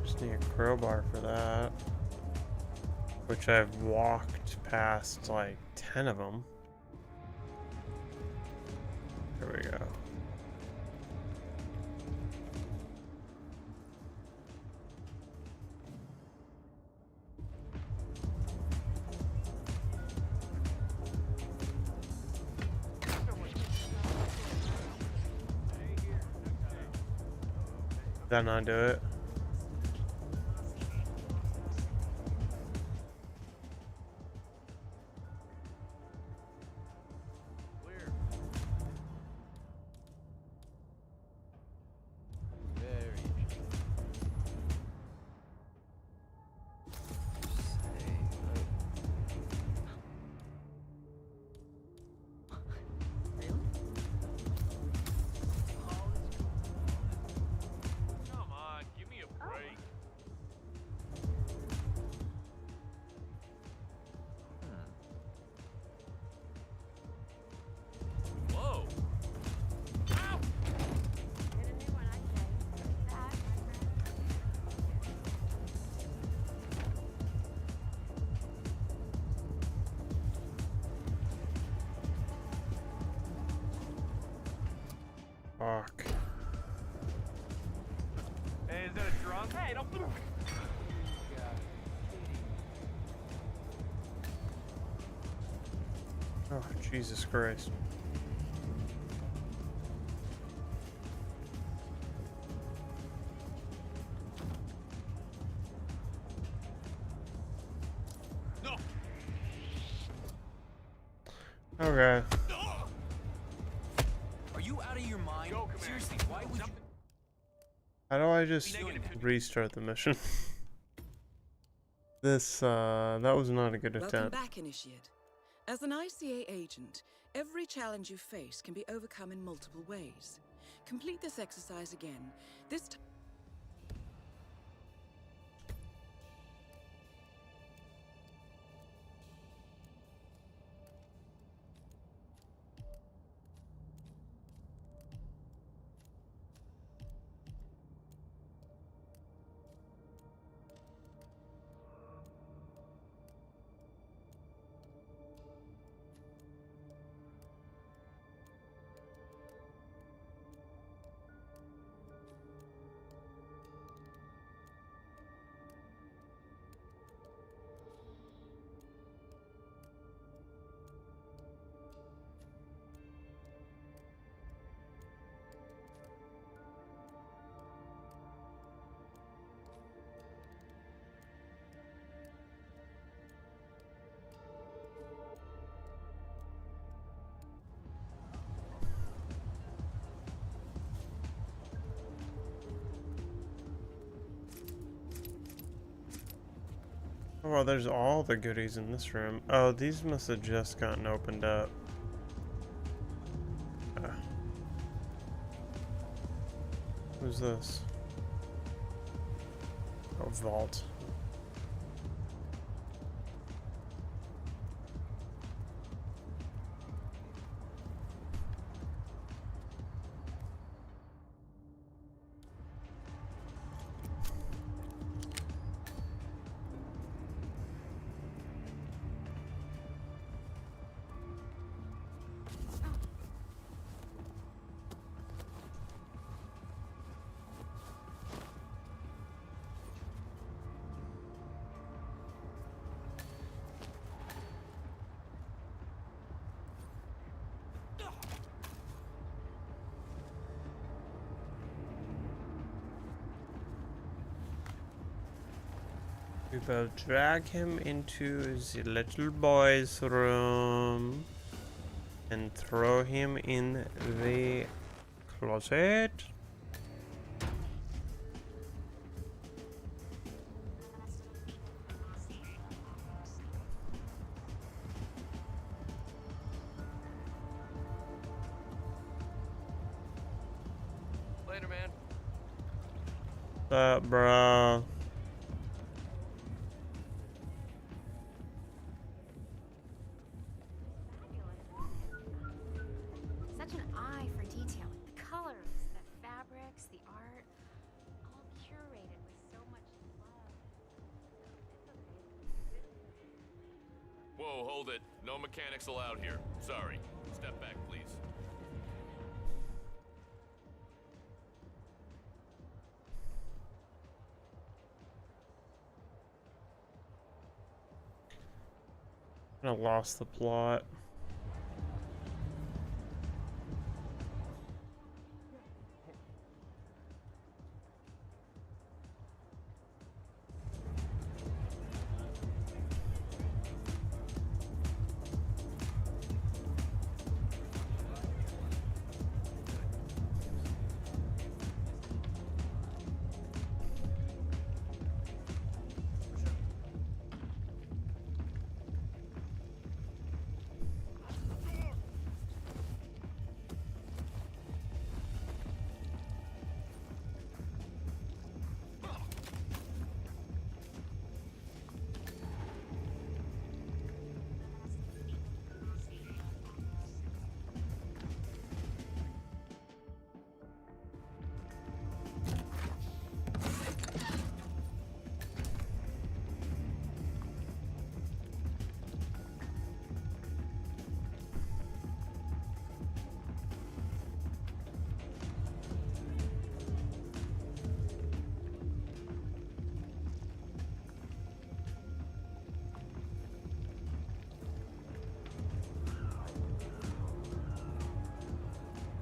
Just need a crowbar for that. Which I've walked past like 10 of them. There we go. That not do it? Clear. Very interesting. Say, Really? come on, give me a break. Whoa! Ow! Get a new one, I say. That, Fuck. Hey, is that a drunk? Hey, don't. Oh, Jesus Christ. No. Okay. Are you out of your mind? Go, Commander. Seriously, why would you? How do I just restart the mission? That was not a good Welcome attempt. back, Initiate. As an ICA agent, every challenge you face can be overcome in multiple ways. Complete this exercise again. This time. Oh, well, there's all the goodies in this room. Oh, these must have just gotten opened up. Who's this? Oh, vault. We will drag him into the little boy's room and throw him in the closet. Later, man. What's up, bro? such an eye for detail. The colors, the fabrics, the art, all curated with so much love. Whoa, hold it. No mechanics allowed here. Sorry. Step back, please. I lost the plot.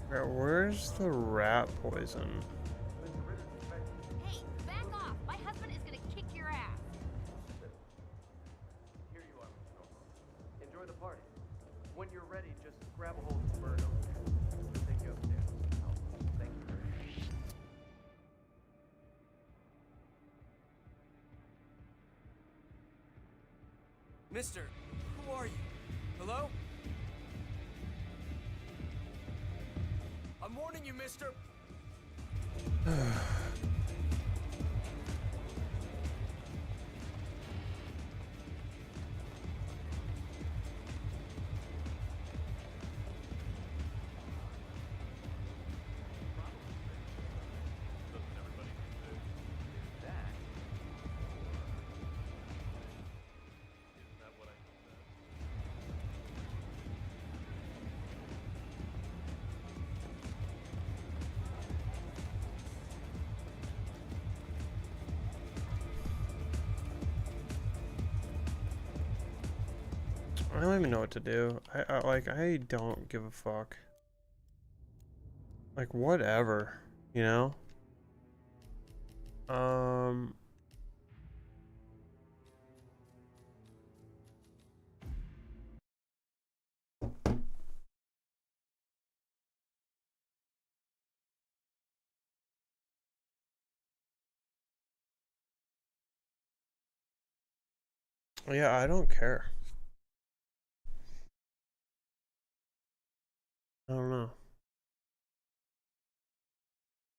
Alright, where's the rat poison? Hey, back off! My husband is gonna kick your ass. Here you are, Mr. Norfolk. Enjoy the party. When you're ready, just grab a hold of the bird over there. We'll take you upstairs. Oh, thank you very much. Mister, who are you? Hello? I'm warning you, mister. I don't even know what to do. I don't give a fuck. Like, whatever, you know? Yeah, I don't care. I don't know.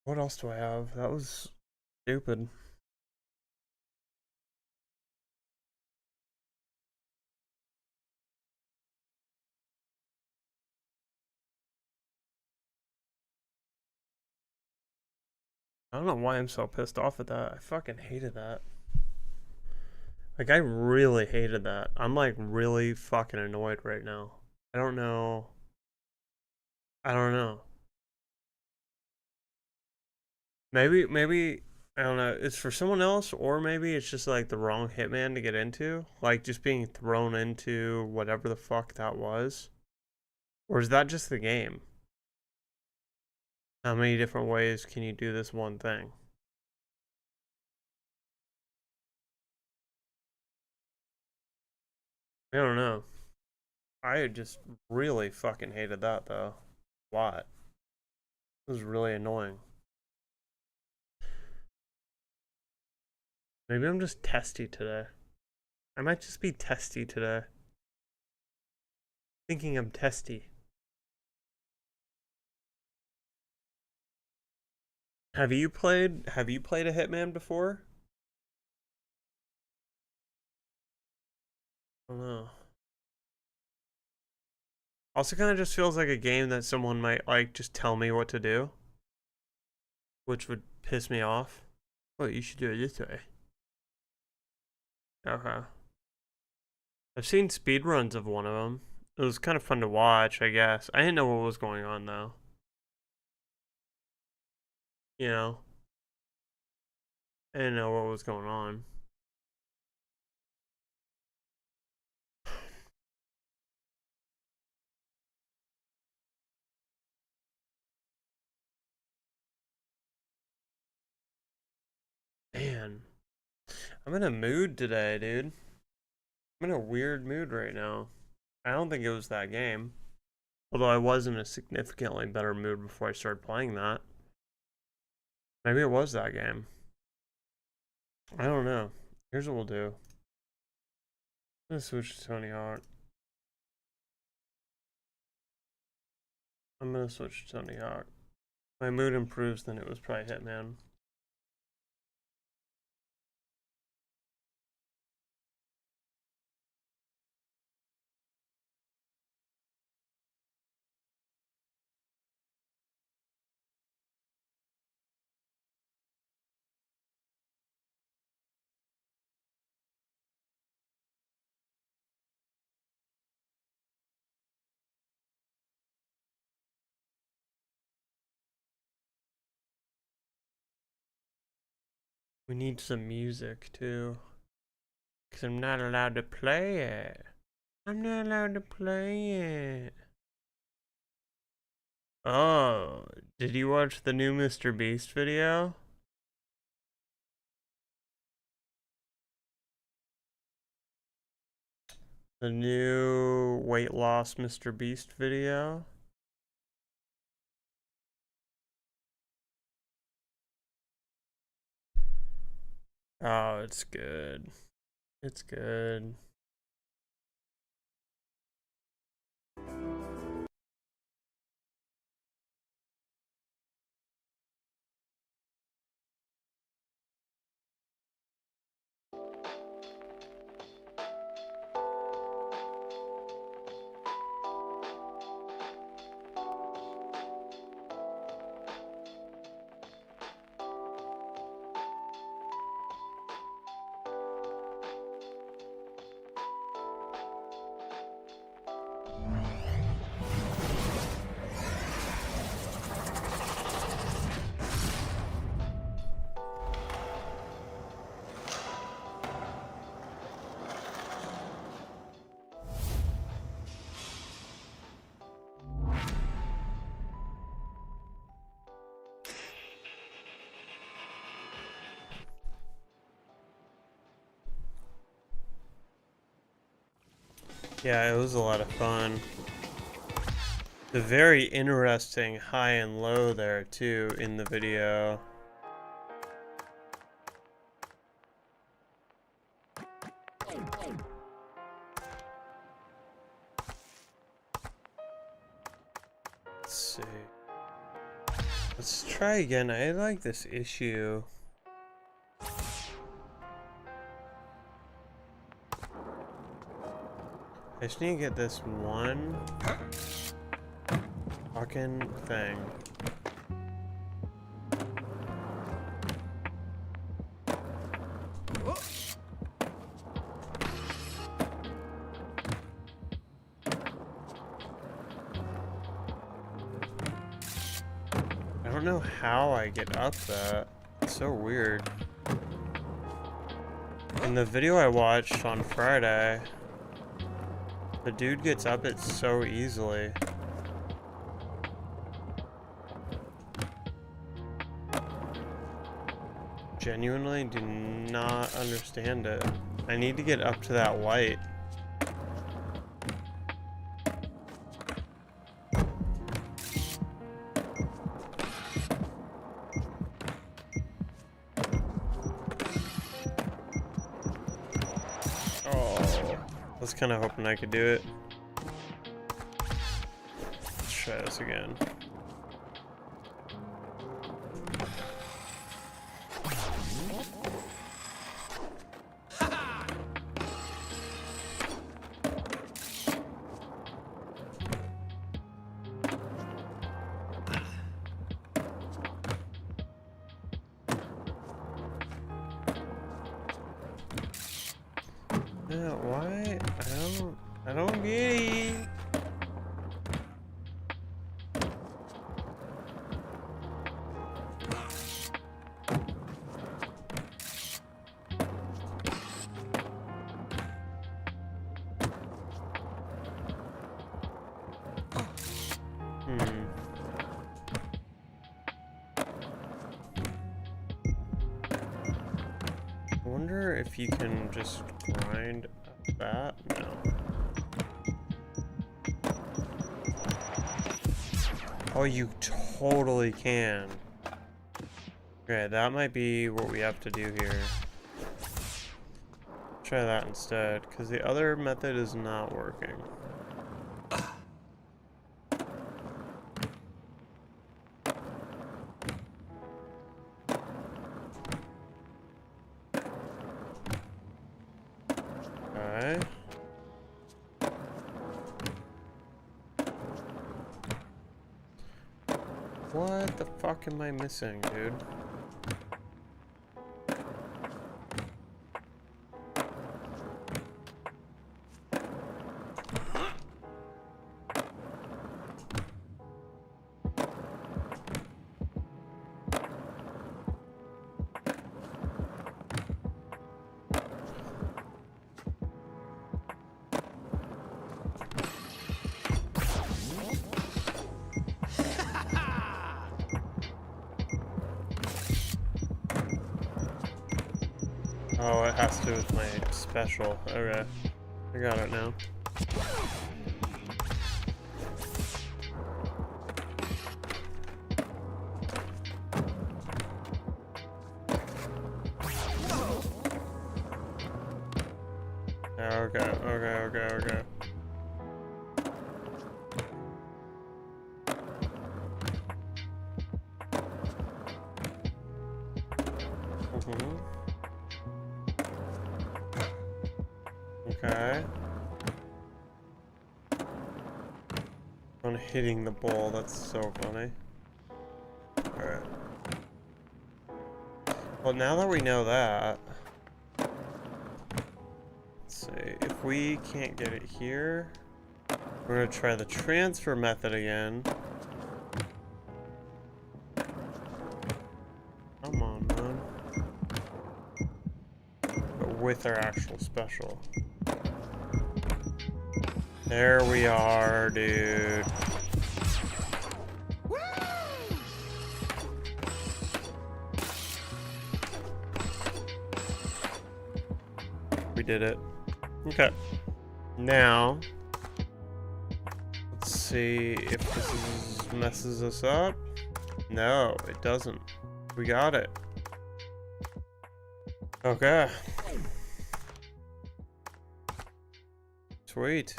What else do I have? That was stupid. I don't know why I'm so pissed off at that. I fucking hated that. Like, I really hated that. I'm like really fucking annoyed right now. I don't know. I don't know. Maybe, I don't know, it's for someone else, or maybe it's just like the wrong hitman to get into. Like, just being thrown into whatever the fuck that was. Or is that just the game? How many different ways can you do this one thing? I don't know. I just really fucking hated that though. What? It was really annoying. Maybe I'm just testy today. I might just be testy today. Thinking I'm testy. Have you played a Hitman before? I don't know. Also kind of just feels like a game that someone might like just tell me what to do, which would piss me off. Well, you should do it this way. Okay. I've seen speedruns of one of them. It was kind of fun to watch, I guess. I didn't know what was going on though. You know, I didn't know what was going on. Man, I'm in a mood today, dude. I'm in a weird mood right now. I don't think it was that game. Although I was in a significantly better mood before I started playing that. Maybe it was that game. I don't know. Here's what we'll do. I'm gonna switch to Tony Hawk. I'm gonna switch to Tony Hawk. My mood improves, then it was probably Hitman. We need some music too. Because I'm not allowed to play it. I'm not allowed to play it. Oh, did you watch the new Mr. Beast video? The new weight loss Mr. Beast video? Oh, it's good. It's good. Yeah, it was a lot of fun. The very interesting high and low there too in the video. Let's see. Let's try again. I like this issue. I just need to get this one fucking thing. I don't know how I get up that. It's so weird. In the video I watched on Friday, the dude gets up it so easily. Genuinely do not understand it. I need to get up to that light. I was kind of hoping I could do it. Let's try this again. Yeah, why? I don't get it. I wonder if you can just grind that? No. Oh, you totally can. Okay, that might be what we have to do here. Try that instead, because the other method is not working. Okay. What the fuck am I missing, dude? Oh, it has to do with my special. Okay. I got it now. Okay. Okay. On hitting the ball, that's so funny. Alright. Well, now that we know that, let's see, if we can't get it here, we're gonna try the transfer method again. Come on, man. But with our actual special. There we are, dude. We did it. Okay. Now, let's see if this messes us up. No, it doesn't. We got it. Okay. Sweet.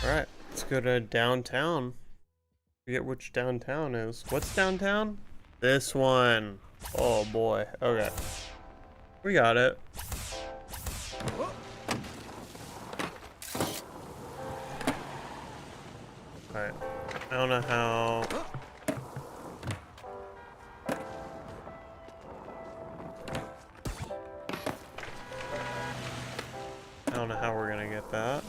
Alright, let's go to downtown. Forget which downtown is. What's downtown? This one. Oh boy. Okay. We got it. Alright. I don't know how... I don't know how we're gonna get that.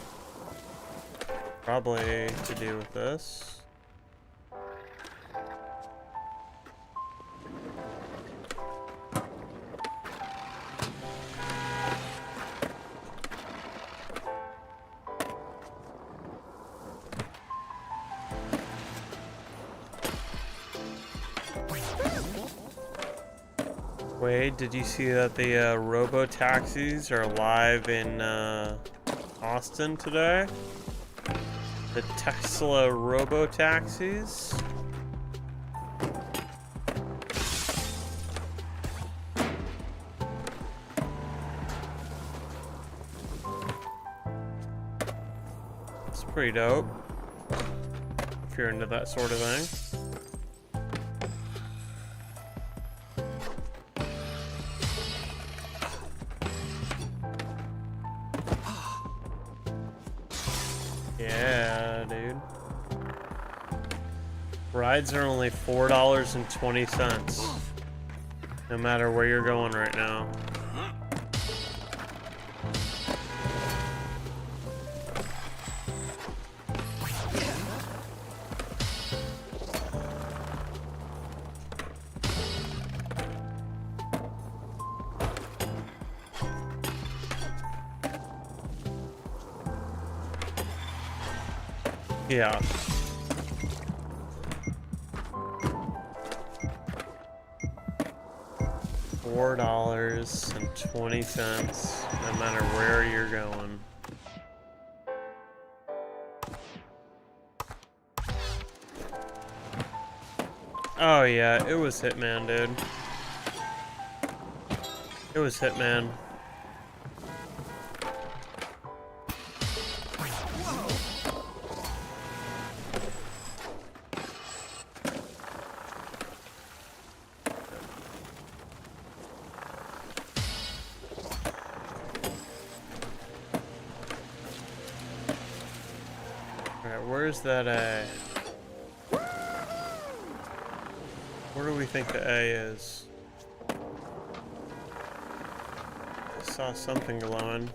Probably to do with this. Wade, did you see that the robo-taxis are live in Austin today? The Tesla robo-taxis? It's pretty dope, if you're into that sort of thing. Yeah, dude. Rides are only $4.20. No matter where you're going right now. Yeah. $4.20, no matter where you're going. Oh yeah, it was Hitman, dude. It was Hitman. Where's that A? Where do we think the A is? I saw something glowing.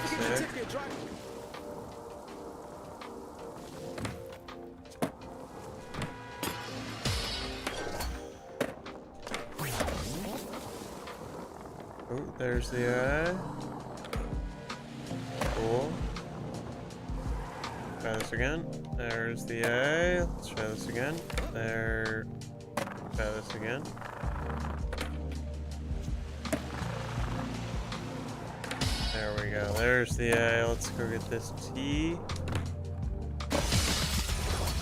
Sick. Oh, there's the eye. Cool. Try this again. There's the A. Let's try this again. There. Try this again. There we go. There's the A. Let's go get this T.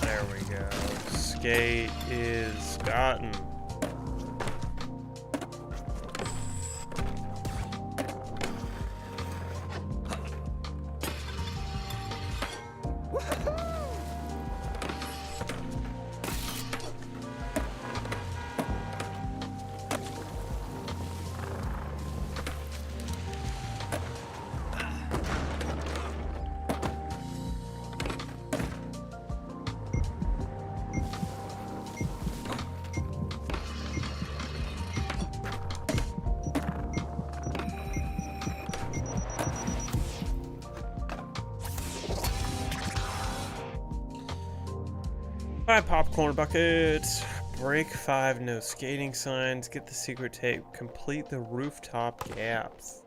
There we go. Skate is gotten. Five popcorn buckets. Break 5 no skating signs. Get the secret tape. Complete the rooftop gaps.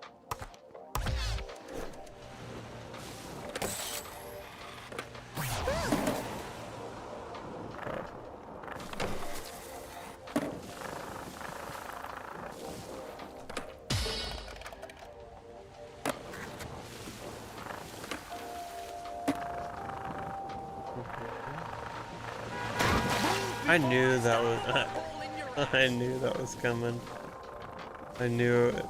I knew that was. I knew that was coming. I knew it.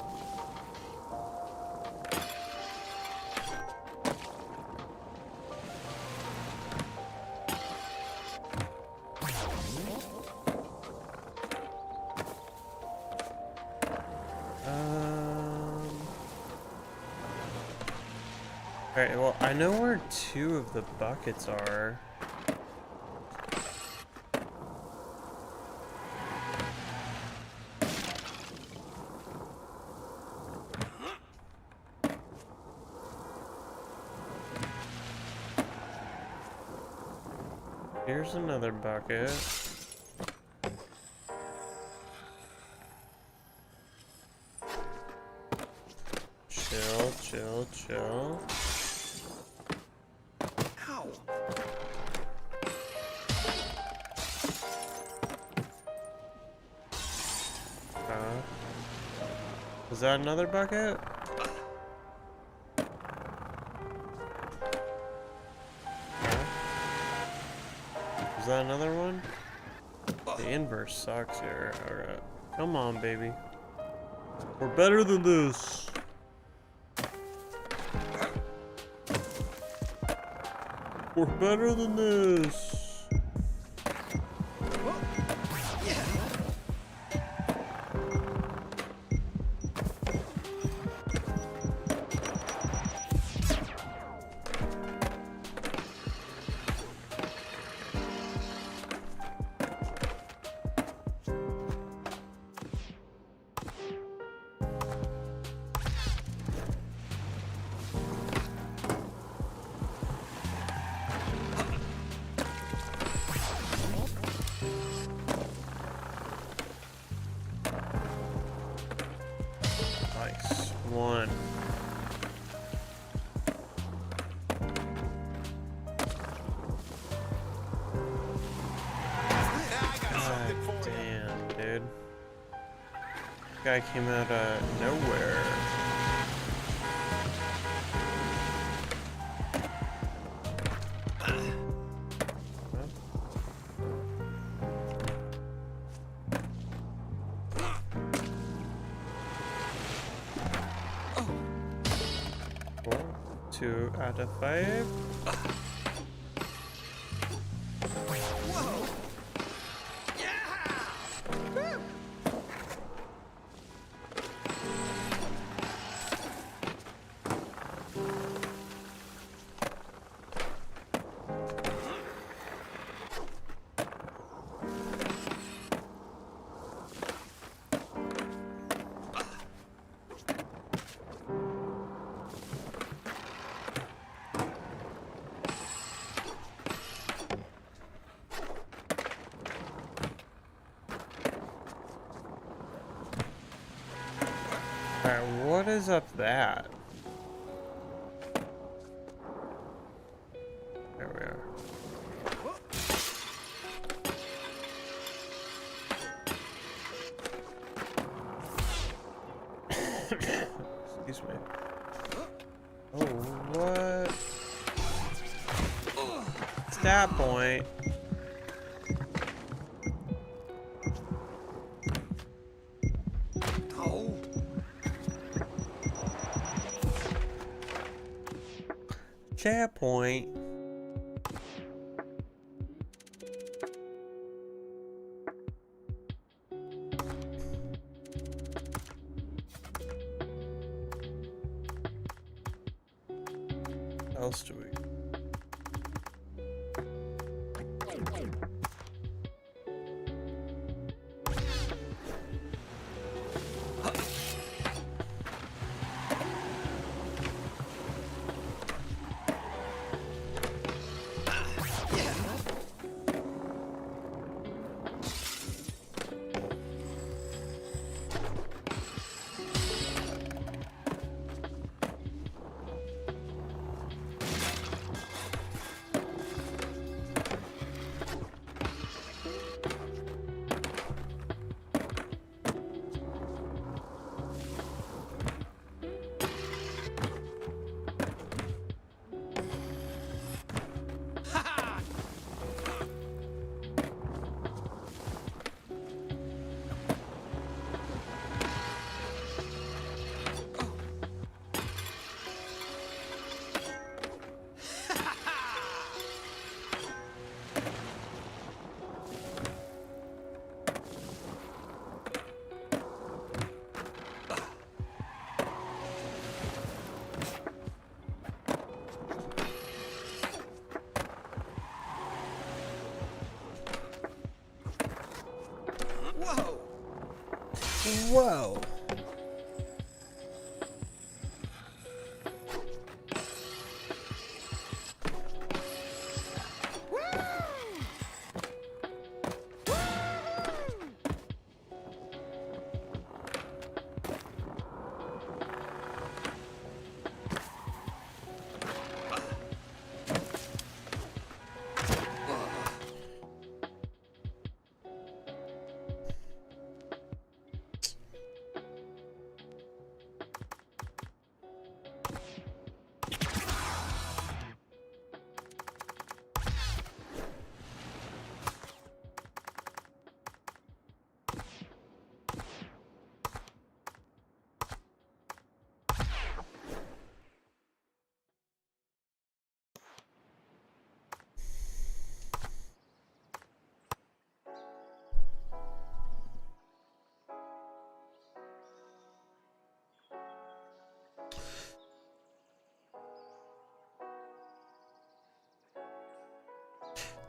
Alright, well, I know where 2 of the buckets are. Here's another bucket. Chill, chill, chill. Ow. Is that another bucket? Is that another one? The inverse sucks here. Alright. Come on, baby. We're better than this. We're better than this. Nice. 1. God damn, dude. Guy came out of nowhere. Four, 2 out of 5. Alright, what is up that? There we Chat point. Oh. Chat point. What else do we? Whoa! Whoa.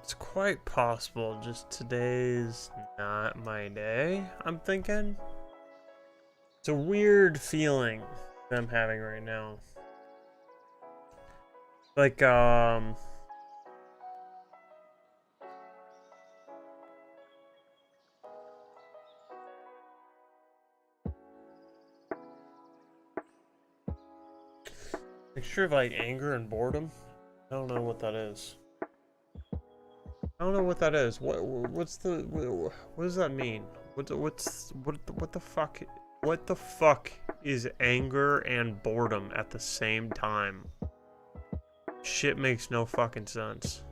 It's quite possible just today's not my day, I'm thinking. It's a weird feeling that I'm having right now. Like, mixture of like anger and boredom. I don't know what that is. I don't know what that is. What's the what does that mean? What the fuck? What the fuck is anger and boredom at the same time? Shit makes no fucking sense.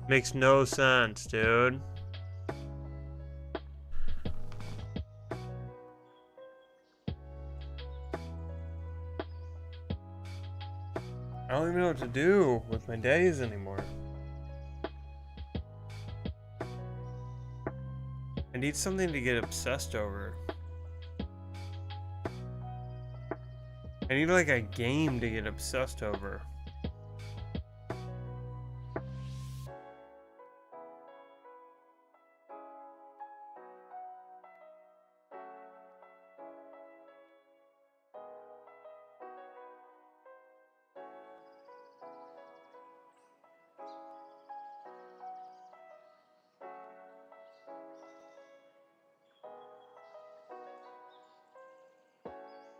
Makes no sense, dude. I don't even know what to do with my days anymore. I need something to get obsessed over. I need like a game to get obsessed over.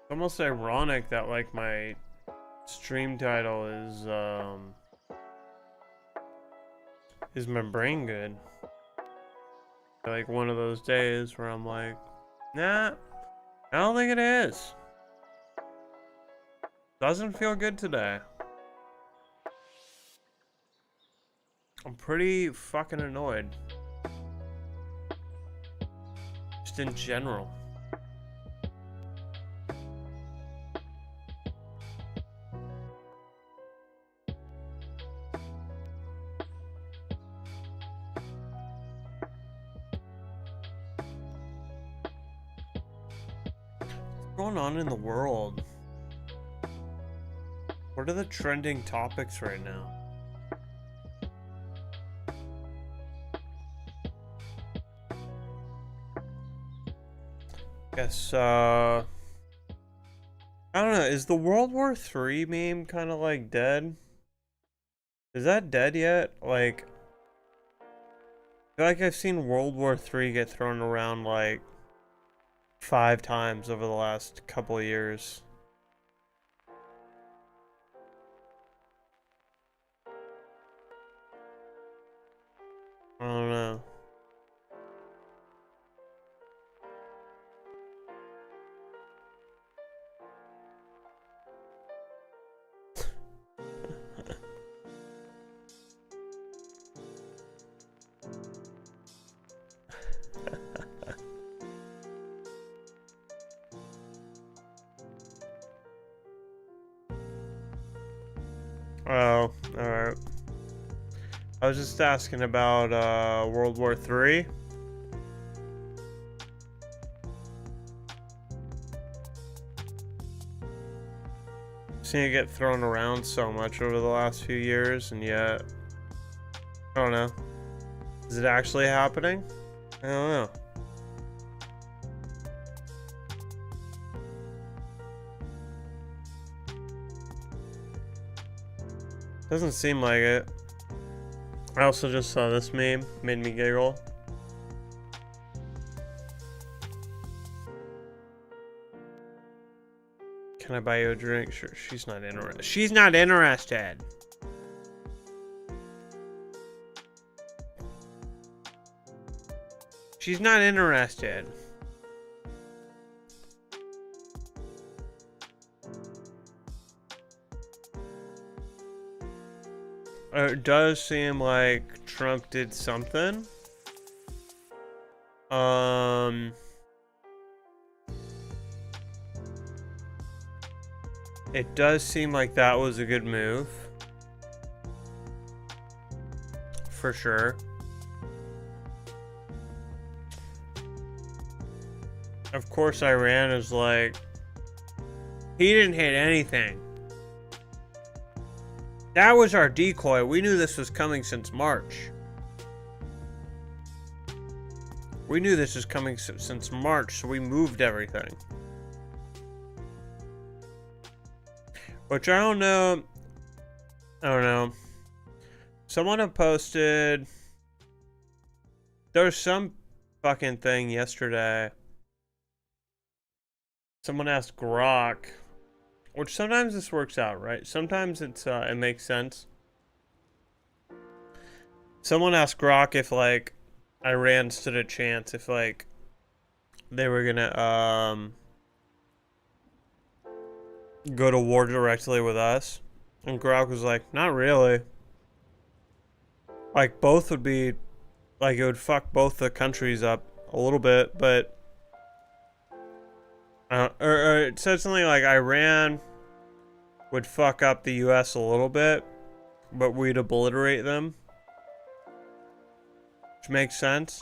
It's almost ironic that like my stream title is my brain good. Like one of those days where I'm like, nah, I don't think it is. Doesn't feel good today. I'm pretty fucking annoyed. Just in general. What's going on in the world? What are the trending topics right now? Guess, I don't know, is the World War III meme kind of like dead? Is that dead yet? Like, I feel like I've seen World War III get thrown around like 5 times over the last couple of years. I don't know. Oh, alright. I was just asking about World War III. Seeing it get thrown around so much over the last few years, and yet, I don't know. Is it actually happening? I don't know. Doesn't seem like it. I also just saw this meme, made me giggle. Can I buy you a drink? Sure, she's not interested. She's not interested. She's not interested. It does seem like Trump did something. It does seem like that was a good move. For sure. Of course, Iran is like, he didn't hit anything. That was our decoy. We knew this was coming since March. We knew this was coming since March, so we moved everything. Which I don't know. Someone had posted. There was some fucking thing yesterday. Someone asked Grok. Which sometimes this works out, right? Sometimes it's it makes sense. Someone asked Grok if like Iran stood a chance if like they were gonna go to war directly with us, and Grok was like, not really. Like both would be, like it would fuck both the countries up a little bit, but or it said something like Iran would fuck up the US a little bit, but we'd obliterate them. Which makes sense.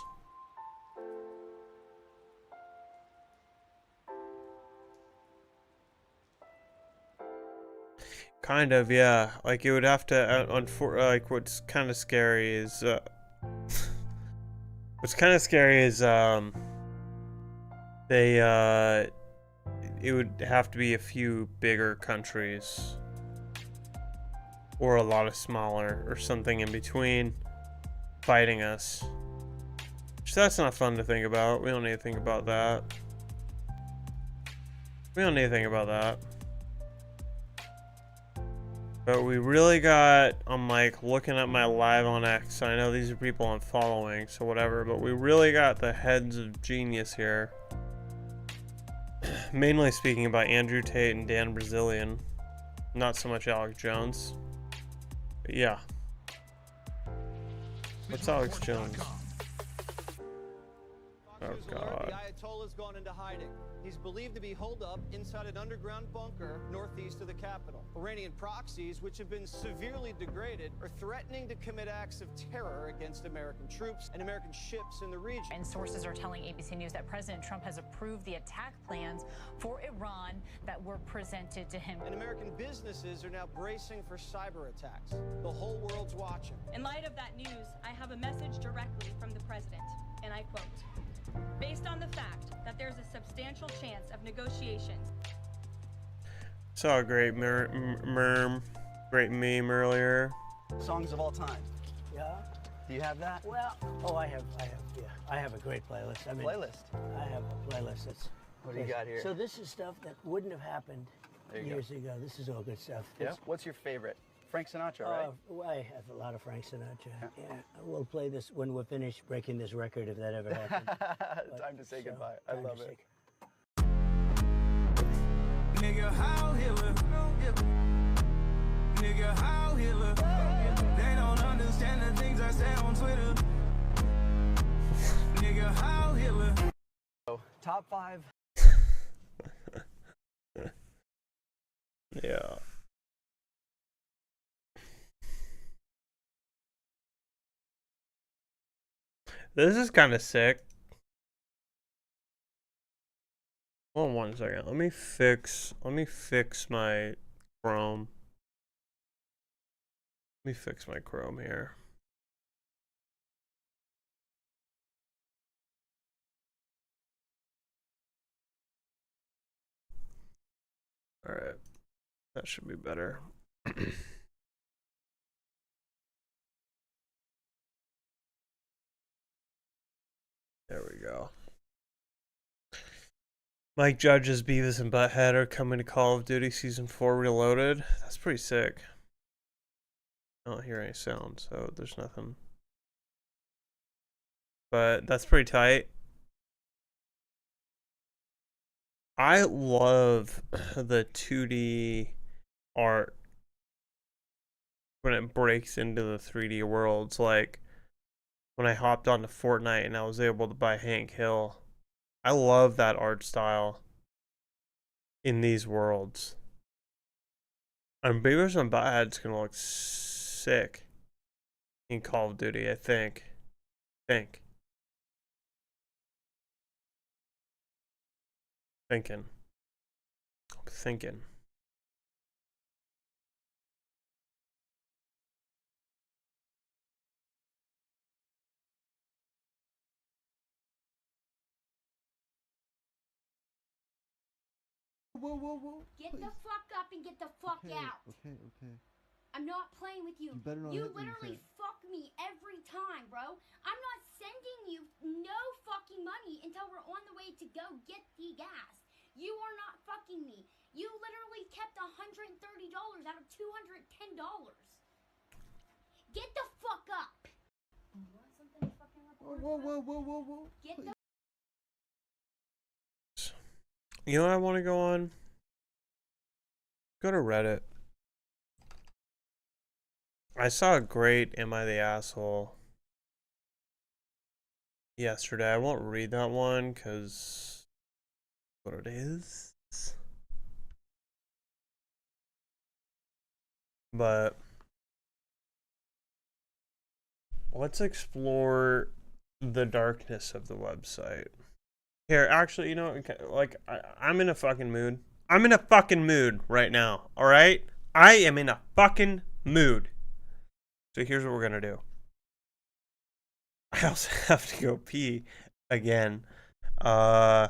Kind of, yeah. Like it would have to, like what's kind of scary is, it would have to be a few bigger countries or a lot of smaller or something in between fighting us. So that's not fun to think about. We don't need to think about that. But we really got, I'm like looking at my live on X. I know these are people I'm following, so whatever, but we really got the heads of genius here. Mainly speaking about Andrew Tate and Dan Brazilian, not so much Alex Jones. But yeah. What's Alex Jones? Oh God. The Ayatollah's gone into hiding. He's believed to be holed up inside an underground bunker northeast of the capital. Iranian proxies, which have been severely degraded, are threatening to commit acts of terror against American troops and American ships in the region. And sources are telling ABC News that President Trump has approved the attack plans for Iran that were presented to him. And American businesses are now bracing for cyber attacks. The whole world's watching. In light of that news, I have a message directly from the president, and I quote, "Based on the fact that there's a substantial chance of negotiations." Saw a great great meme earlier. Songs of all time. Yeah. Do you have that? Well, I have a great playlist. I mean, Playlist? I have a playlist that's... What do you got here? So this is stuff that wouldn't have happened There you years ago. This is all good stuff. Yeah. What's your favorite? Frank Sinatra, right? Well, I have a lot of Frank Sinatra. Yeah. We'll play this when we're finished breaking this record, if that ever happens. Time to say goodbye. I love it. Nigga, how Hitler? Nigga, how Hitler? They don't understand the things I say on Twitter. Nigga, how Hitler? Top 5. Yeah. This is kind of sick. Hold on 1 second. Let me fix my Chrome. Let me fix my Chrome here. All right. That should be better. There we go. Mike Judge's Beavis and Butthead are coming to Call of Duty Season 4 Reloaded. That's pretty sick. I don't hear any sound, so there's nothing. But that's pretty tight. I love the 2D art when it breaks into the 3D worlds. Like when I hopped onto Fortnite and I was able to buy Hank Hill. I love that art style in these worlds. And Beavis and Butthead's gonna look sick in Call of Duty, I think. Thinking. Whoa. Get the fuck up and get the fuck out. Okay. I'm not playing with you. You better not You hit me with literally that. fuck me every time, bro. I'm not sending you no fucking money until we're on the way to go get the gas. You are not fucking me. You literally kept $130 out of $210. Get the fuck up. You want something to fucking record? Whoa. Get the You know what I want to go on? Go to Reddit. I saw a great Am I the Asshole yesterday. I won't read that one because what it is. But let's explore the darkness of the website. Here, actually, you know, like, I'm in a fucking mood. I'm in a fucking mood right now, alright? I am in a fucking mood. So here's what we're gonna do. I also have to go pee again. I'm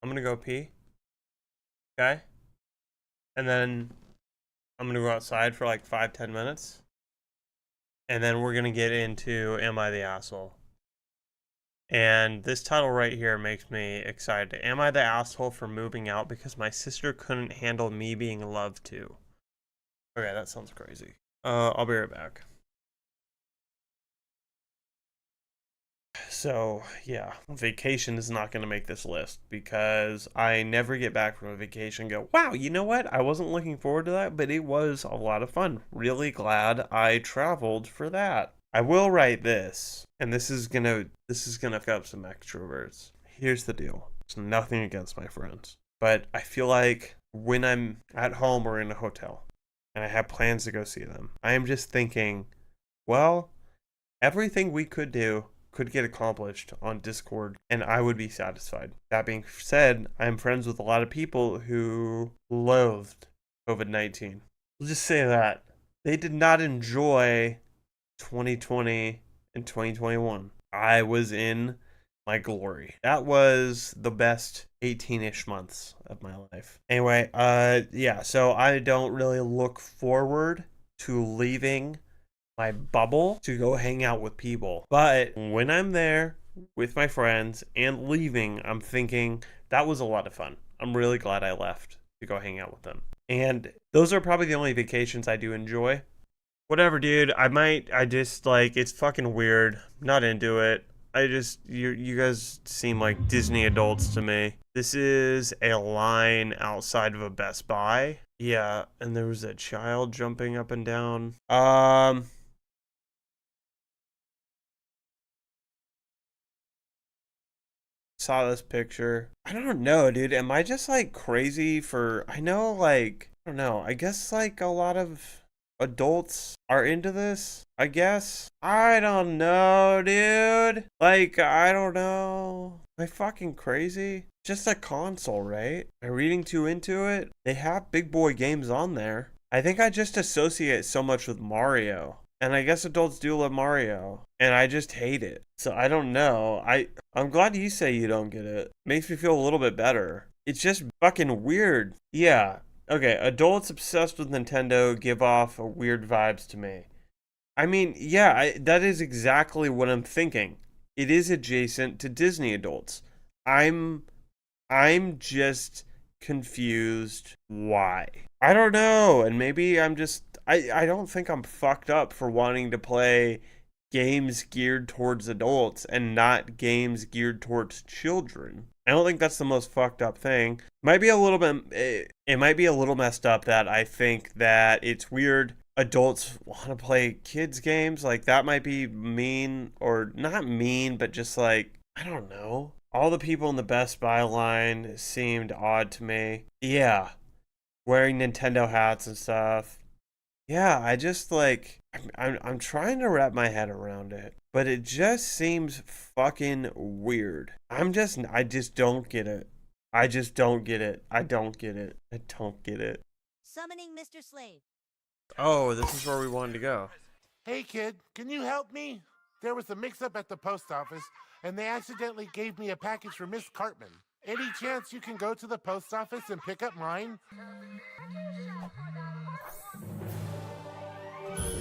gonna go pee. Okay? And then I'm gonna go outside for like 5-10 minutes. And then we're gonna get into Am I the Asshole? And this title right here makes me excited. Am I the asshole for moving out because my sister couldn't handle me being loved to? Okay, that sounds crazy. I'll be right back. So, yeah, vacation is not going to make this list because I never get back from a vacation and go, wow, you know what? I wasn't looking forward to that, but it was a lot of fun. Really glad I traveled for that. I will write this, and this is gonna fuck up some extroverts. Here's the deal. It's nothing against my friends, but I feel like when I'm at home or in a hotel and I have plans to go see them, I am just thinking, well, everything we could do could get accomplished on Discord and I would be satisfied. That being said, I'm friends with a lot of people who loathed COVID-19. We'll just say that. They did not enjoy 2020 and 2021. I was in my glory. That was the best 18-ish months of my life. Anyway, yeah, so I don't really look forward to leaving my bubble to go hang out with people. But when I'm there with my friends and leaving, I'm thinking that was a lot of fun. I'm really glad I left to go hang out with them. And those are probably the only vacations I do enjoy. Whatever, dude. I just like, it's fucking weird. Not into it. You guys seem like Disney adults to me. This is a line outside of a Best Buy. Yeah, and there was a child jumping up and down. Saw this picture. I don't know, dude. Am I just like crazy for, I know, like, I don't know. I guess like a lot of adults are into this, I guess. I don't know, dude. Like, I don't know. Am I fucking crazy? Just a console, right? Am I reading too into it? They have big boy games on there. I think I just associate so much with Mario. And I guess adults do love Mario. And I just hate it. So I don't know. I'm glad you say you don't get it. Makes me feel a little bit better. It's just fucking weird. Yeah. Okay, adults obsessed with Nintendo give off weird vibes to me. I mean, yeah, that is exactly what I'm thinking. It is adjacent to Disney adults. I'm just confused why. I don't know, and maybe I'm just I don't think I'm fucked up for wanting to play games geared towards adults and not games geared towards children. I don't think that's the most fucked up thing. Might be a little bit, it might be a little messed up that I think that it's weird adults want to play kids games. Like, that might be mean, or not mean, but just like, I don't know. All the people in the Best Buy line seemed odd to me. Yeah, wearing Nintendo hats and stuff. Yeah, I just like, I'm trying to wrap my head around it, but it just seems fucking weird. I just don't get it. I just don't get it. I don't get it. I don't get it. Summoning Mr. Slade. Oh, this is where we wanted to go. Hey kid, can you help me? There was a mix-up at the post office, and they accidentally gave me a package for Miss Cartman. Any chance you can go to the post office and pick up mine?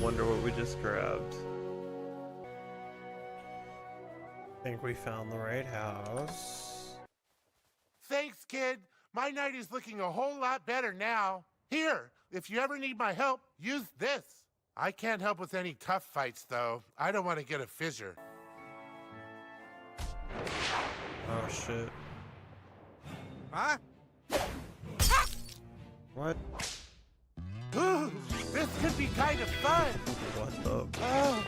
Wonder what we just grabbed. Think we found the right house. Thanks, kid. My night is looking a whole lot better now. Here, if you ever need my help, use this. I can't help with any tough fights, though. I don't want to get a fissure. Oh, shit. Huh? What? Ooh, this could be kind of fun. What the? Oh.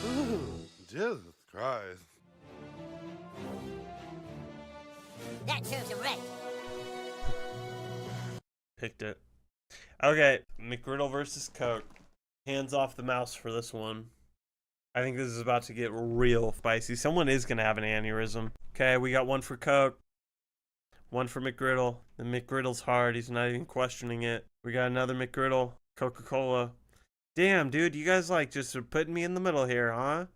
Ooh, Jesus Christ. That serves him right. Picked it. Okay, McGriddle versus Coke. Hands off the mouse for this one. I think this is about to get real spicy. Someone is going to have an aneurysm. Okay, we got one for Coke. One for McGriddle. The McGriddle's hard. He's not even questioning it. We got another McGriddle. Coca-Cola. Damn, dude. You guys like just are putting me in the middle here, huh?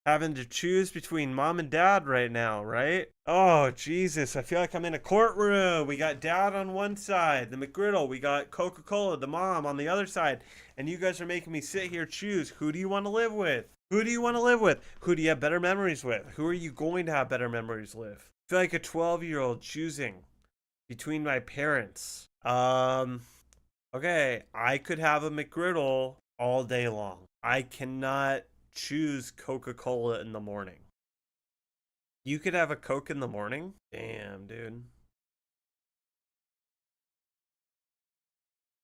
Having to choose between mom and dad right now, right? Oh, Jesus. I feel like I'm in a courtroom. We got dad on one side, the McGriddle. We got Coca-Cola, the mom, on the other side. And you guys are making me sit here choose. Who do you want to live with? Who do you want to live with? Who do you have better memories with? Who are you going to have better memories with? I feel like a 12-year-old choosing between my parents. Okay, I could have a McGriddle all day long. I cannot choose Coca-Cola in the morning. You could have a Coke in the morning? Damn, dude.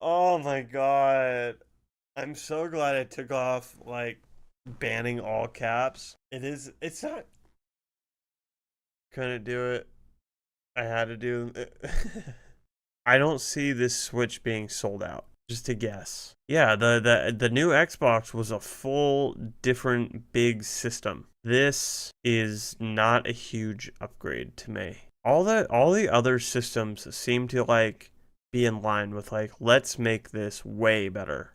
Oh my god. I'm so glad I took off, like, banning all caps. It's not. Couldn't do it. I had to do it. I don't see this Switch being sold out. Just a guess. Yeah, the new Xbox was a full different big system. This is not a huge upgrade to me. All the other systems seem to like be in line with like, let's make this way better.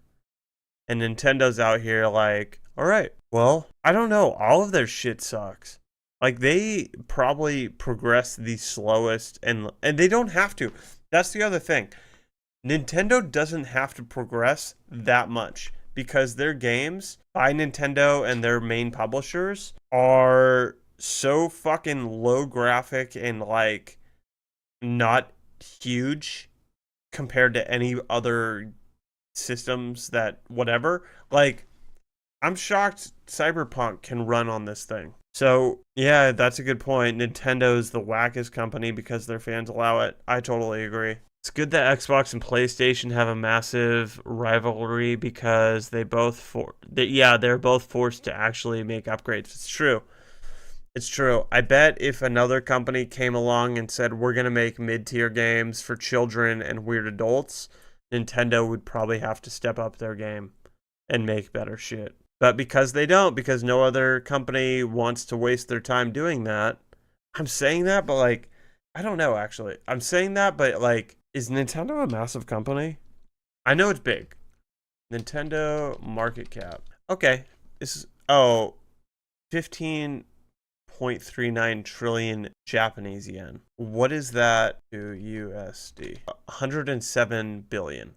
And Nintendo's out here like, all right, well, I don't know, all of their shit sucks. Like, they probably progress the slowest, and they don't have to. That's the other thing. Nintendo doesn't have to progress that much because their games by Nintendo and their main publishers are so fucking low graphic and like not huge compared to any other systems that whatever. Like, I'm shocked Cyberpunk can run on this thing. So, yeah, that's a good point. Nintendo's the wackest company because their fans allow it. I totally agree. It's good that Xbox and PlayStation have a massive rivalry because they're both forced to actually make upgrades. It's true. It's true. I bet if another company came along and said, we're going to make mid-tier games for children and weird adults, Nintendo would probably have to step up their game and make better shit. But because they don't, because no other company wants to waste their time doing that, I'm saying that, but like, I don't know, actually. I'm saying that, but like, is Nintendo a massive company? I know it's big. Nintendo market cap. Okay. This is, 15.39 trillion Japanese yen. What is that to USD? 107 billion.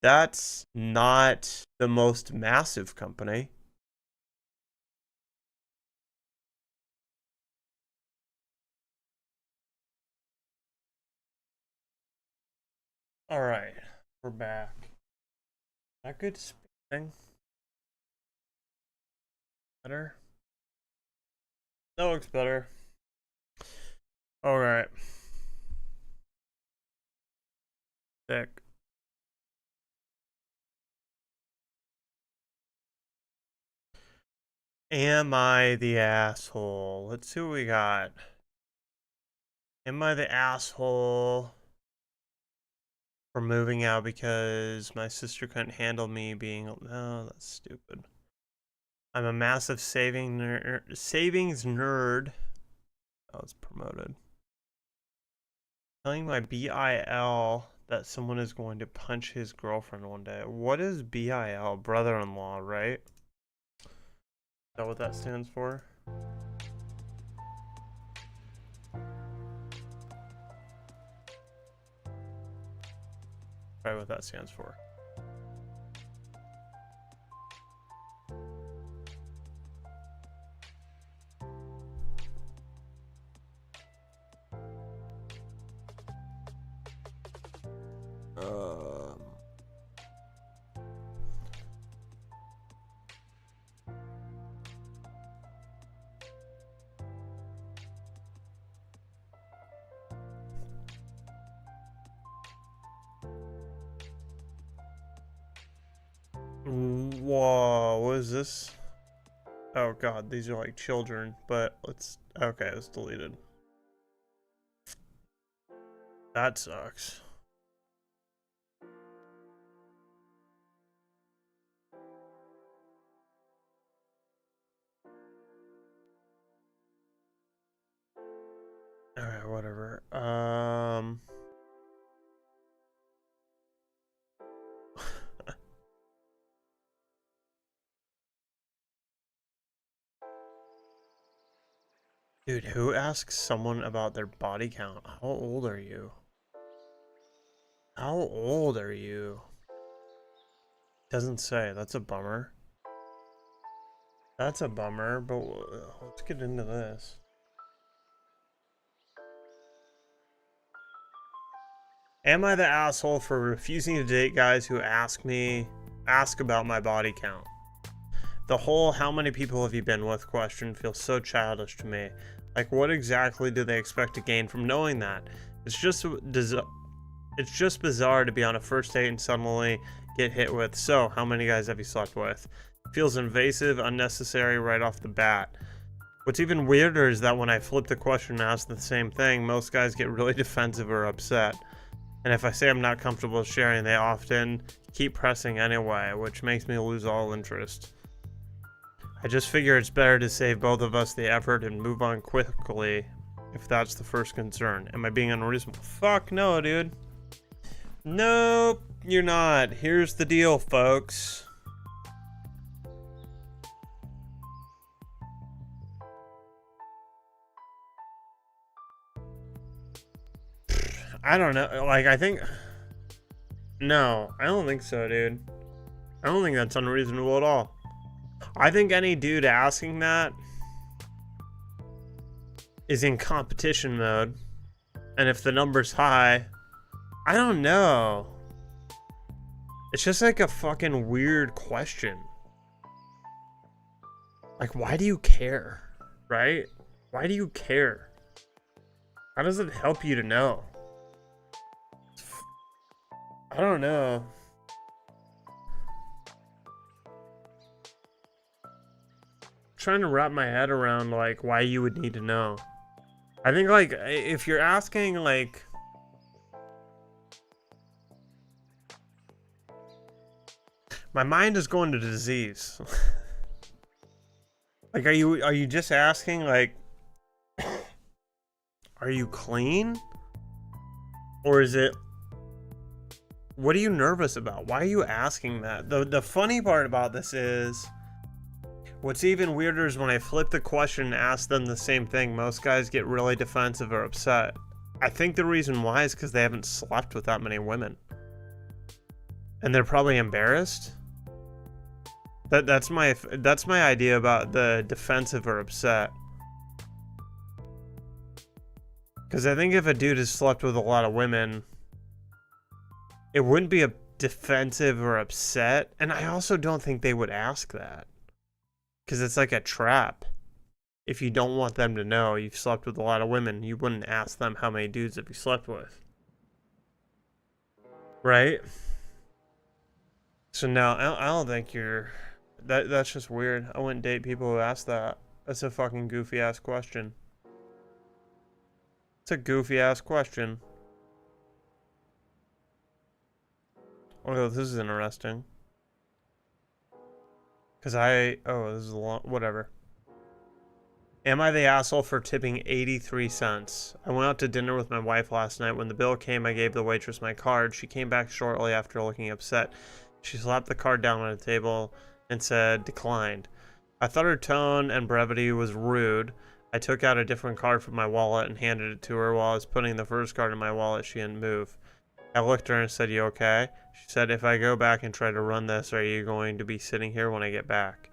That's not the most massive company. All right, we're back. That good spinning. Better. That looks better. All right. Sick. Am I the asshole? Let's see what we got. Am I the asshole for moving out because my sister couldn't handle me being... No, that's stupid. I'm a massive savings nerd. Oh, it's promoted. Telling my BIL that someone is going to punch his girlfriend one day. What is BIL? Brother-in-law, right? Is that what that stands for? Probably what that stands for. Whoa, what is this? Oh god, these are like children, but okay, it's deleted. That sucks. Alright, whatever. Dude, who asks someone about their body count? How old are you? How old are you? Doesn't say. That's a bummer. That's a bummer, but let's get into this. Am I the asshole for refusing to date guys who ask about my body count? The whole "how many people have you been with" question feels so childish to me. Like, what exactly do they expect to gain from knowing that? It's just It's just bizarre to be on a first date and suddenly get hit with, so, how many guys have you slept with? Feels invasive, unnecessary right off the bat. What's even weirder is that when I flip the question and ask the same thing, most guys get really defensive or upset. And if I say I'm not comfortable sharing, they often keep pressing anyway, which makes me lose all interest. I just figure it's better to save both of us the effort and move on quickly if that's the first concern. Am I being unreasonable? Fuck no, dude. Nope, you're not. Here's the deal, folks. I don't know. Like, I think... No, I don't think so, dude. I don't think that's unreasonable at all. I think any dude asking that is in competition mode. And if the number's high... I don't know. It's just like a fucking weird question. Like, why do you care? Right? Why do you care? How does it help you to know? I don't know. Trying to wrap my head around, like, why you would need to know. I think, like, if you're asking, like... My mind is going to disease. Like, are you just asking, like, are you clean? Or is it, what are you nervous about? Why are you asking that? The funny part about this is, what's even weirder is when I flip the question and ask them the same thing, most guys get really defensive or upset. I think the reason why is because they haven't slept with that many women. And they're probably embarrassed. That's my idea about the defensive or upset. Because I think if a dude has slept with a lot of women, it wouldn't be a defensive or upset. And I also don't think they would ask that. Because it's like a trap. If you don't want them to know you've slept with a lot of women, you wouldn't ask them how many dudes have you slept with. Right? So no, I don't think you're... That's just weird. I wouldn't date people who ask that. That's a fucking goofy ass question. It's a goofy ass question. Oh, this is interesting. Cause oh, this is a long, whatever. Am I the asshole for tipping 83 cents? I went out to dinner with my wife last night. When the bill came, I gave the waitress my card. She came back shortly after looking upset. She slapped the card down on the table and said, declined. I thought her tone and brevity was rude. I took out a different card from my wallet and handed it to her. While I was putting the first card in my wallet, she didn't move. I looked at her and said, you okay? She said, if I go back and try to run this, are you going to be sitting here when I get back?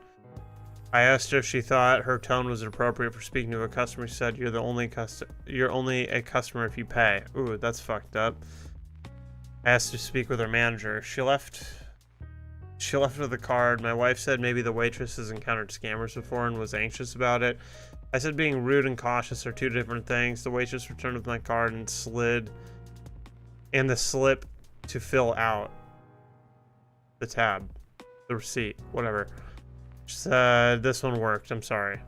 I asked her if she thought her tone was appropriate for speaking to a customer. She said, you're only a customer if you pay. Ooh, that's fucked up. I asked her to speak with her manager. She left with the card. My wife said maybe the waitress has encountered scammers before and was anxious about it. I said being rude and cautious are two different things. The waitress returned with my card and slid in the slip to fill out the tab, the receipt, whatever. She said, this one worked, I'm sorry.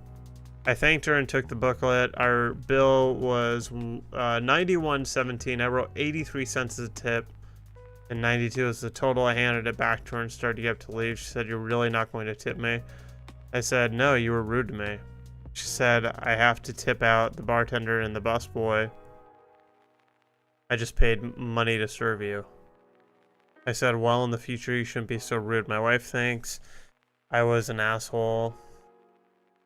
I thanked her and took the booklet. Our bill was $91.17. I wrote 83 cents as a tip. And 92 is the total. I handed it back to her and started to get up to leave. She said, you're really not going to tip me? I said, no, you were rude to me. She said, I have to tip out the bartender and the busboy. I just paid money to serve you. I said, well, in the future, you shouldn't be so rude. My wife thinks I was an asshole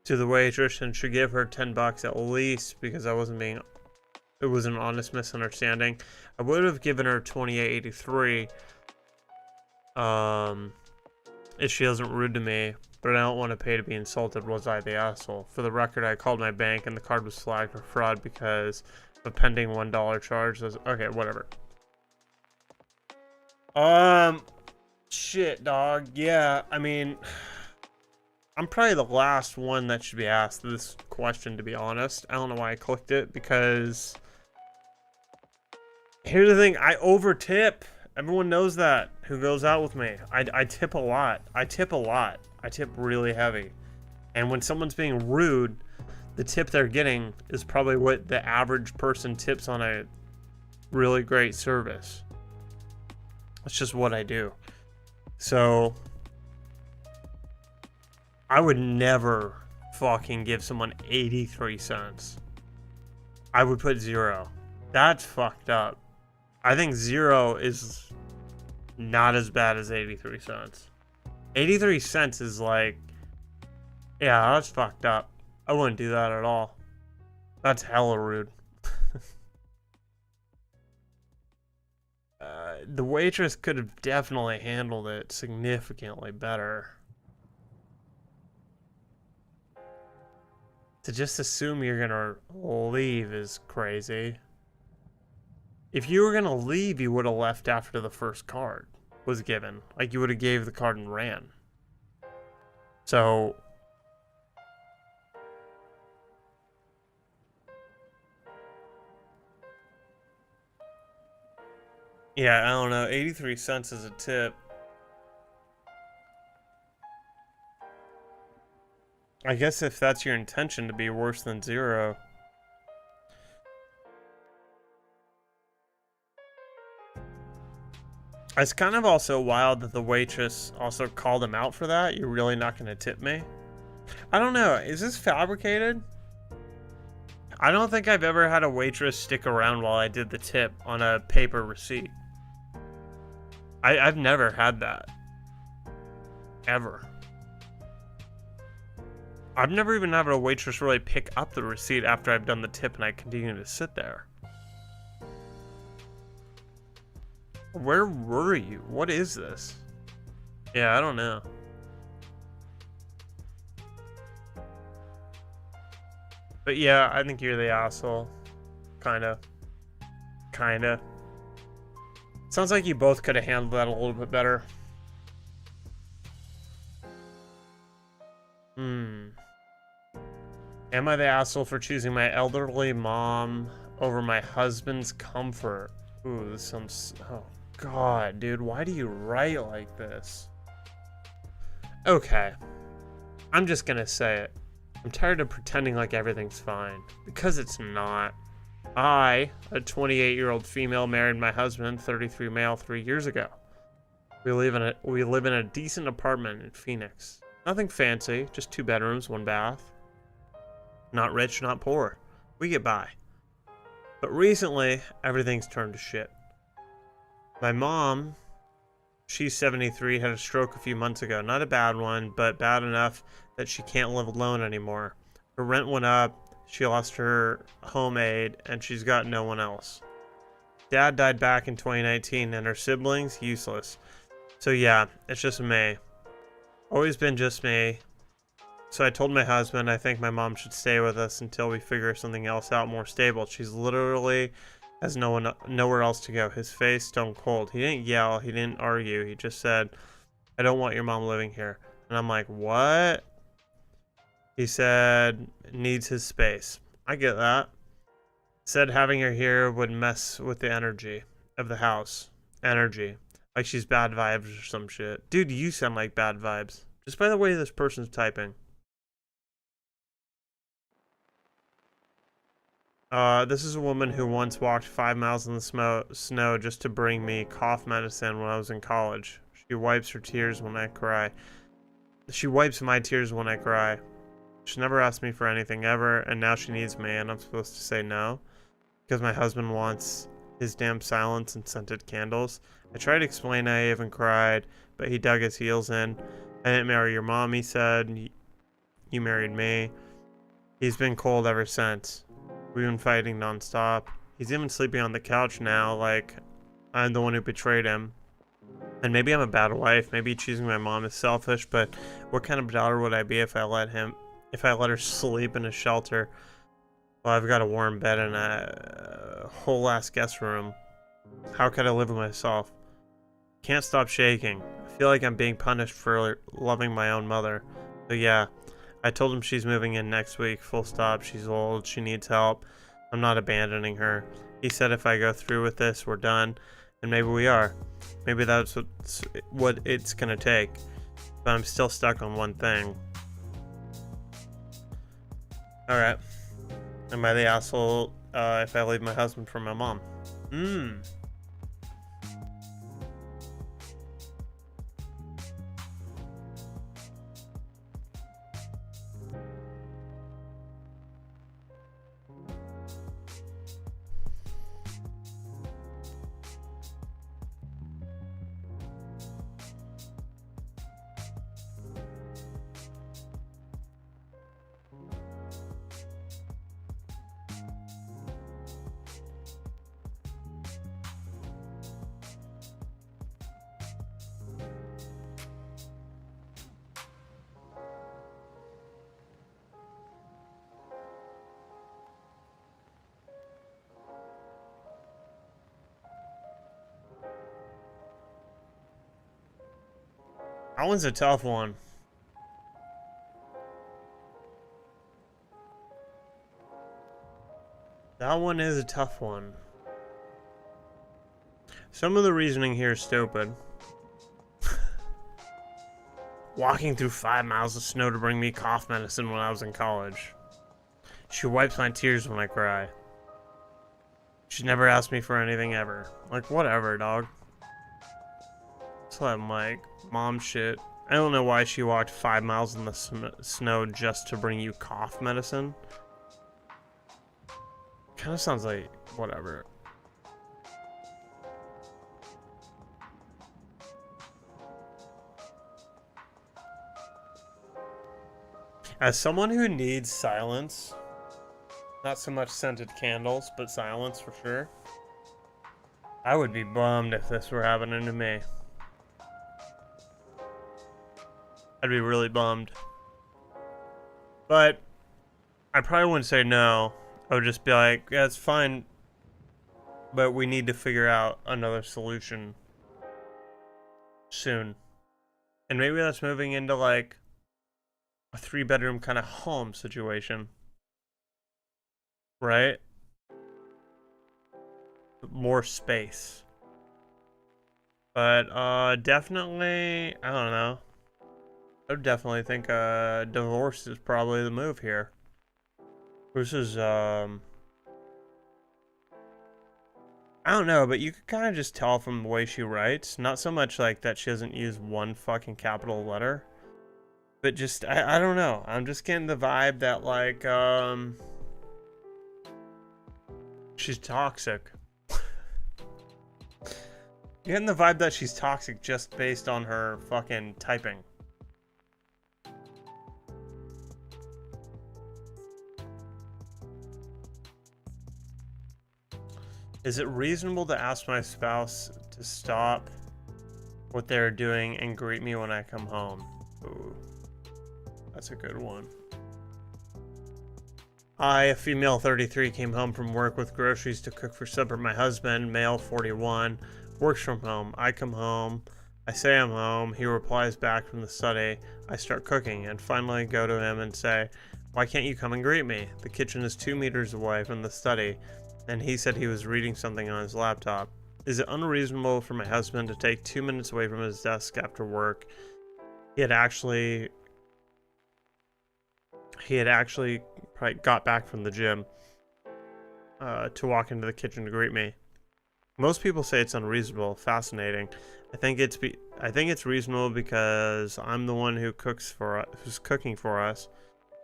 to the waitress and should give her $10 at least because I wasn't being... It was an honest misunderstanding. I would have given her $28.83 if she wasn't rude to me, but I don't want to pay to be insulted. Was I the asshole? For the record, I called my bank and the card was flagged for fraud because of a pending $1 charge. Okay, whatever. Shit, dog. Yeah, I mean, I'm probably the last one that should be asked this question, to be honest. I don't know why I clicked it, because Here's the thing, I over tip. Everyone knows that who goes out with me. I tip a lot. I tip really heavy. And when someone's being rude, the tip they're getting is probably what the average person tips on a really great service. It's just what I do. So I would never fucking give someone 83 cents. I would put 0. That's fucked up. I think 0 is not as bad as 83 cents. 83 cents is like, yeah, that's fucked up. I wouldn't do that at all. That's hella rude. The waitress could have definitely handled it significantly better. To just assume you're gonna leave is crazy. If you were gonna leave, you would have left after the first card was given. Like, you would have gave the card and ran. So yeah, I don't know. 83 cents is a tip. I guess if that's your intention to be worse than 0. It's kind of also wild that the waitress also called him out for that. You're really not going to tip me? I don't know. Is this fabricated? I don't think I've ever had a waitress stick around while I did the tip on a paper receipt. I've never had that. Ever. I've never even had a waitress really pick up the receipt after I've done the tip and I continue to sit there. Where were you? What is this? Yeah, I don't know. But yeah, I think you're the asshole. Kinda. Sounds like you both could have handled that a little bit better. Am I the asshole for choosing my elderly mom over my husband's comfort? Ooh, this sounds... Oh, God, dude. Why do you write like this? Okay. I'm just gonna say it. I'm tired of pretending like everything's fine. Because it's not. I, a 28-year-old female, married my husband, 33 male, 3 years ago. We live in a decent apartment in Phoenix. Nothing fancy, just 2 bedrooms, 1 bath. Not rich, not poor. We get by. But recently, everything's turned to shit. My mom, she's 73, had a stroke a few months ago. Not a bad one, but bad enough that she can't live alone anymore. Her rent went up. She lost her home aid, and she's got no one else. Dad died back in 2019, and her siblings, useless. So yeah, it's just me. Always been just me. So I told my husband I think my mom should stay with us until we figure something else out more stable. She's literally has nowhere else to go. His face stone cold. He didn't yell. He didn't argue. He just said, I don't want your mom living here. And I'm like, what? He said, needs his space. I get that. Said having her here would mess with the energy of the house. Energy. Like she's bad vibes or some shit. Dude, you sound like bad vibes. Just by the way this person's typing. This is a woman who once walked 5 miles in the snow just to bring me cough medicine when I was in college. She wipes her tears when I cry. She wipes my tears when I cry. She never asked me for anything ever, and now she needs me, and I'm supposed to say no? Because my husband wants his damn silence and scented candles. I tried to explain I even cried, but he dug his heels in. I didn't marry your mom, he said. You married me. He's been cold ever since. We've been fighting nonstop. He's even sleeping on the couch now, like I'm the one who betrayed him. And maybe I'm a bad wife. Maybe choosing my mom is selfish, but what kind of daughter would I be if I let her sleep in a shelter? Well, I've got a warm bed and a whole ass guest room. How could I live with myself? Can't stop shaking. I feel like I'm being punished for loving my own mother. So yeah, I told him she's moving in next week, full stop. She's old, she needs help. I'm not abandoning her. He said if I go through with this, we're done. And maybe we are. Maybe that's what it's gonna take. But I'm still stuck on one thing. Alright. Am I the asshole if I leave my husband for my mom? That one's a tough one. That one is a tough one. Some of the reasoning here is stupid. Walking through 5 miles of snow to bring me cough medicine when I was in college. She wipes my tears when I cry. She never asked me for anything ever. Like, whatever, dog. It's like mom shit. I don't know why she walked 5 miles in the snow just to bring you cough medicine. Kind of sounds like whatever. As someone who needs silence, not so much scented candles, but silence for sure, I would be bummed if this were happening to me. I'd be really bummed. But I probably wouldn't say no. I would just be like, yeah, it's fine, but we need to figure out another solution soon. And maybe that's moving into like a 3-bedroom kind of home situation. Right? More space. But definitely, I don't know. I would definitely think divorce is probably the move here. This is, I don't know, but you could kind of just tell from the way she writes. Not so much like that she doesn't use one fucking capital letter. But just, I don't know. I'm just getting the vibe that, like, she's toxic. You're getting the vibe that she's toxic just based on her fucking typing. Is it reasonable to ask my spouse to stop what they're doing and greet me when I come home? Ooh, that's a good one. I, a female 33, came home from work with groceries to cook for supper. My husband, male 41, works from home. I come home. I say I'm home. He replies back from the study. I start cooking and finally go to him and say, why can't you come and greet me? The kitchen is 2 meters away from the study, and he said he was reading something on his laptop. Is it unreasonable for my husband to take 2 minutes away from his desk after work? He had actually probably got back from the gym to walk into the kitchen to greet me. Most people say it's unreasonable. Fascinating. I think it's reasonable because I'm the one who's cooking for us.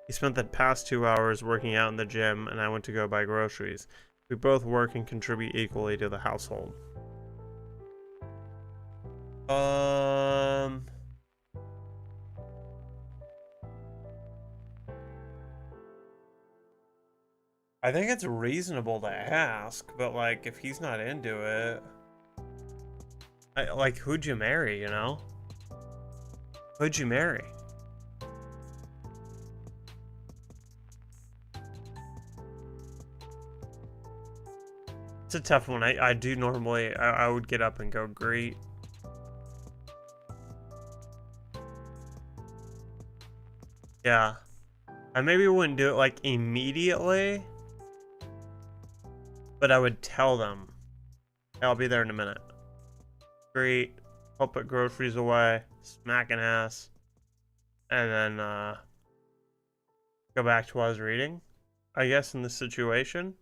He spent the past 2 hours working out in the gym, and I went to go buy groceries. We both work and contribute equally to the household. I think it's reasonable to ask, but like if he's not into it, like who'd you marry, you know? Who'd you marry? It's a tough one. I do normally, I would get up and go greet. Yeah. I maybe wouldn't do it like immediately. But I would tell them, hey, I'll be there in a minute. Greet, I'll put groceries away, smacking ass, and then go back to what I was reading. I guess in this situation,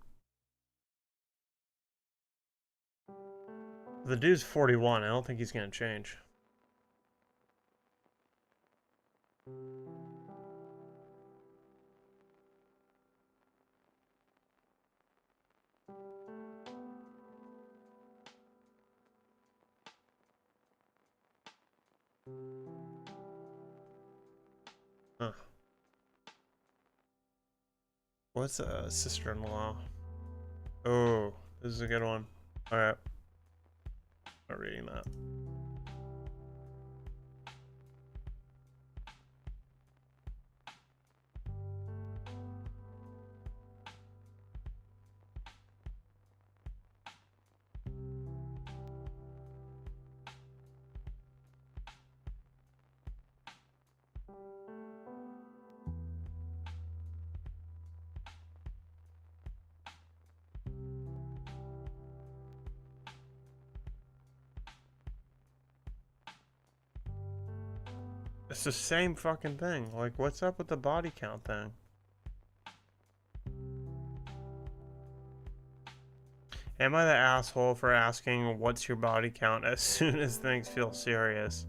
the dude's 41. I don't think he's gonna change. Huh. What's a sister-in-law? Oh, this is a good one. Alright. Not reading that. It's the same fucking thing. Like, what's up with the body count thing? Am I the asshole for asking what's your body count as soon as things feel serious?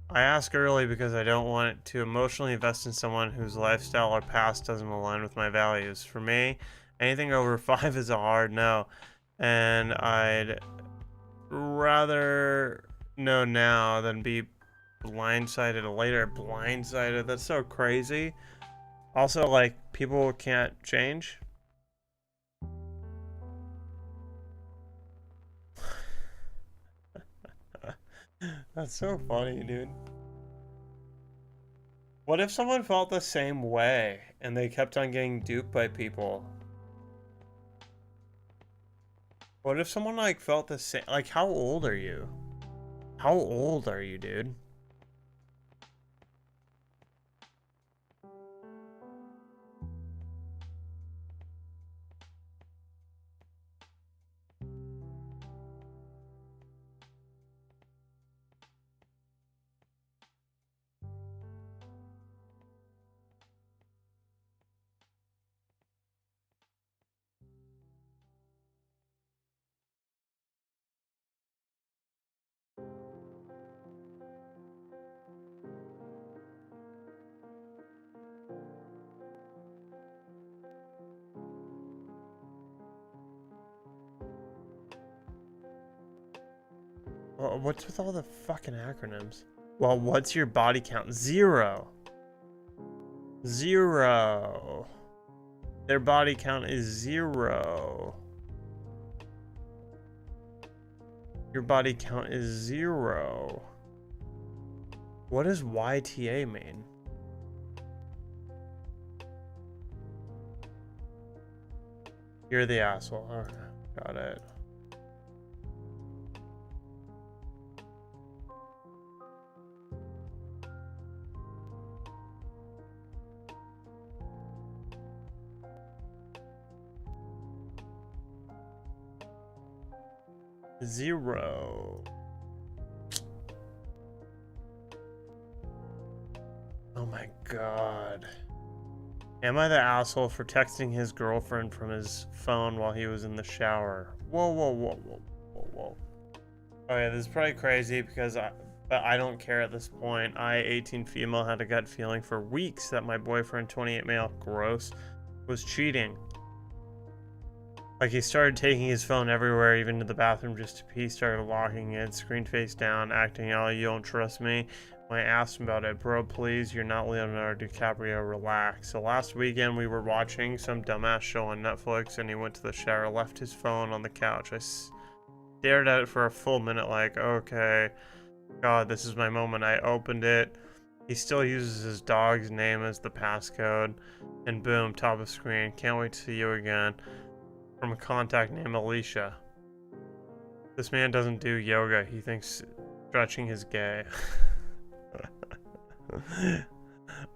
I ask early because I don't want to emotionally invest in someone whose lifestyle or past doesn't align with my values. For me, anything over 5 is a hard no. And I'd rather know now than be blindsided later. Blindsided, that's so crazy. Also, like, people can't change. That's so funny, dude. What if someone felt the same way and they kept on getting duped by people? What if someone like felt the same? Like, how old are you? How old are you, dude? What's with all the fucking acronyms? Well, what's your body count? 0. 0. Their body count is 0. Your body count is 0. What does YTA mean? You're the asshole. Okay, got it. Zero. Oh my god. Am I the asshole for texting his girlfriend from his phone while he was in the shower? Whoa, whoa, whoa, whoa, whoa, whoa. Okay, this is probably crazy because I don't care at this point. I, 18 female, had a gut feeling for weeks that my boyfriend, 28 male, gross, was cheating. Like, he started taking his phone everywhere, even to the bathroom just to pee, started locking it, screen face down, acting, oh, you don't trust me. When I asked him about it, bro, please, you're not Leonardo DiCaprio, relax. So last weekend, we were watching some dumbass show on Netflix, and he went to the shower, left his phone on the couch. I stared at it for a full minute like, okay, God, this is my moment. I opened it. He still uses his dog's name as the passcode, and boom, top of screen. Can't wait to see you again. From a contact named Alicia. This man doesn't do yoga. He thinks stretching is gay.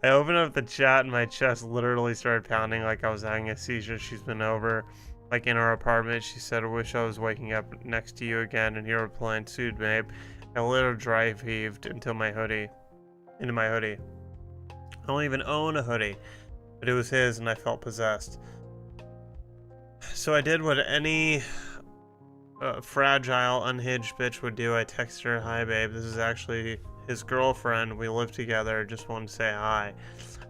I opened up the chat and my chest literally started pounding like I was having a seizure. She's been over Like in our apartment, she said, I wish I was waking up next to you again, and you were playing Sued Babe. A little drive heaved into my hoodie. I don't even own a hoodie, but it was his, and I felt possessed. So I did what any fragile, unhinged bitch would do. I texted her, hi babe, this is actually his girlfriend. We live together, just wanted to say hi.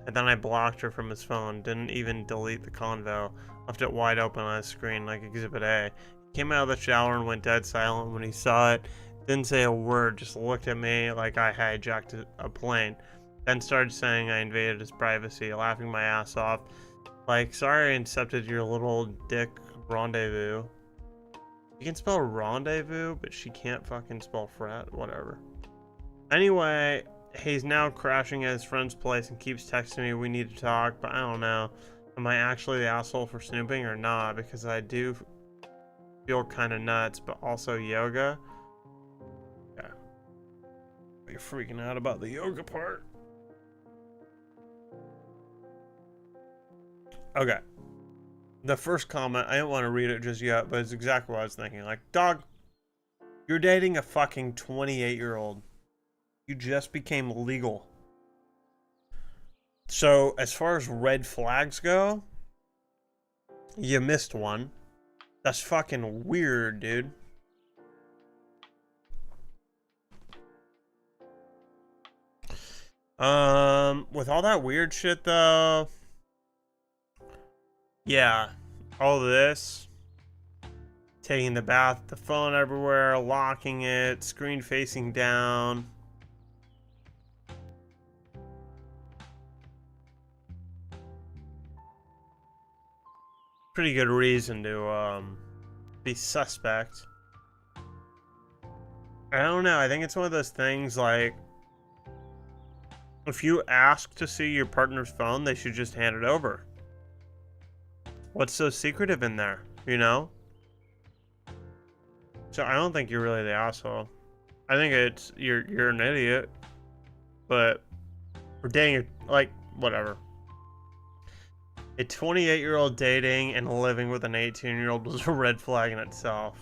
And then I blocked her from his phone, didn't even delete the convo, left it wide open on his screen like Exhibit A. He came out of the shower and went dead silent when he saw it. Didn't say a word, just looked at me like I hijacked a plane. Then started saying I invaded his privacy, laughing my ass off. Like, sorry I intercepted your little dick rendezvous. You can spell rendezvous, but she can't fucking spell frat, whatever. Anyway, he's now crashing at his friend's place and keeps texting me, we need to talk, but I don't know. Am I actually the asshole for snooping or not? Because I do feel kind of nuts, but also yoga. Yeah. You're freaking out about the yoga part. Okay. The first comment, I don't want to read it just yet, but it's exactly what I was thinking. Like, dog, you're dating a fucking 28-year-old. You just became legal. So, as far as red flags go, you missed one. That's fucking weird, dude. With all that weird shit, though... Yeah, all this, taking the bath, the phone everywhere, locking it, screen facing down. Pretty good reason to be suspect. I don't know, I think it's one of those things like, if you ask to see your partner's phone, they should just hand it over. What's so secretive in there, you know? So I don't think you're really the asshole. I think it's you're an idiot. But we're dating, like, whatever. A 28-year-old dating and living with an 18-year-old was a red flag in itself.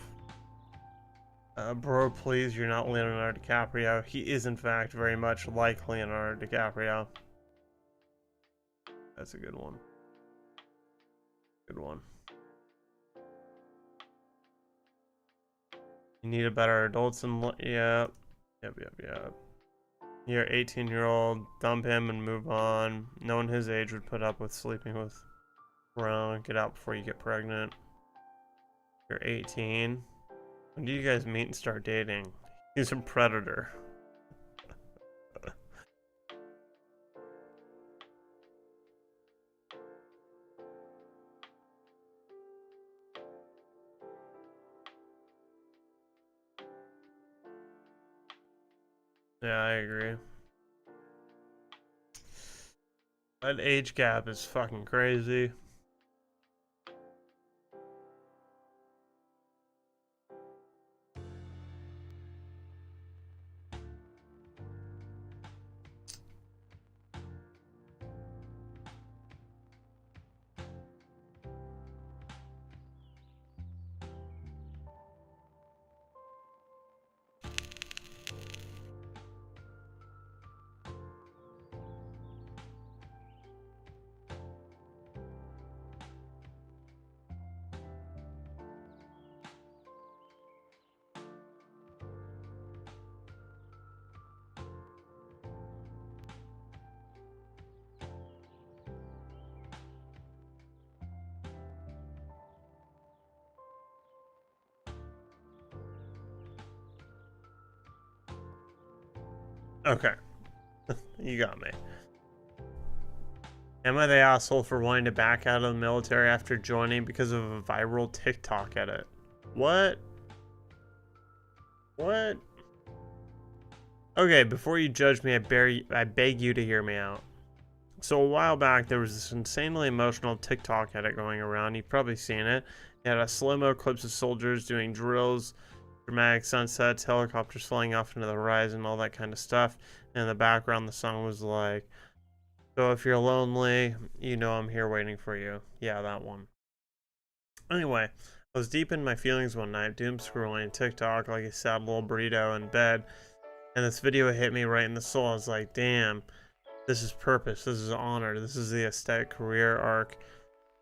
Bro, please, you're not Leonardo DiCaprio. He is, in fact, very much like Leonardo DiCaprio. That's a good one. Good one. You need a better adults and yep. You're 18-year-old, dump him and move on. No one his age would put up with sleeping with around. Get out before you get pregnant. You're 18. When do you guys meet and start dating? He's a predator. Yeah, I agree. That age gap is fucking crazy. Okay. You got me. Am I the asshole for wanting to back out of the military after joining because of a viral TikTok edit? What? What? Okay, before you judge me, I beg you to hear me out. So a while back, there was this insanely emotional TikTok edit going around. You've probably seen it. It had a slow-mo clips of soldiers doing drills, dramatic sunsets, helicopters flying off into the horizon, all that kind of stuff. And in the background, the song was like, so if you're lonely, you know I'm here waiting for you. Yeah, that one. Anyway, I was deep in my feelings one night, doom scrolling TikTok like a sad little burrito in bed, and this video hit me right in the soul. I was like, damn, this is purpose, this is honor, this is the aesthetic career arc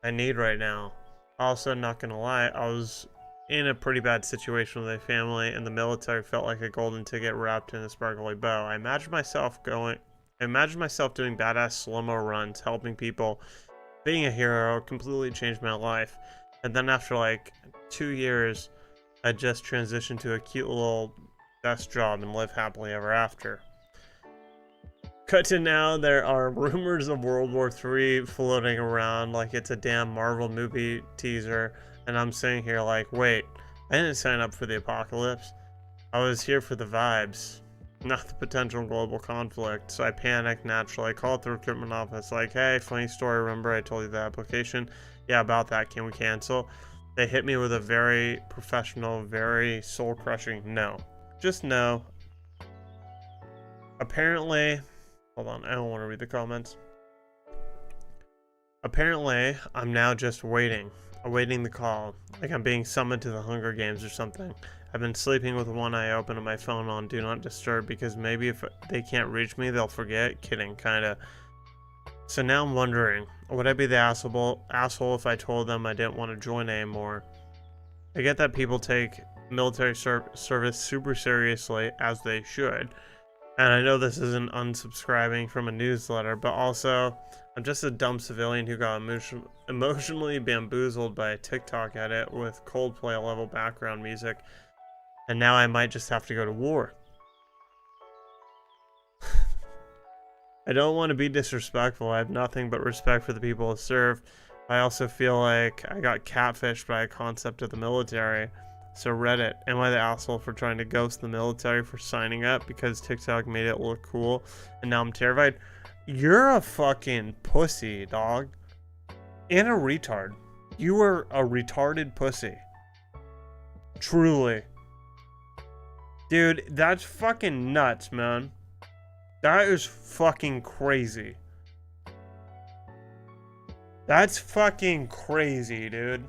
I need right now. Also, not gonna lie, I was in a pretty bad situation with a family, and the military felt like a golden ticket wrapped in a sparkly bow. I imagined myself doing badass slow-mo runs, helping people, being a hero, completely changed my life. And then after like 2 years, I just transitioned to a cute little desk job and live happily ever after. Cut to now, there are rumors of World War III floating around like it's a damn Marvel movie teaser, and I'm sitting here like, wait, I didn't sign up for the apocalypse. I was here for the vibes, not the potential global conflict. So I panicked naturally. I called the recruitment office like, hey, funny story, remember I told you the application? Yeah, about that, can we cancel? They hit me with a very professional, very soul-crushing no. Just no. Apparently, hold on, I don't want to read the comments. Apparently, I'm now just awaiting the call, like I'm being summoned to the Hunger Games or something. I've been sleeping with one eye open and my phone on Do Not Disturb because maybe if they can't reach me, they'll forget. Kidding, kinda. So now I'm wondering, would I be the asshole if I told them I didn't want to join anymore? I get that people take military service super seriously, as they should. And I know this isn't unsubscribing from a newsletter, but also, I'm just a dumb civilian who got emotionally bamboozled by a TikTok edit with Coldplay level background music, and now I might just have to go to war. I don't want to be disrespectful. I have nothing but respect for the people I serve. I also feel like I got catfished by a concept of the military. So Reddit, am I the asshole for trying to ghost the military for signing up because TikTok made it look cool and now I'm terrified? You're a fucking pussy, dog. And a retard. You are a retarded pussy. Truly. Dude, that's fucking nuts, man. That is fucking crazy. That's fucking crazy, dude.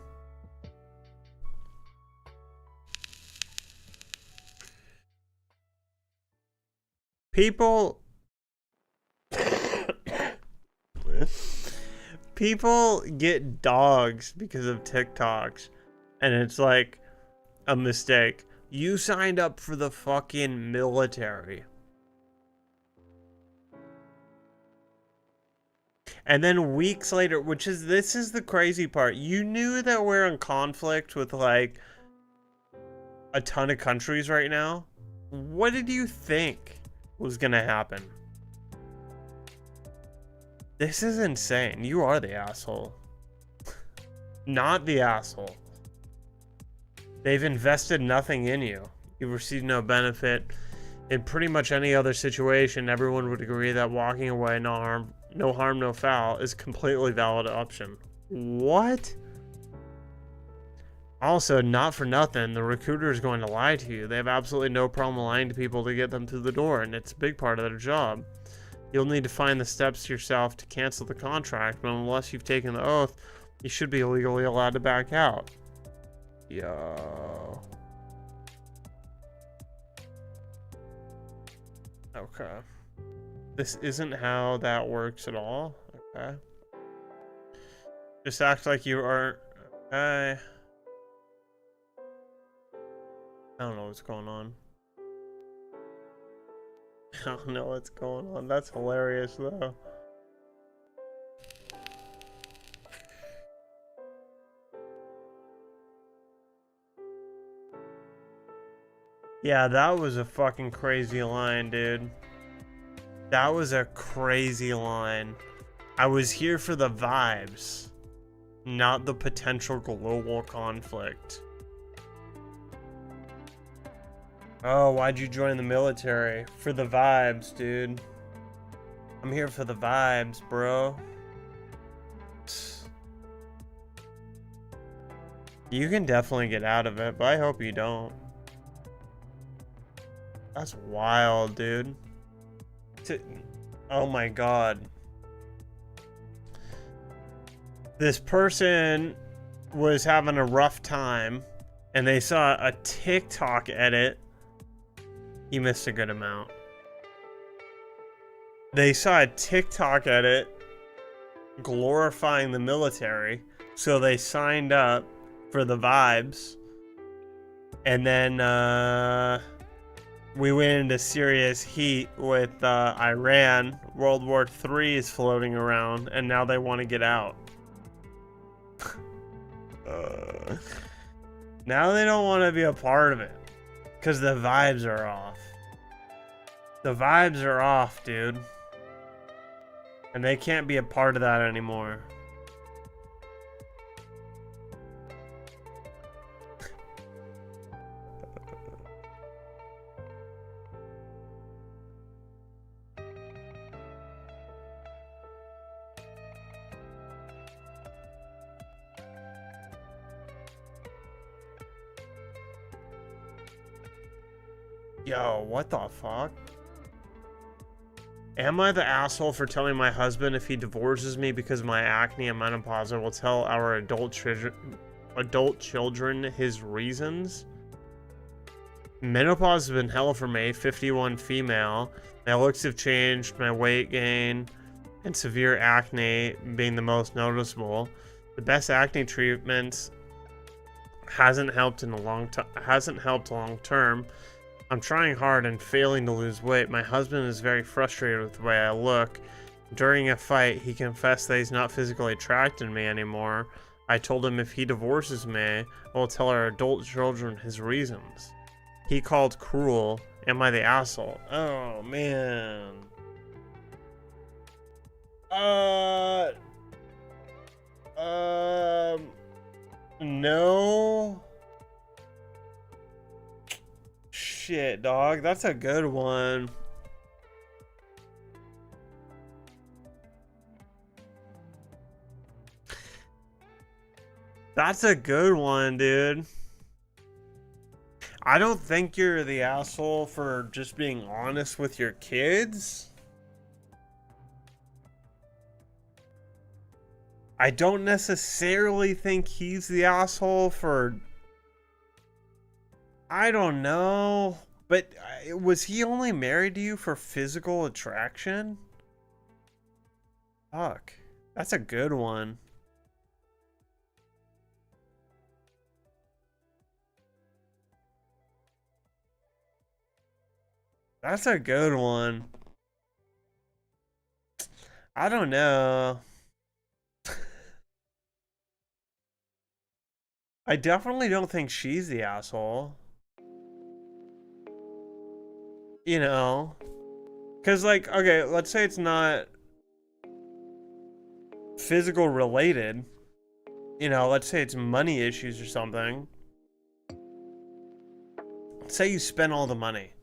People get dogs because of TikToks, and it's like a mistake. You signed up for the fucking military. And then weeks later, this is the crazy part. You knew that we're in conflict with like a ton of countries right now. What did you think was gonna happen? This is insane. You are the asshole. Not the asshole. They've invested nothing in you. You've received no benefit. In pretty much any other situation, everyone would agree that walking away, no harm, no foul, is a completely valid option. What? Also, not for nothing, the recruiter is going to lie to you. They have absolutely no problem lying to people to get them through the door, and it's a big part of their job. You'll need to find the steps yourself to cancel the contract, but unless you've taken the oath, you should be legally allowed to back out. Yo. Okay. This isn't how that works at all. Okay. Just act like you aren't. Okay. I don't know what's going on. I don't know what's going on. That's hilarious, though. Yeah, that was a fucking crazy line, dude. That was a crazy line. I was here for the vibes, not the potential global conflict. Oh, why'd you join the military? For the vibes, dude. I'm here for the vibes, bro. You can definitely get out of it, but I hope you don't. That's wild, dude. Oh my god. This person was having a rough time and they saw a TikTok edit, he missed a good amount. They saw a TikTok edit glorifying the military, so they signed up for the vibes. And then we went into serious heat with Iran. World War III is floating around, and now they want to get out. Now they don't want to be a part of it because the vibes are off. The vibes are off, dude. And they can't be a part of that anymore. Yo, what the fuck? Am I the asshole for telling my husband if he divorces me because of my acne and menopause, I will tell our adult children his reasons? Menopause has been hell for me, 51 female. My looks have changed, my weight gain, and severe acne being the most noticeable. The best acne treatment hasn't helped long term. I'm trying hard and failing to lose weight. My husband is very frustrated with the way I look. During a fight, he confessed that he's not physically attracted to me anymore. I told him if he divorces me, I will tell our adult children his reasons. He called cruel. Am I the asshole? Oh, man. No. Shit, dog. That's a good one. That's a good one, dude. I don't think you're the asshole for just being honest with your kids. I don't necessarily think he's the asshole for... I don't know, but was he only married to you for physical attraction? Fuck, that's a good one. That's a good one. I don't know. I definitely don't think she's the asshole. You know, because like, okay, let's say it's not physical related. You know, let's say it's money issues or something. Say you spend all the money.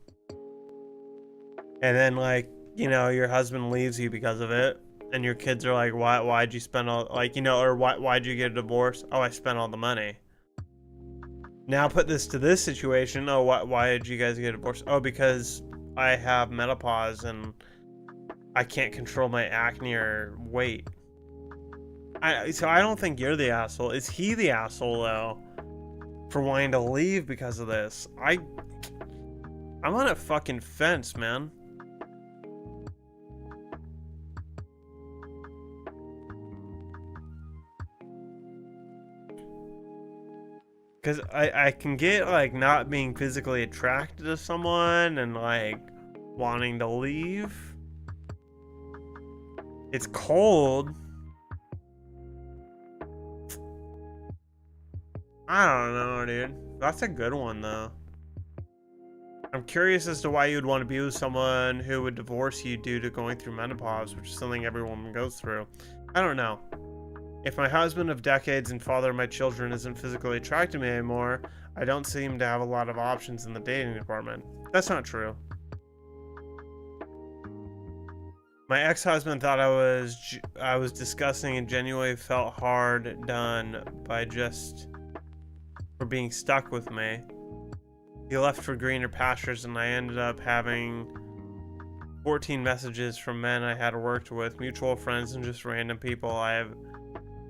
And then like, you know, your husband leaves you because of it. And your kids are like, why'd you spend all, like, you know, or why'd you get a divorce? Oh, I spent all the money. Now put this to this situation. Oh, why did you guys get divorced? Oh, because I have menopause and I can't control my acne or weight. So I don't think you're the asshole. Is he the asshole though for wanting to leave because of this? I'm on a fucking fence, man. Because I can get, like, not being physically attracted to someone and, like, wanting to leave. It's cold. I don't know, dude. That's a good one, though. I'm curious as to why you would want to be with someone who would divorce you due to going through menopause, which is something every woman goes through. I don't know. If my husband of decades and father of my children isn't physically attracted to me anymore, I don't seem to have a lot of options in the dating department. That's not true. My ex-husband thought I was disgusting and genuinely felt hard done by just for being stuck with me. He left for greener pastures and I ended up having 14 messages from men I had worked with, mutual friends, and just random people I have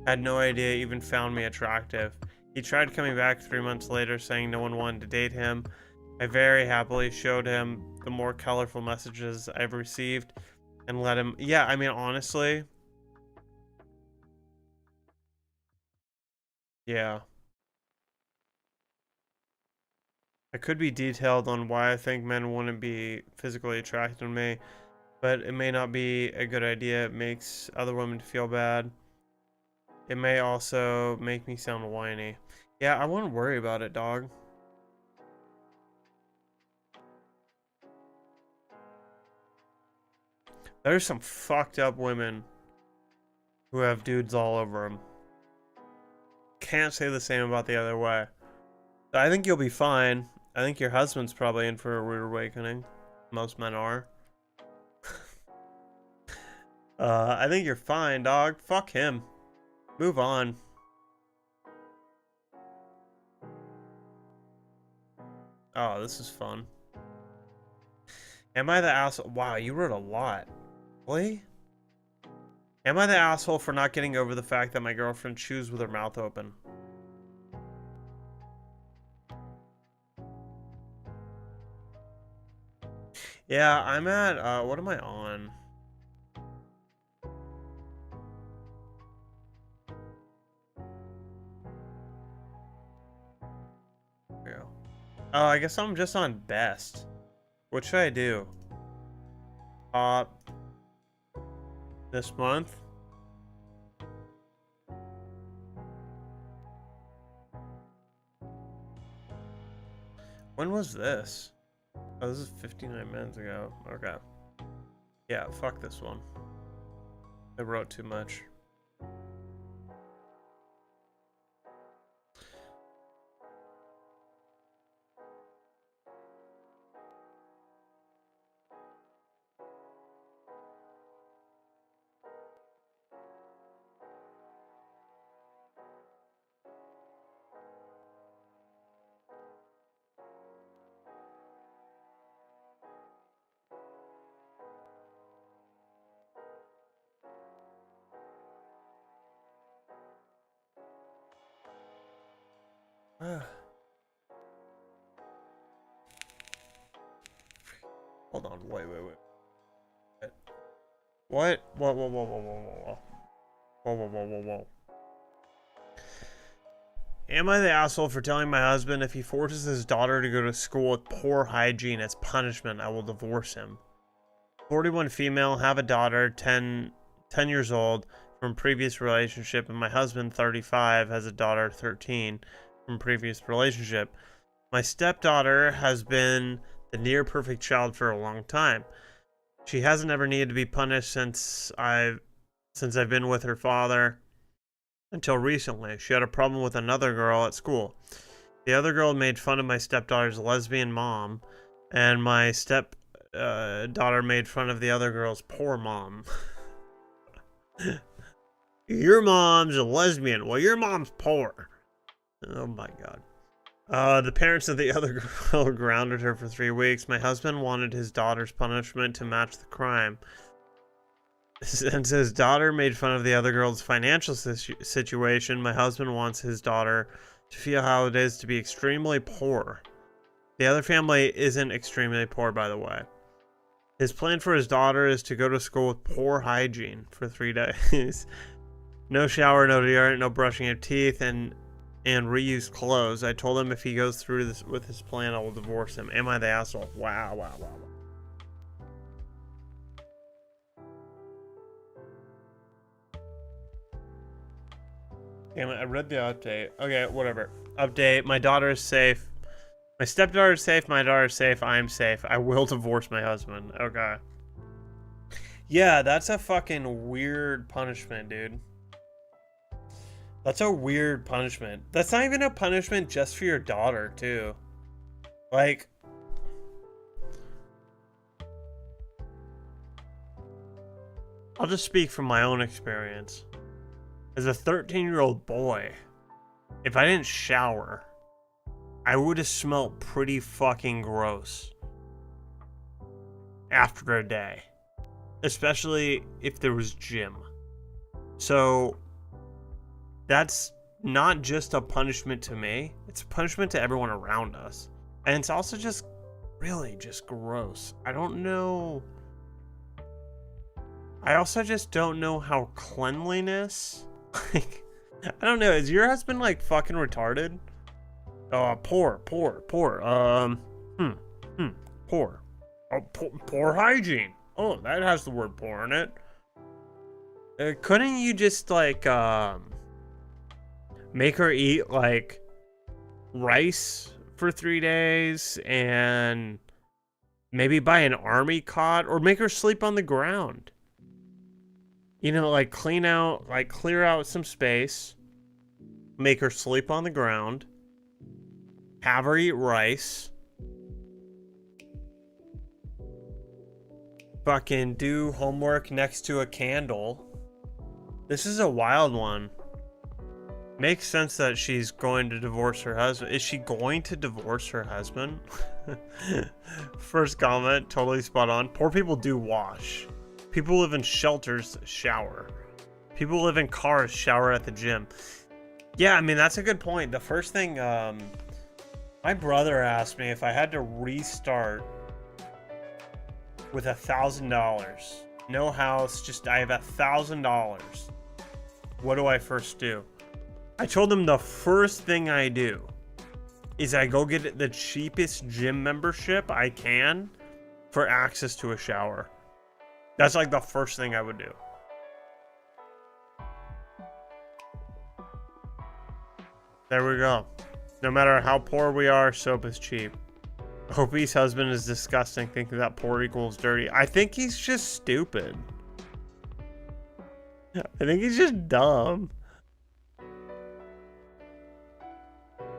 Had no idea he even found me attractive. He tried coming back 3 months later saying no one wanted to date him. I very happily showed him the more colorful messages I've received and let him... Yeah, I mean, honestly... Yeah. I could be detailed on why I think men wouldn't be physically attracted to me, but it may not be a good idea. It makes other women feel bad. It may also make me sound whiny. Yeah, I wouldn't worry about it, dog. There's some fucked up women who have dudes all over them. Can't say the same about the other way. I think you'll be fine. I think your husband's probably in for a rude awakening. Most men are. I think you're fine, dog. Fuck him. Move on. Oh, this is fun. Am I the asshole? Wow, you wrote a lot. Really? Am I the asshole for not getting over the fact that my girlfriend chews with her mouth open? Yeah, I'm at, what am I on? There we go. Oh, I guess I'm just on best. What should I do? This month? When was this? Oh, this is 59 minutes ago. Okay. Yeah, fuck this one. I wrote too much. Hold on, wait. What? Whoa. Am I the asshole for telling my husband if he forces his daughter to go to school with poor hygiene as punishment, I will divorce him? 41 female, have a daughter, 10 years old, from previous relationship, and my husband, 35, has a daughter, 13, from previous relationship. My stepdaughter has been the near perfect child for a long time. She hasn't ever needed to be punished since I've been with her father until recently. She had a problem with another girl at school. The other girl made fun of my stepdaughter's lesbian mom, and my daughter made fun of the other girl's poor mom. Your mom's a lesbian. Well, your mom's poor. Oh my god. The parents of the other girl grounded her for 3 weeks. My husband wanted his daughter's punishment to match the crime. Since his daughter made fun of the other girl's financial situation, my husband wants his daughter to feel how it is to be extremely poor. The other family isn't extremely poor, by the way. His plan for his daughter is to go to school with poor hygiene for 3 days. No shower, no deodorant, no brushing of teeth, and reused clothes. I told him if he goes through this with his plan, I will divorce him. Am I the asshole? Wow. Damn it, I read the update. Okay, whatever. Update, my daughter is safe. My stepdaughter is safe, my daughter is safe, I'm safe. I will divorce my husband. Okay. Yeah, that's a fucking weird punishment, dude. That's a weird punishment. That's not even a punishment just for your daughter, too. Like... I'll just speak from my own experience. As a 13-year-old boy, if I didn't shower, I would have smelled pretty fucking gross after a day. Especially if there was gym. So, that's not just a punishment to me, it's a punishment to everyone around us. And it's also just really just gross. I don't know. I also just don't know how cleanliness, like, I don't know. Is your husband like fucking retarded? Poor. Poor hygiene. Oh, that has the word poor in it. Couldn't you just like make her eat like rice for 3 days and maybe buy an army cot, or make her sleep on the ground? You know, like clear out some space, make her sleep on the ground, have her eat rice, fucking do homework next to a candle. This is a wild one. Makes sense that she's going to divorce her husband. Is she going to divorce her husband? First comment, totally spot on. Poor people do wash. People live in shelters, shower. People live in cars, shower at the gym. Yeah, I mean, that's a good point. The first thing, my brother asked me if I had to restart with $1,000. No house, just I have $1,000. What do I first do? I told him the first thing I do is I go get the cheapest gym membership I can for access to a shower. That's like the first thing I would do. There we go. No matter how poor we are, soap is cheap. Opie's husband is disgusting, thinking that poor equals dirty. I think he's just stupid. I think he's just dumb.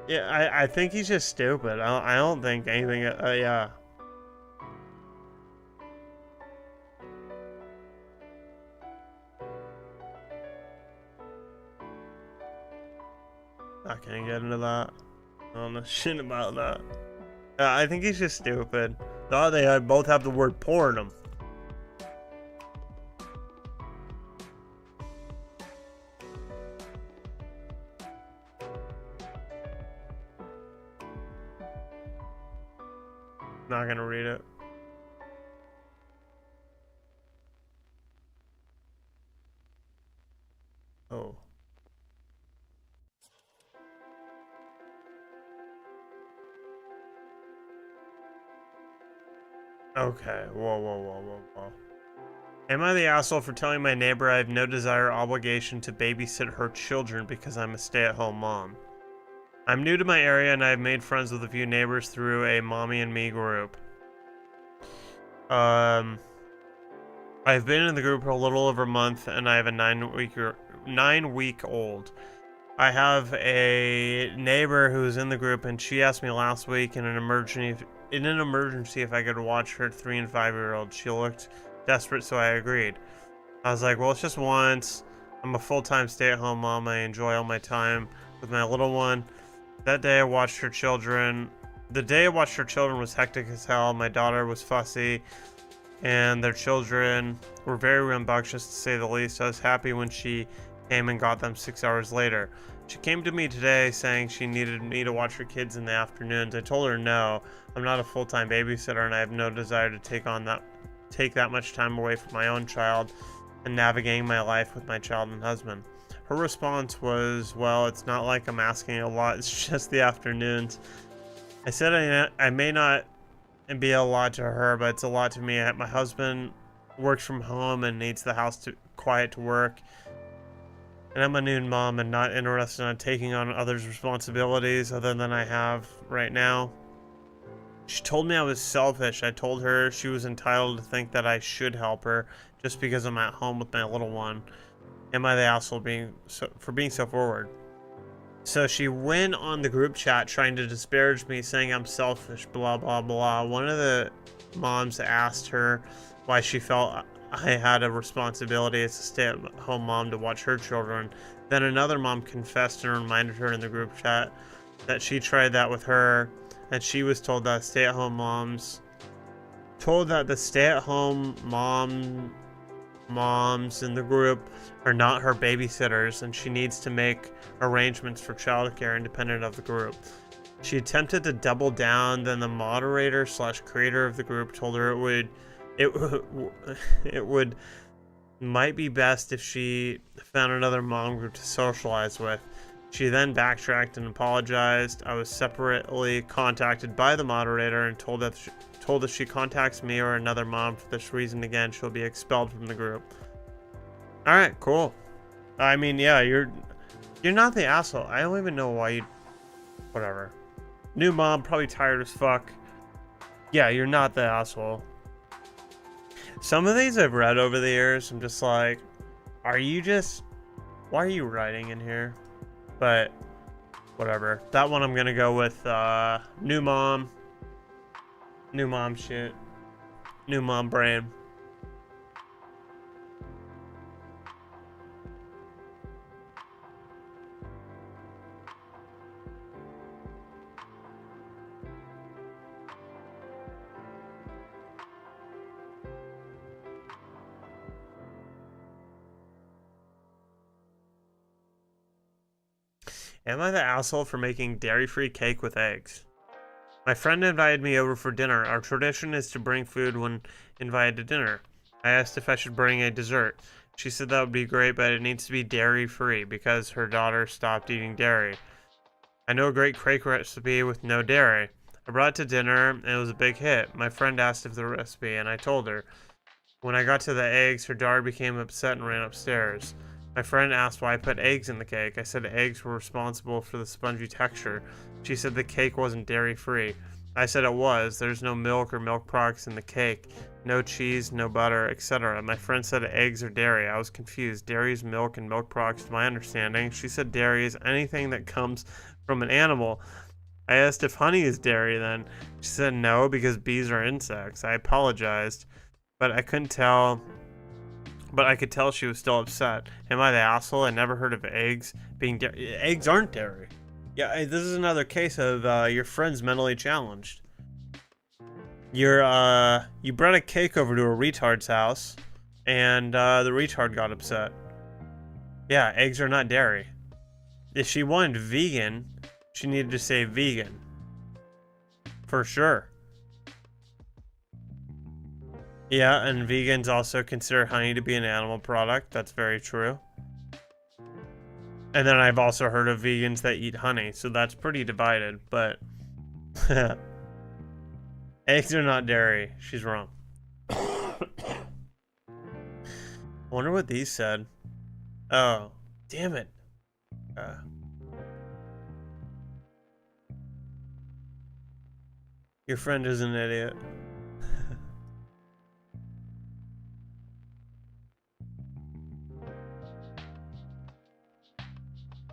Yeah, I think he's just stupid. I don't think anything. Yeah. Not gonna get into that. I don't know shit about that. I think he's just stupid. Thought they both have the word poor in them. Not gonna read it. Oh. Okay, whoa. Am I the asshole for telling my neighbor I have no desire or obligation to babysit her children because I'm a stay-at-home mom? I'm new to my area and I've made friends with a few neighbors through a mommy and me group. I've been in the group for a little over a month and I have a 9-week-old. I have a neighbor who's in the group and she asked me last week in an emergency if I could watch her 3 and 5-year-old. She looked desperate, so I agreed. I was like, well, it's just once. I'm a full-time stay-at-home mom. I enjoy all my time with my little one. That day I watched her children. The day I watched her children was hectic as hell. My daughter was fussy, and their children were very rambunctious, to say the least. I was happy when she came and got them 6 hours later. She came to me today saying she needed me to watch her kids in the afternoons. I told her no, I'm not a full-time babysitter and I have no desire to take that much time away from my own child and navigating my life with my child and husband. Her response was, well, it's not like I'm asking a lot, it's just the afternoons. I said I may not be a lot to her, but it's a lot to me. My husband works from home and needs the house quiet to work. And I'm a new mom and not interested in taking on others' responsibilities other than I have right now. She told me I was selfish. I told her she was entitled to think that I should help her just because I'm at home with my little one. Am I the asshole for being so forward? So she went on the group chat trying to disparage me, saying I'm selfish, blah, blah, blah. One of the moms asked her why she felt I had a responsibility as a stay-at-home mom to watch her children. Then another mom confessed and reminded her in the group chat that she tried that with her, and she was told that the stay-at-home moms in the group are not her babysitters, and she needs to make arrangements for childcare independent of the group. She attempted to double down, then the moderator / creator of the group told her it would might be best if she found another mom group to socialize with. She then backtracked and apologized. I was separately contacted by the moderator and told if she contacts me or another mom for this reason again, she'll be expelled from the group. All right, cool. I mean, yeah, you're not the asshole. I don't even know why you. Whatever. New mom, probably tired as fuck. Yeah, you're not the asshole. Some of these I've read over the years, I'm just like, why are you writing in here? But whatever. That one I'm gonna go with new mom shit. New mom brain. Am I the asshole for making dairy-free cake with eggs? My friend invited me over for dinner. Our tradition is to bring food when invited to dinner. I asked if I should bring a dessert. She said that would be great, but it needs to be dairy-free because her daughter stopped eating dairy. I know a great cake recipe with no dairy. I brought it to dinner, and it was a big hit. My friend asked if the recipe, and I told her. When I got to the eggs, her daughter became upset and ran upstairs. My friend asked why I put eggs in the cake. I said eggs were responsible for the spongy texture. She said the cake wasn't dairy-free. I said it was. There's no milk or milk products in the cake. No cheese, no butter, etc. My friend said eggs are dairy. I was confused. Dairy is milk and milk products to my understanding. She said dairy is anything that comes from an animal. I asked if honey is dairy then. She said no because bees are insects. I apologized, but I couldn't tell... But I could tell she was still upset. Am I the asshole? I never heard of eggs being dairy. Eggs aren't dairy. Yeah, this is another case of your friend's mentally challenged. You brought a cake over to a retard's house, and the retard got upset. Yeah, eggs are not dairy. If she wanted vegan, she needed to say vegan. For sure. Yeah, and vegans also consider honey to be an animal product. That's very true. And then I've also heard of vegans that eat honey, so that's pretty divided, but... Eggs are not dairy. She's wrong. I wonder what these said. Oh, damn it. Your friend is an idiot.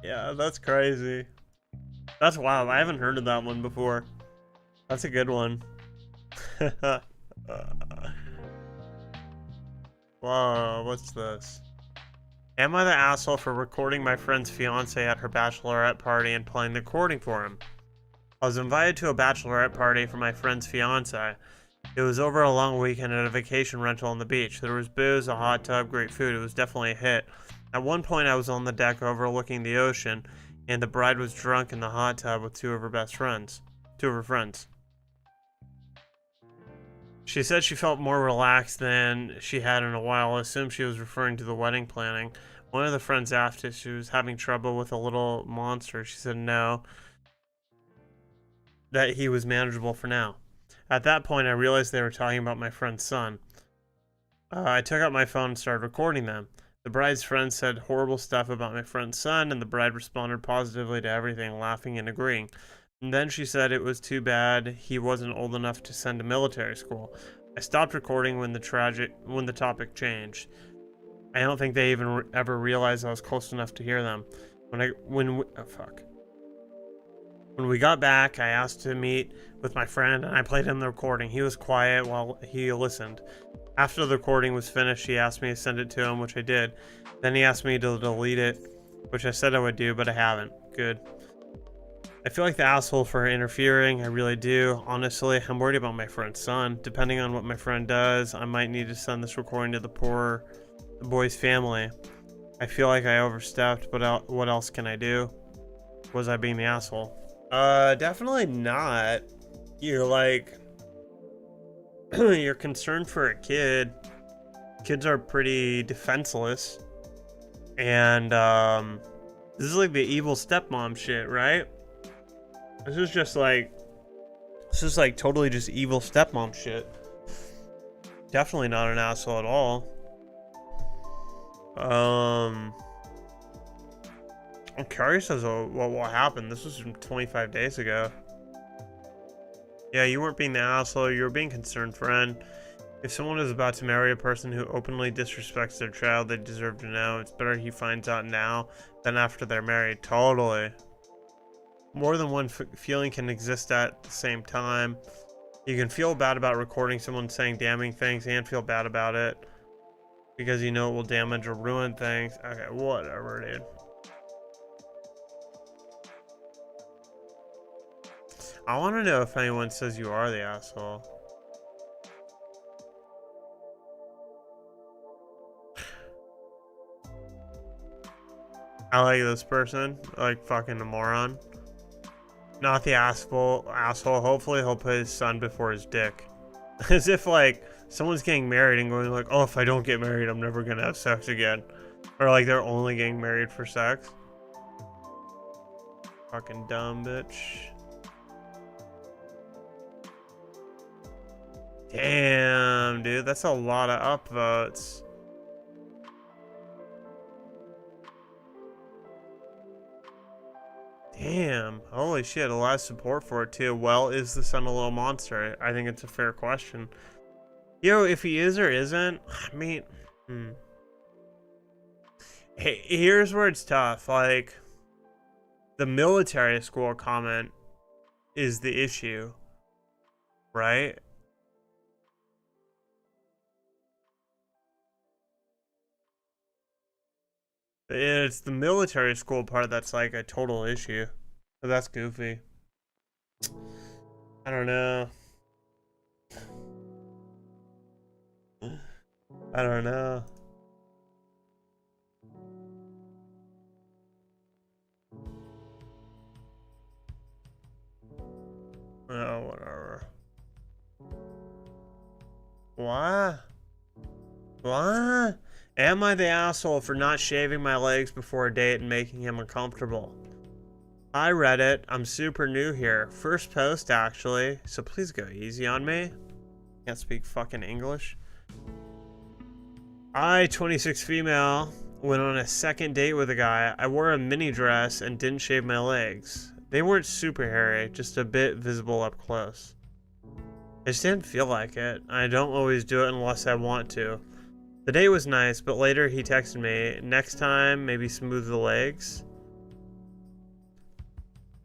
Yeah, that's crazy. That's wild. I haven't heard of that one before. That's a good one. Whoa, what's this? Am I the asshole for recording my friend's fiance at her bachelorette party and playing the recording for him? I was invited to a bachelorette party for my friend's fiance. It was over a long weekend at a vacation rental on the beach. There was booze, a hot tub, great food. It was definitely a hit. At one point, I was on the deck overlooking the ocean, and the bride was drunk in the hot tub with two of her friends. She said she felt more relaxed than she had in a while. I assumed she was referring to the wedding planning. One of the friends asked if she was having trouble with a little monster. She said no, that he was manageable for now. At that point, I realized they were talking about my friend's son. I took out my phone and started recording them. The bride's friend said horrible stuff about my friend's son, and the bride responded positively to everything, laughing and agreeing. And then she said it was too bad he wasn't old enough to send to military school. I stopped recording when the topic changed. I don't think they even ever realized I was close enough to hear them. When we got back, I asked to meet with my friend, and I played him the recording. He was quiet while he listened. After the recording was finished, he asked me to send it to him, which I did. Then he asked me to delete it, which I said I would do, but I haven't. Good. I feel like the asshole for interfering. I really do. Honestly, I'm worried about my friend's son. Depending on what my friend does, I might need to send this recording to the poor the boy's family. I feel like I overstepped, but what else can I do? Was I being the asshole? Definitely not. You're like, you're concerned for a kid. Kids are pretty defenseless. And, this is like the evil stepmom shit, right? This is like totally just evil stepmom shit. Definitely not an asshole at all. I'm curious as to what happened. This was from 25 days ago. Yeah, you weren't being the asshole. You were being concerned friend. If someone is about to marry a person who openly disrespects their child, they deserve to know. It's better he finds out now than after they're married. Totally. More than one feeling can exist at the same time. You can feel bad about recording someone saying damning things and feel bad about it because you know it will damage or ruin things. Okay, whatever, dude. I want to know if anyone says you are the asshole. I like this person. Like fucking a moron. Not the asshole. Hopefully he'll put his son before his dick. As if like someone's getting married and going like, oh, if I don't get married, I'm never gonna have sex again. Or like they're only getting married for sex. Fucking dumb bitch. Damn, dude, that's a lot of upvotes. Damn, holy shit, a lot of support for it too. Well, is the son a little monster? I think it's a fair question. Yo, if he is or isn't, I mean, Hey, here's where it's tough. Like, the military school comment is the issue, right? It's the military school part that's like a total issue. But that's goofy. I don't know. I don't know. Oh, whatever. What? What? Am I the asshole for not shaving my legs before a date and making him uncomfortable? I read it. I'm super new here. First post, actually. So please go easy on me. Can't speak fucking English. I, 26 female, went on a second date with a guy. I wore a mini dress and didn't shave my legs. They weren't super hairy, just a bit visible up close. I just didn't feel like it. I don't always do it unless I want to. The date was nice, but later he texted me, next time, maybe smooth the legs.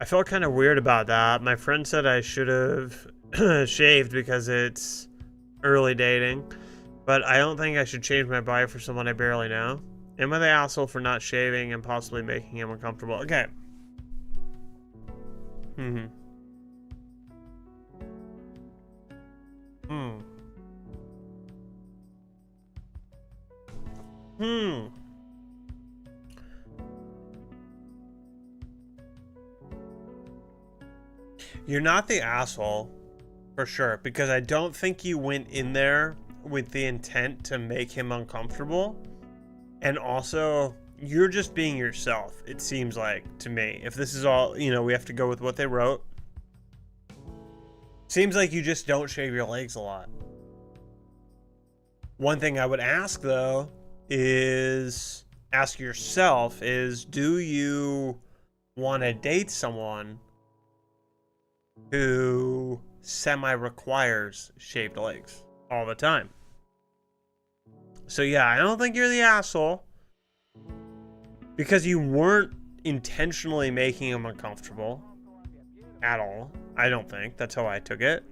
I felt kind of weird about that. My friend said I should have shaved because it's early dating, but I don't think I should change my body for someone I barely know. Am I the asshole for not shaving and possibly making him uncomfortable? Okay. You're not the asshole, for sure, because I don't think you went in there with the intent to make him uncomfortable. And also, you're just being yourself, it seems like, to me. If this is all, you know, we have to go with what they wrote. Seems like you just don't shave your legs a lot. One thing I would ask, though, is ask yourself is, do you want to date someone who semi-requires shaved legs all the time? So yeah, I don't think you're the asshole because you weren't intentionally making him uncomfortable at all. I don't think. That's how I took it.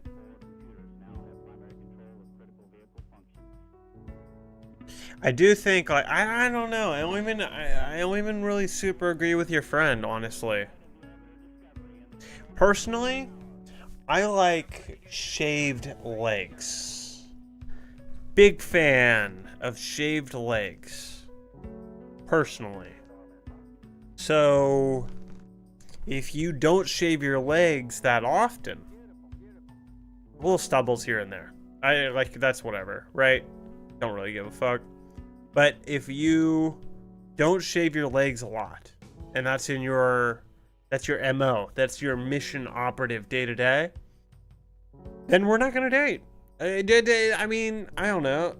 I do think, like, I don't know. I don't even really super agree with your friend, honestly. Personally, I like shaved legs. big fan of shaved legs, personally. So, if you don't shave your legs that often, little stubbles here and there. That's whatever, right? Don't really give a fuck. But if you don't shave your legs a lot, and that's your MO, that's your mission operative day to day, then we're not gonna date. I mean, I don't know.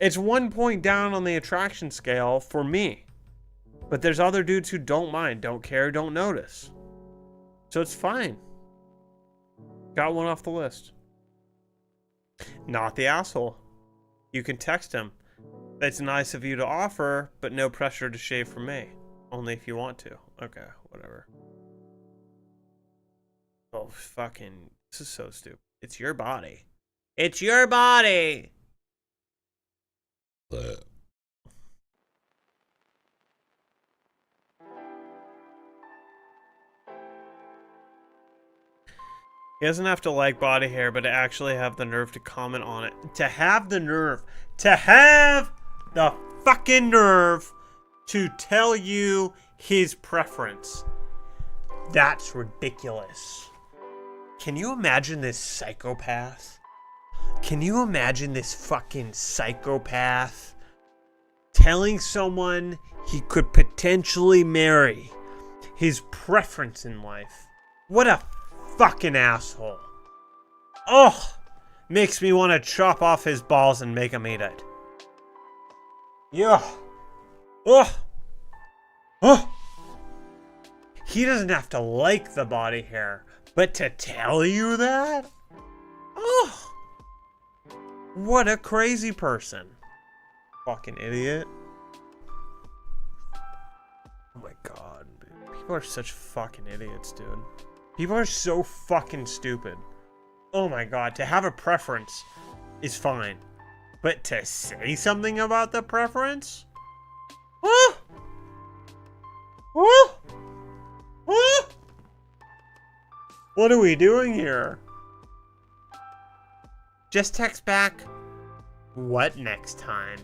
It's 1 point down on the attraction scale for me. But there's other dudes who don't mind, don't care, don't notice. So it's fine. Got one off the list. Not the asshole. You can text him. It's nice of you to offer, but no pressure to shave for me. Only if you want to. Okay, whatever. Oh, fucking... This is so stupid. It's your body. It's your body! He doesn't have to like body hair, but to actually have the nerve to comment on it. To have the nerve. To have the fucking nerve to tell you his preference. That's ridiculous. Can you imagine this psychopath? Can you imagine this fucking psychopath telling someone he could potentially marry his preference in life? What a fucking asshole. Oh, makes me want to chop off his balls and make him eat it. Yeah. Oh. Oh. He doesn't have to like the body hair, but to tell you that? Oh. What a crazy person. Fucking idiot. Oh my god, dude. People are such fucking idiots, dude. People are so fucking stupid. Oh my god, to have a preference is fine. But to say something about the preference? Huh? Huh? Huh? What are we doing here? Just text back, what next time?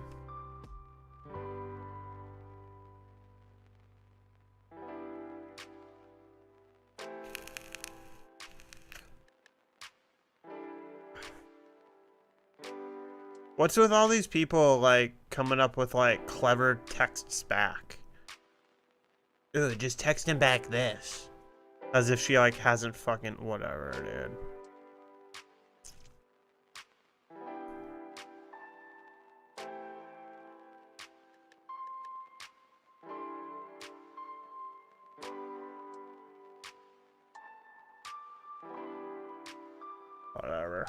What's with all these people, like, coming up with, like, clever texts back? Ooh, just text him back this. As if she, like, hasn't fucking... Whatever, dude. Whatever.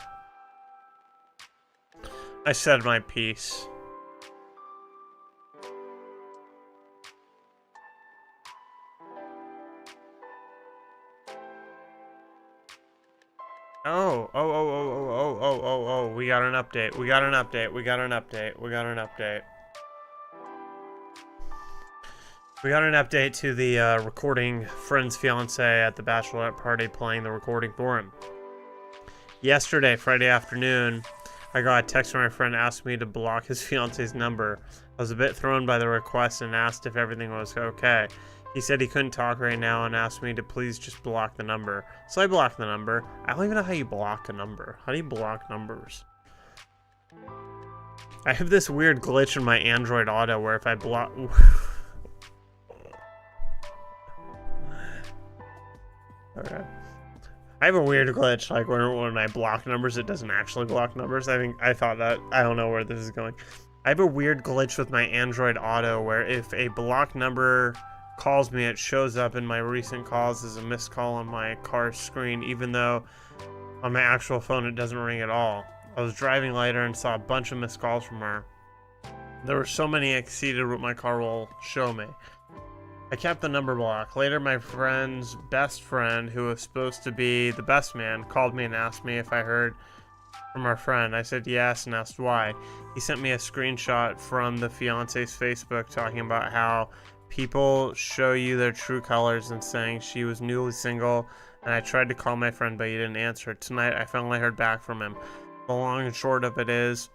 I said my piece. Oh, we got an update. We got an update. We got an update. We got an update. We got an update to the recording friend's fiance at the bachelorette party playing the recording for him. Yesterday, Friday afternoon, I got a text from my friend asking me to block his fiance's number. I was a bit thrown by the request and asked if everything was okay. He said he couldn't talk right now and asked me to please just block the number. So I blocked the number. I don't even know how you block a number. How do you block numbers? I have this weird glitch in my Android Auto where if I block... Okay. I have a weird glitch, like when I block numbers, it doesn't actually block numbers. I thought that. I don't know where this is going. I have a weird glitch with my Android Auto where if a blocked number calls me, it shows up in my recent calls as a missed call on my car's screen, even though on my actual phone it doesn't ring at all. I was driving later and saw a bunch of missed calls from her. There were so many exceeded what my car will show me. I kept the number blocked. Later, my friend's best friend, who was supposed to be the best man, called me and asked me if I heard from our friend. I said yes and asked why. He sent me a screenshot from the fiance's Facebook talking about how people show you their true colors and saying she was newly single, and I tried to call my friend but he didn't answer. Tonight, I finally heard back from him. The long and short of it is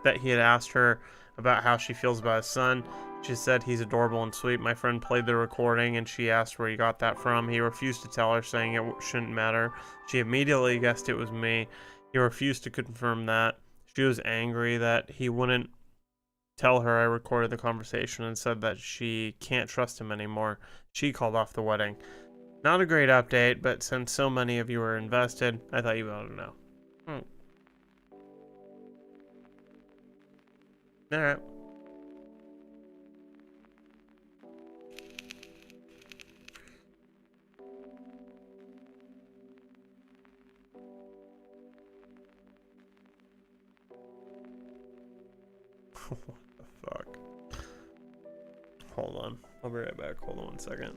that he had asked her about how she feels about his son. She said he's adorable and sweet. My friend played the recording and she asked where he got that from. He refused to tell her, saying it shouldn't matter. She immediately guessed it was me. He refused to confirm that. She was angry that he wouldn't tell her I recorded the conversation and said that she can't trust him anymore. She called off the wedding. Not a great update, but since so many of you are invested, I thought you ought to know. Alright. What the fuck? Hold on. I'll be right back. Hold on 1 second.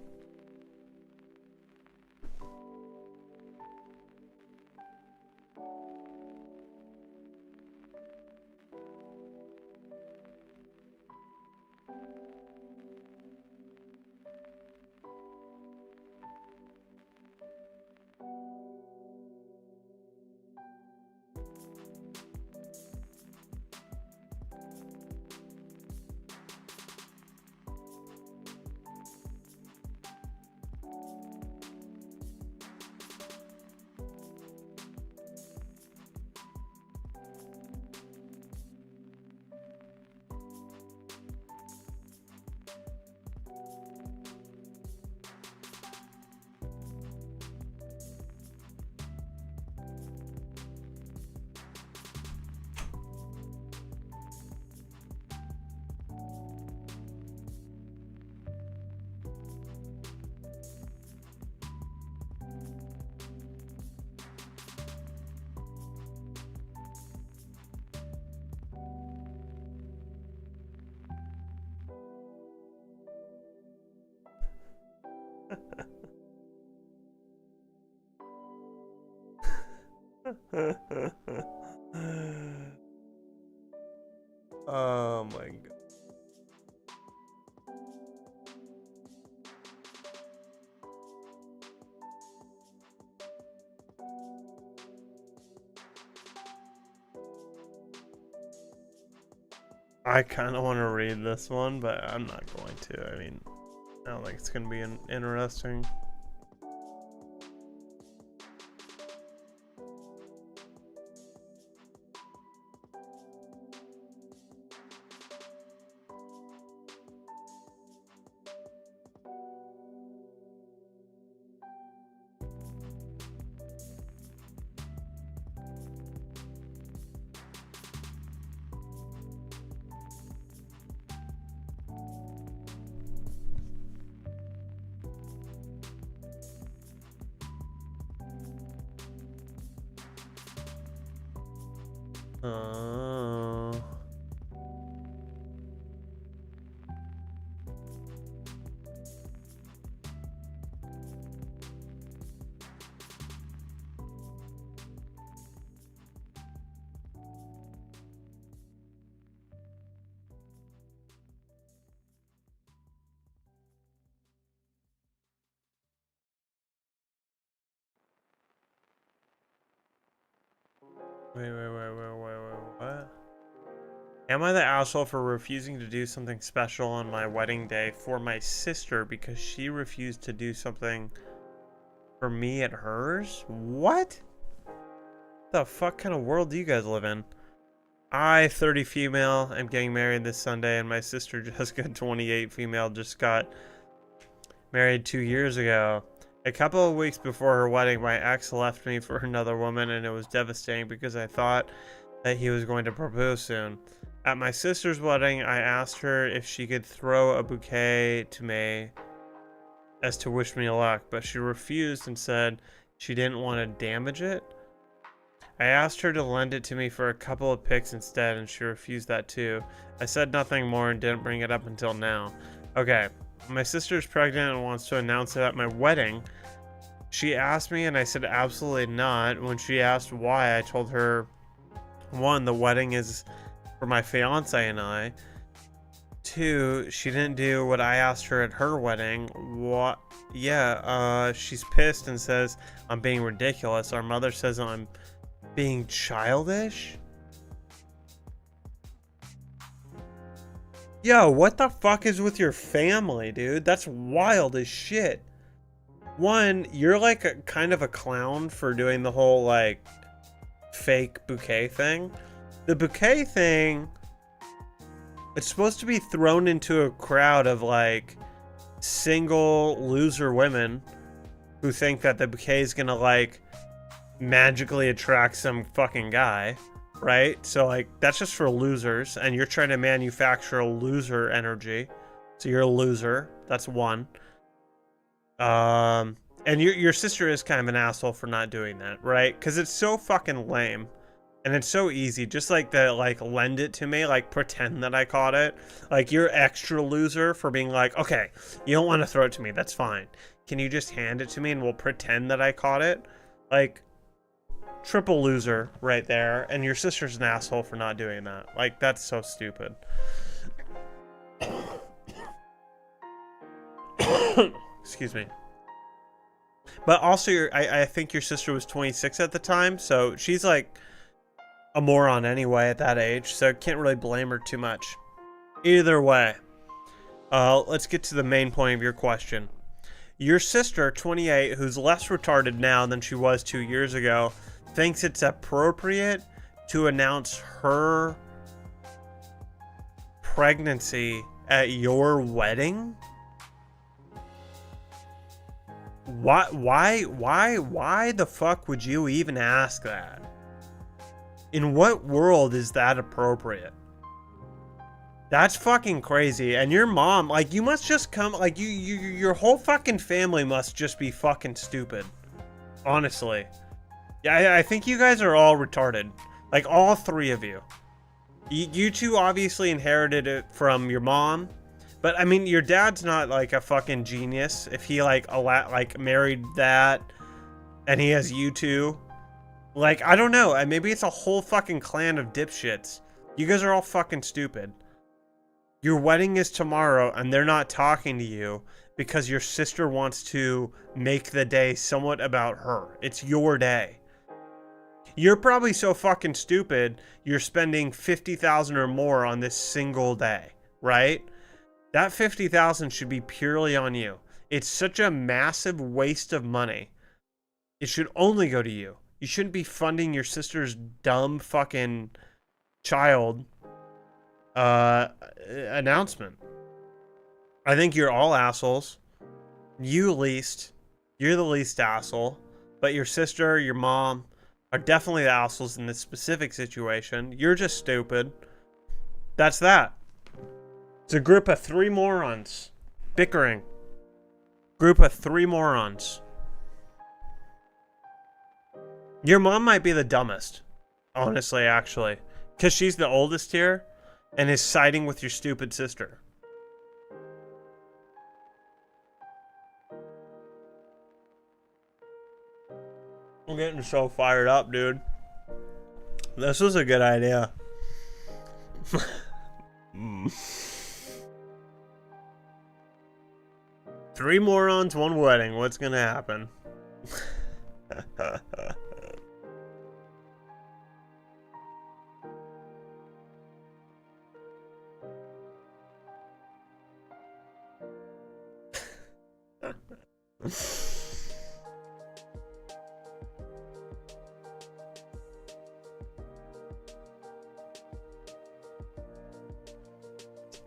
Oh my god. I kind of want to read this one, but I'm not going to. I mean, I don't think it's going to be interesting. Wait, what? Am I the asshole for refusing to do something special on my wedding day for my sister because she refused to do something for me at hers? What? The fuck kind of world do you guys live in? I, 30 female, am getting married this Sunday, and my sister, Jessica, 28 female, just got married 2 years ago. A couple of weeks before her wedding, my ex left me for another woman, and it was devastating because I thought that he was going to propose soon. At my sister's wedding, I asked her if she could throw a bouquet to me as to wish me luck, but she refused and said she didn't want to damage it. I asked her to lend it to me for a couple of pics instead, and she refused that too. I said nothing more and didn't bring it up until now. Okay, my sister's pregnant and wants to announce it at my wedding. She asked me and I said absolutely not. When she asked why, I told her, 1, the wedding is for my fiance and I. 2, she didn't do what I asked her at her wedding. What? Yeah, she's pissed and says I'm being ridiculous. Our mother says I'm being childish? Yo, what the fuck is with your family, dude? That's wild as shit. One, you're like a kind of a clown for doing the whole like fake bouquet thing. The bouquet thing, it's supposed to be thrown into a crowd of like single loser women who think that the bouquet is gonna like magically attract some fucking guy, right? So like that's just for losers, and you're trying to manufacture a loser energy, so you're a loser. That's one. And your sister is kind of an asshole for not doing that, right? Because it's so fucking lame, and it's so easy. Just like the like lend it to me, like pretend that I caught it. Like you're extra loser for being like, okay, you don't want to throw it to me, that's fine. Can you just hand it to me and we'll pretend that I caught it? Like triple loser right there, and your sister's an asshole for not doing that. Like that's so stupid. Excuse me. But also, I think your sister was 26 at the time, so she's like a moron anyway at that age, so can't really blame her too much. Either way, let's get to the main point of your question. Your sister, 28, who's less retarded now than she was 2 years ago, thinks it's appropriate to announce her pregnancy at your wedding? Why the fuck would you even ask that? In what world is that appropriate? That's fucking crazy. And your mom, like, you must just come, like, your whole fucking family must just be fucking stupid. Honestly. Yeah, I think you guys are all retarded. Like, all three of you. You two obviously inherited it from your mom. But, I mean, your dad's not, like, a fucking genius. If he, like, married that and he has you two. Like, I don't know. Maybe it's a whole fucking clan of dipshits. You guys are all fucking stupid. Your wedding is tomorrow, and they're not talking to you because your sister wants to make the day somewhat about her. It's your day. You're probably so fucking stupid, you're spending $50,000 or more on this single day, right? That $50,000 should be purely on you. It's such a massive waste of money. It should only go to you. You shouldn't be funding your sister's dumb fucking child announcement. I think you're all assholes. You're the least asshole. But your sister, your mom are definitely the assholes in this specific situation. You're just stupid. That's that. It's a group of 3 morons bickering. Group of 3 morons. Your mom might be the dumbest, honestly, actually, because she's the oldest here and is siding with your stupid sister. I'm getting so fired up, dude. This was a good idea. 3 morons, 1 wedding. What's gonna happen?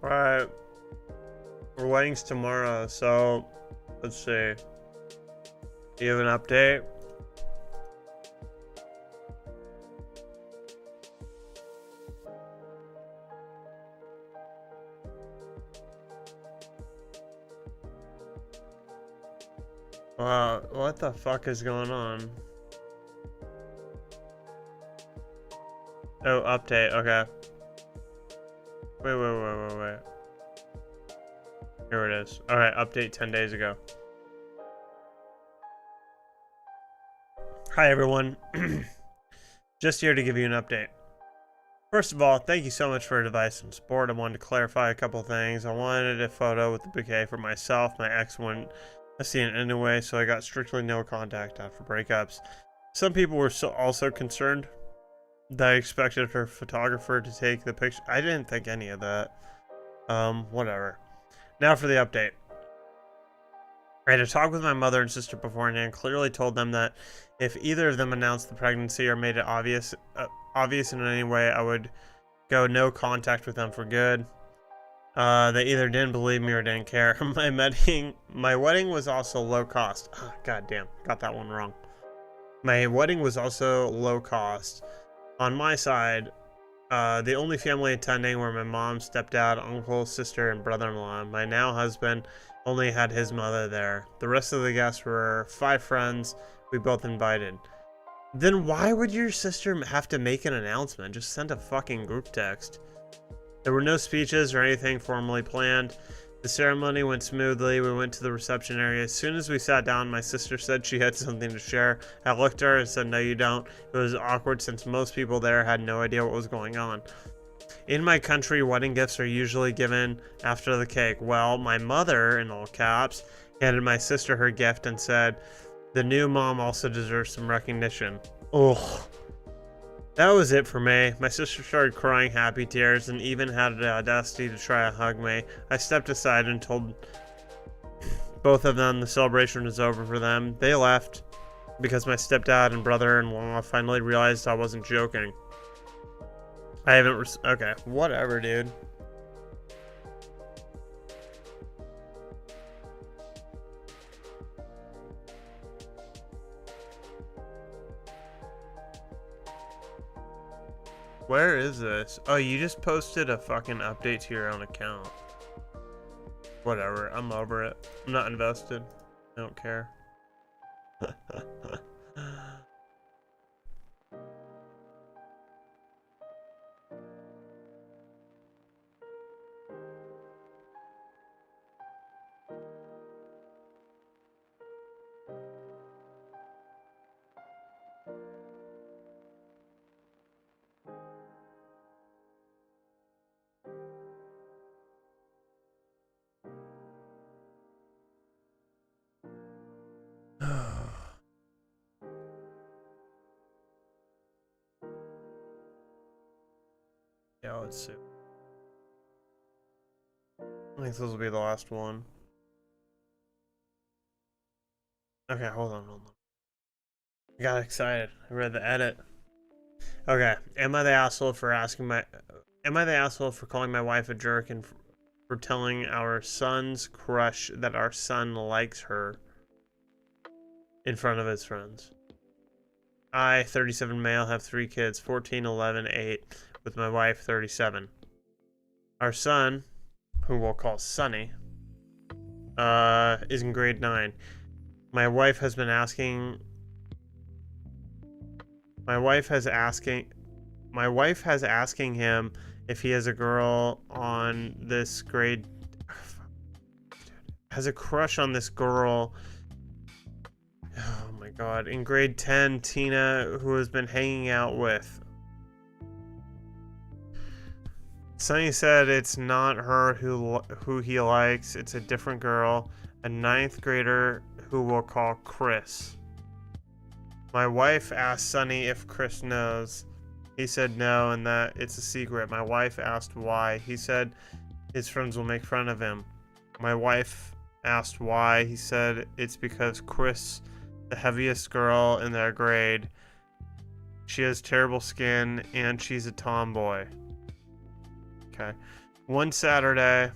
Alright. Our wedding's tomorrow, so let's see. Do you have an update? What the fuck is going on? Oh, update, okay. Wait. Here it is. Alright, update 10 days ago. Hi everyone. Just here to give you an update. First of all, thank you so much for your advice and support. I wanted to clarify a couple things. I wanted a photo with the bouquet for myself. My ex wouldn't see it anyway, so I got strictly no contact after breakups. Some people were also concerned That I expected her photographer to take the picture. I didn't think any of that. Whatever. Now for the update. I had a talk with my mother and sister beforehand and clearly told them that if either of them announced the pregnancy or made it obvious in any way, I would go no contact with them for good. They either didn't believe me or didn't care. My wedding was also low cost. Oh, God damn, got that one wrong. My wedding was also low cost. On my side, the only family attending were my mom, stepdad, uncle, sister, and brother-in-law. My now husband only had his mother there. The rest of the guests were 5 friends we both invited. Then why would your sister have to make an announcement? Just send a fucking group text. There were no speeches or anything formally planned. The ceremony went smoothly. We went to the reception area. As soon as we sat down, my sister said she had something to share. I looked at her and said, "No, you don't." It was awkward since most people there had no idea what was going on. In my country, wedding gifts are usually given after the cake. Well, my mother, in all caps, handed my sister her gift and said, "The new mom also deserves some recognition." Ugh. That was it for me. My sister started crying happy tears and even had the audacity to try to hug me. I stepped aside and told both of them the celebration was over for them. They left because my stepdad and brother-in-law finally realized I wasn't joking. I haven't okay, whatever, dude. Where is this? Oh, you just posted a fucking update to your own account. Whatever, I'm over it. I'm not invested. I don't care. Yeah, let's see. I think this will be the last one. Okay, hold on. I got excited. I read the edit. Okay, am I the asshole for calling my wife a jerk and for telling our son's crush that our son likes her in front of his friends? I, 37 male, have 3 kids, 14, 11, 8, with my wife, 37. Our son, who we'll call Sonny, is in grade 9. My wife has asking him if he has a girl on this grade, has a crush on this girl. Oh my god, in grade 10, Tina, who has been hanging out with. Sonny said it's not her who he likes, it's a different girl, a 9th grader who we'll call Chris. My wife asked Sonny if Chris knows. He said no and that it's a secret. My wife asked why. He said his friends will make fun of him. My wife asked why. He said it's because Chris, the heaviest girl in their grade, she has terrible skin and she's a tomboy. Okay. One Saturday,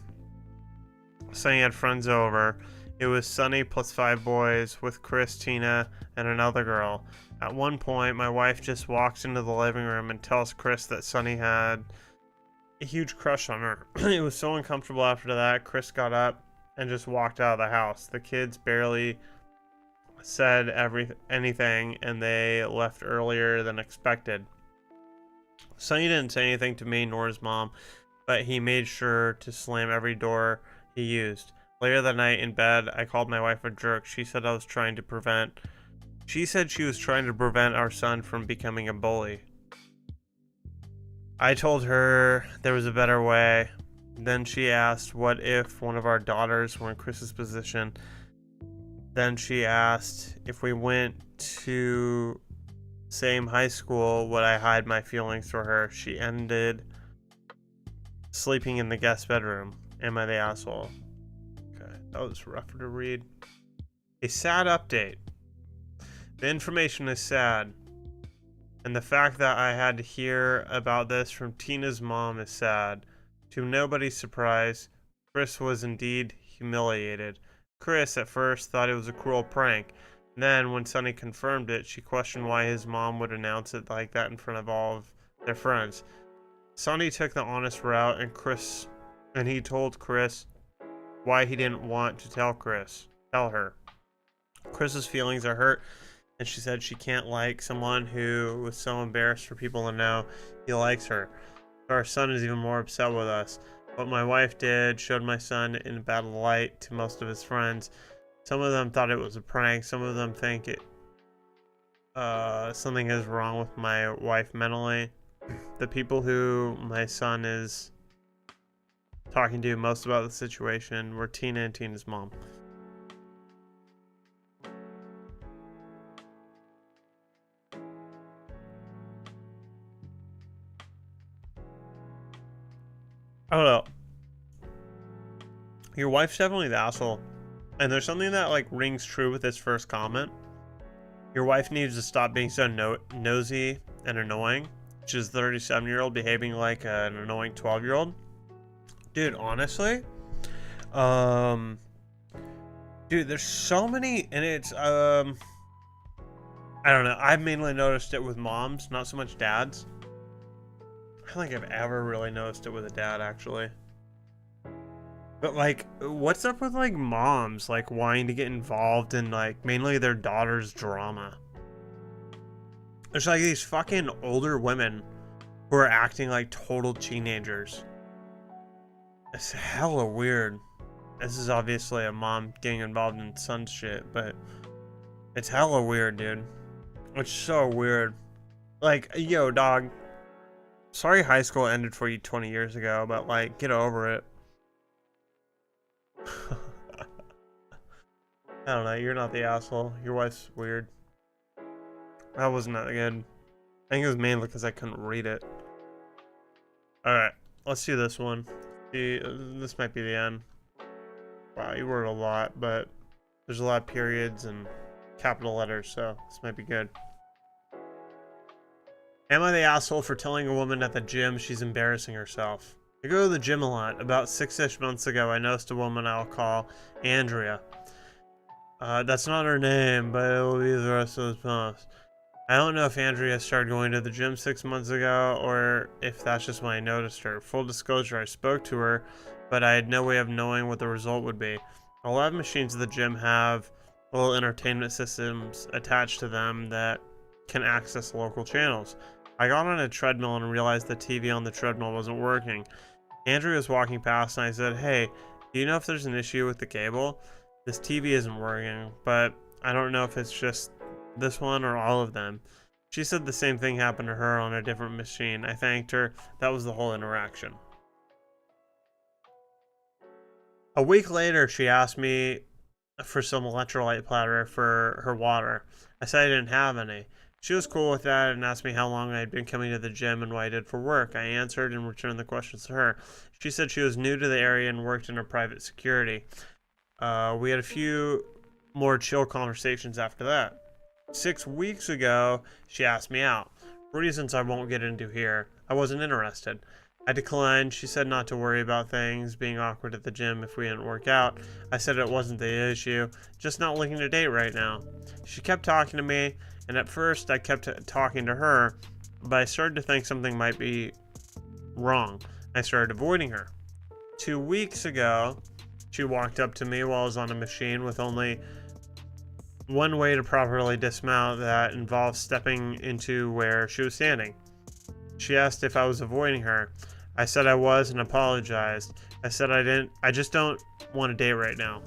Sonny had friends over. It was Sonny plus 5 boys with Chris, Tina, and another girl. At one point, my wife just walks into the living room and tells Chris that Sonny had a huge crush on her. It was so uncomfortable after that. Chris got up and just walked out of the house. The kids barely said anything, and they left earlier than expected. Sonny didn't say anything to me nor his mom, but he made sure to slam every door he used. Later that night in bed, I called my wife a jerk. She said she was trying to prevent our son from becoming a bully. I told her there was a better way. Then she asked what if one of our daughters were in Chris's position. Then she asked if we went to same high school would I hide my feelings for her. She ended sleeping in the guest bedroom. Am I the asshole? Okay, that was rougher to read. A sad update. The information is sad. And the fact that I had to hear about this from Tina's mom is sad. To nobody's surprise, Chris was indeed humiliated. Chris at first thought it was a cruel prank. Then, when Sonny confirmed it, she questioned why his mom would announce it like that in front of all of their friends. Sonny took the honest route, and he told Chris why he didn't want to tell her. Chris's feelings are hurt, and she said she can't like someone who was so embarrassed for people to know he likes her. Our son is even more upset with us. What my wife did showed my son in a bad light to most of his friends. Some of them thought it was a prank. Some of them think something is wrong with my wife mentally. The people who my son is talking to most about the situation were Tina and Tina's mom. I don't know. Your wife's definitely the asshole. And there's something that like rings true with this first comment. Your wife needs to stop being so nosy and annoying. She's a 37-year-old behaving like an annoying 12-year-old. Dude, honestly. Dude, there's so many, and it's I don't know. I've mainly noticed it with moms, not so much dads. I don't think I've ever really noticed it with a dad, actually. But, like, what's up with, like, moms, like, wanting to get involved in, like, mainly their daughter's drama? There's, like, these fucking older women who are acting like total teenagers. It's hella weird. This is obviously a mom getting involved in son's shit, but it's hella weird, dude. It's so weird. Like, yo, dog. Sorry high school ended for you 20 years ago, but, like, get over it. I don't know, you're not the asshole. Your wife's weird. That wasn't that good. I think it was mainly because I couldn't read it. Alright, let's do this one. See, this might be the end. Wow, you wrote a lot, but there's a lot of periods and capital letters, so this might be good. Am I the asshole for telling a woman at the gym she's embarrassing herself? I go to the gym a lot. About 6-ish months ago, I noticed a woman I'll call Andrea. That's not her name, but it will be the rest of this post. I don't know if Andrea started going to the gym 6 months ago, or if that's just when I noticed her. Full disclosure, I spoke to her, but I had no way of knowing what the result would be. A lot of machines at the gym have little entertainment systems attached to them that can access local channels. I got on a treadmill and realized the TV on the treadmill wasn't working. Andrea was walking past and I said, "Hey, do you know if there's an issue with the cable? This TV isn't working, but I don't know if it's just this one or all of them." She said the same thing happened to her on a different machine. I thanked her. That was the whole interaction. A week later, she asked me for some electrolyte powder for her water. I said I didn't have any. She was cool with that and asked me how long I had been coming to the gym and what I did for work. I answered and returned the questions to her. She said she was new to the area and worked in a private security. We had a few more chill conversations after that. 6 weeks ago, she asked me out. For reasons I won't get into here, I wasn't interested. I declined. She said not to worry about things being awkward at the gym if we didn't work out. I said it wasn't the issue, just not looking to date right now. She kept talking to me, and at first I kept talking to her, but I started to think something might be wrong. I started avoiding her. 2 weeks ago, she walked up to me while I was on a machine with only one way to properly dismount that involved stepping into where she was standing. She asked if I was avoiding her. I said I was and apologized. I said I just don't want to date right now.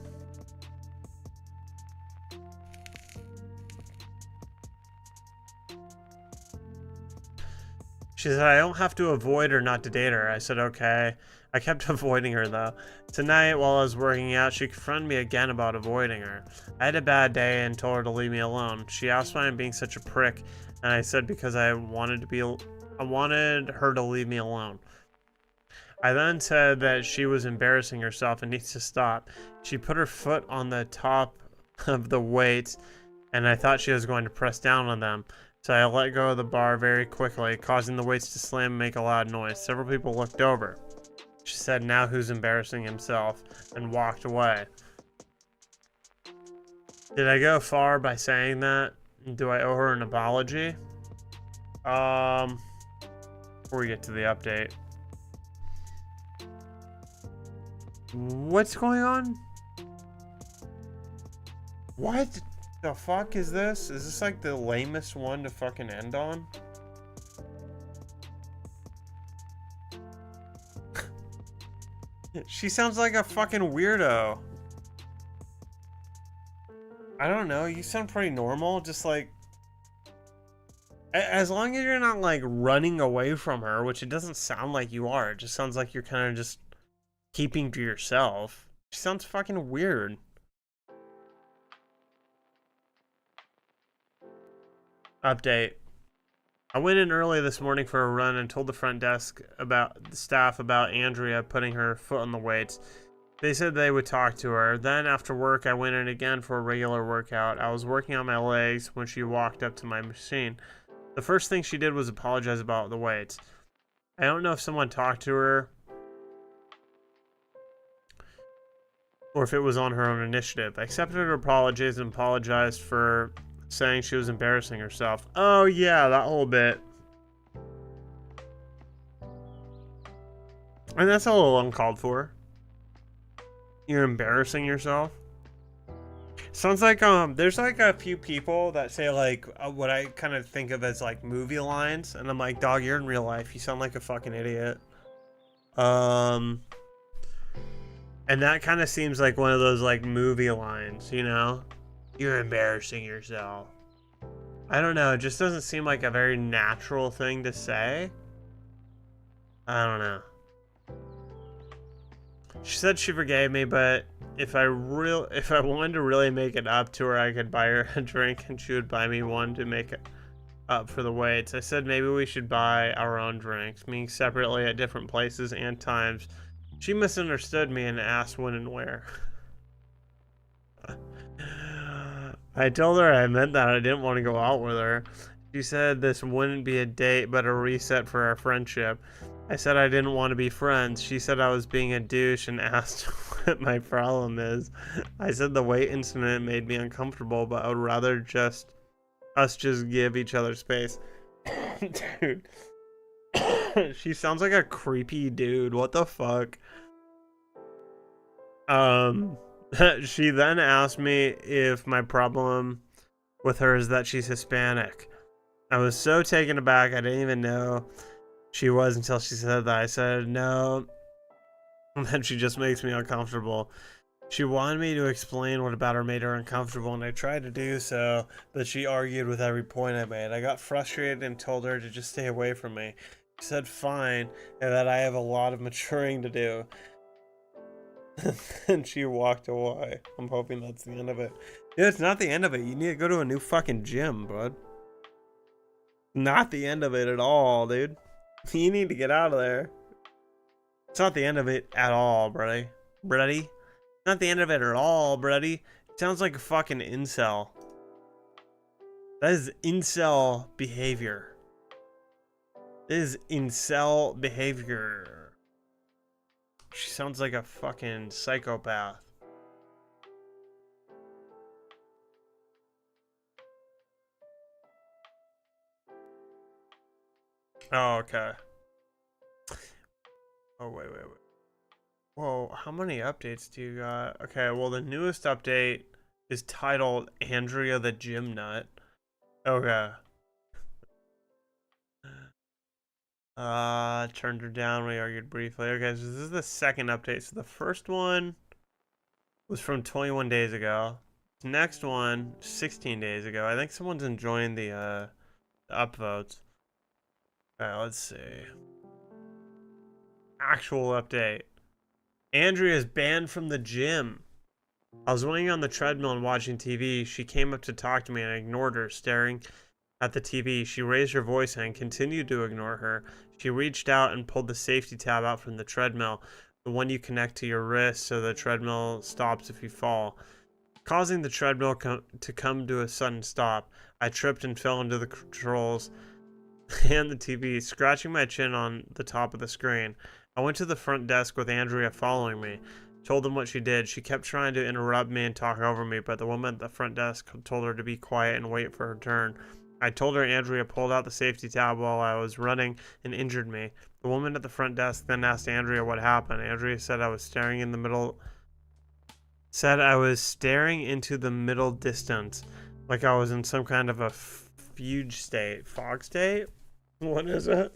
She said I don't have to avoid her not to date her. I said okay. I kept avoiding her though. Tonight while I was working out, she confronted me again about avoiding her. I had a bad day and told her to leave me alone. She asked why I'm being such a prick And I said because I wanted her to leave me alone. I then said that she was embarrassing herself and needs to stop. She put her foot on the top of the weights, and I thought she was going to press down on them. So I let go of the bar very quickly, causing the weights to slam and make a loud noise. Several people looked over. She said, "Now who's embarrassing himself?" and walked away. Did I go far by saying that? Do I owe her an apology? Before we get to the update. What's going on? What the fuck is this? Is this like the lamest one to fucking end on? She sounds like a fucking weirdo. I don't know, you sound pretty normal, just like... As long as you're not like running away from her, which it doesn't sound like you are, it just sounds like you're kind of just keeping to yourself. She sounds fucking weird. Update. I went in early this morning for a run and told the front desk staff about Andrea putting her foot on the weights. They said they would talk to her. Then after work, I went in again for a regular workout. I was working on my legs when she walked up to my machine. The first thing she did was apologize about the weights. I don't know if someone talked to her or if it was on her own initiative. I accepted her apologies and apologized for saying she was embarrassing herself. Oh yeah, that whole bit. And that's a little uncalled for. You're embarrassing yourself. Sounds like there's like a few people that say like what I kind of think of as like movie lines, and I'm like, dog, you're in real life. You sound like a fucking idiot. And that kind of seems like one of those like movie lines, you know? You're embarrassing yourself. I don't know. It just doesn't seem like a very natural thing to say. I don't know. She said she forgave me, but if I wanted to really make it up to her, I could buy her a drink and she would buy me one to make it up for the weights. I said maybe we should buy our own drinks, meaning separately at different places and times. She misunderstood me and asked when and where. I told her I meant that I didn't want to go out with her. She said this wouldn't be a date but a reset for our friendship. I said I didn't want to be friends. She said I was being a douche and asked what my problem is. I said the weight incident made me uncomfortable, but I would rather us just give each other space. Dude. She sounds like a creepy dude. What the fuck? She then asked me if my problem with her is that she's Hispanic. I was so taken aback I didn't even know she was until she said that. I said no, and then she just makes me uncomfortable. She wanted me to explain what about her made her uncomfortable, and I tried to do so, but she argued with every point I made. I got frustrated and told her to just stay away from me. She said fine, and that I have a lot of maturing to do. And she walked away. I'm hoping that's the end of it. Dude, it's not the end of it. You need to go to a new fucking gym, bud. Not the end of it at all, dude. You need to get out of there. It's not the end of it at all, buddy. Buddy. Not the end of it at all, buddy. It sounds like a fucking incel. That is incel behavior. This is incel behavior. She sounds like a fucking psychopath. Oh, okay. Oh, wait. Whoa, how many updates do you got? Okay, well, the newest update is titled Andrea the Gym Nut. Okay. Turned her down, we argued briefly. Okay, so this is the second update. So the first one was from 21 days ago. The next one, 16 days ago. I think someone's enjoying the upvotes. Alright, let's see. Actual update. Andrea is banned from the gym. I was waiting on the treadmill and watching TV. She came up to talk to me and I ignored her, staring at the TV. She raised her voice and continued to ignore her. She reached out and pulled the safety tab out from the treadmill, the one you connect to your wrist so the treadmill stops if you fall, causing the treadmill to come to a sudden stop. I tripped and fell into the controls and the TV, scratching my chin on the top of the screen. I went to the front desk with Andrea following me. Told them what she did. She kept trying to interrupt me and talk over me, but the woman at the front desk told her to be quiet and wait for her turn. I told her Andrea pulled out the safety tab while I was running and injured me. The woman at the front desk then asked Andrea what happened. Andrea said I was staring into the middle distance, like I was in some kind of a fugue state. Fog state? What is it?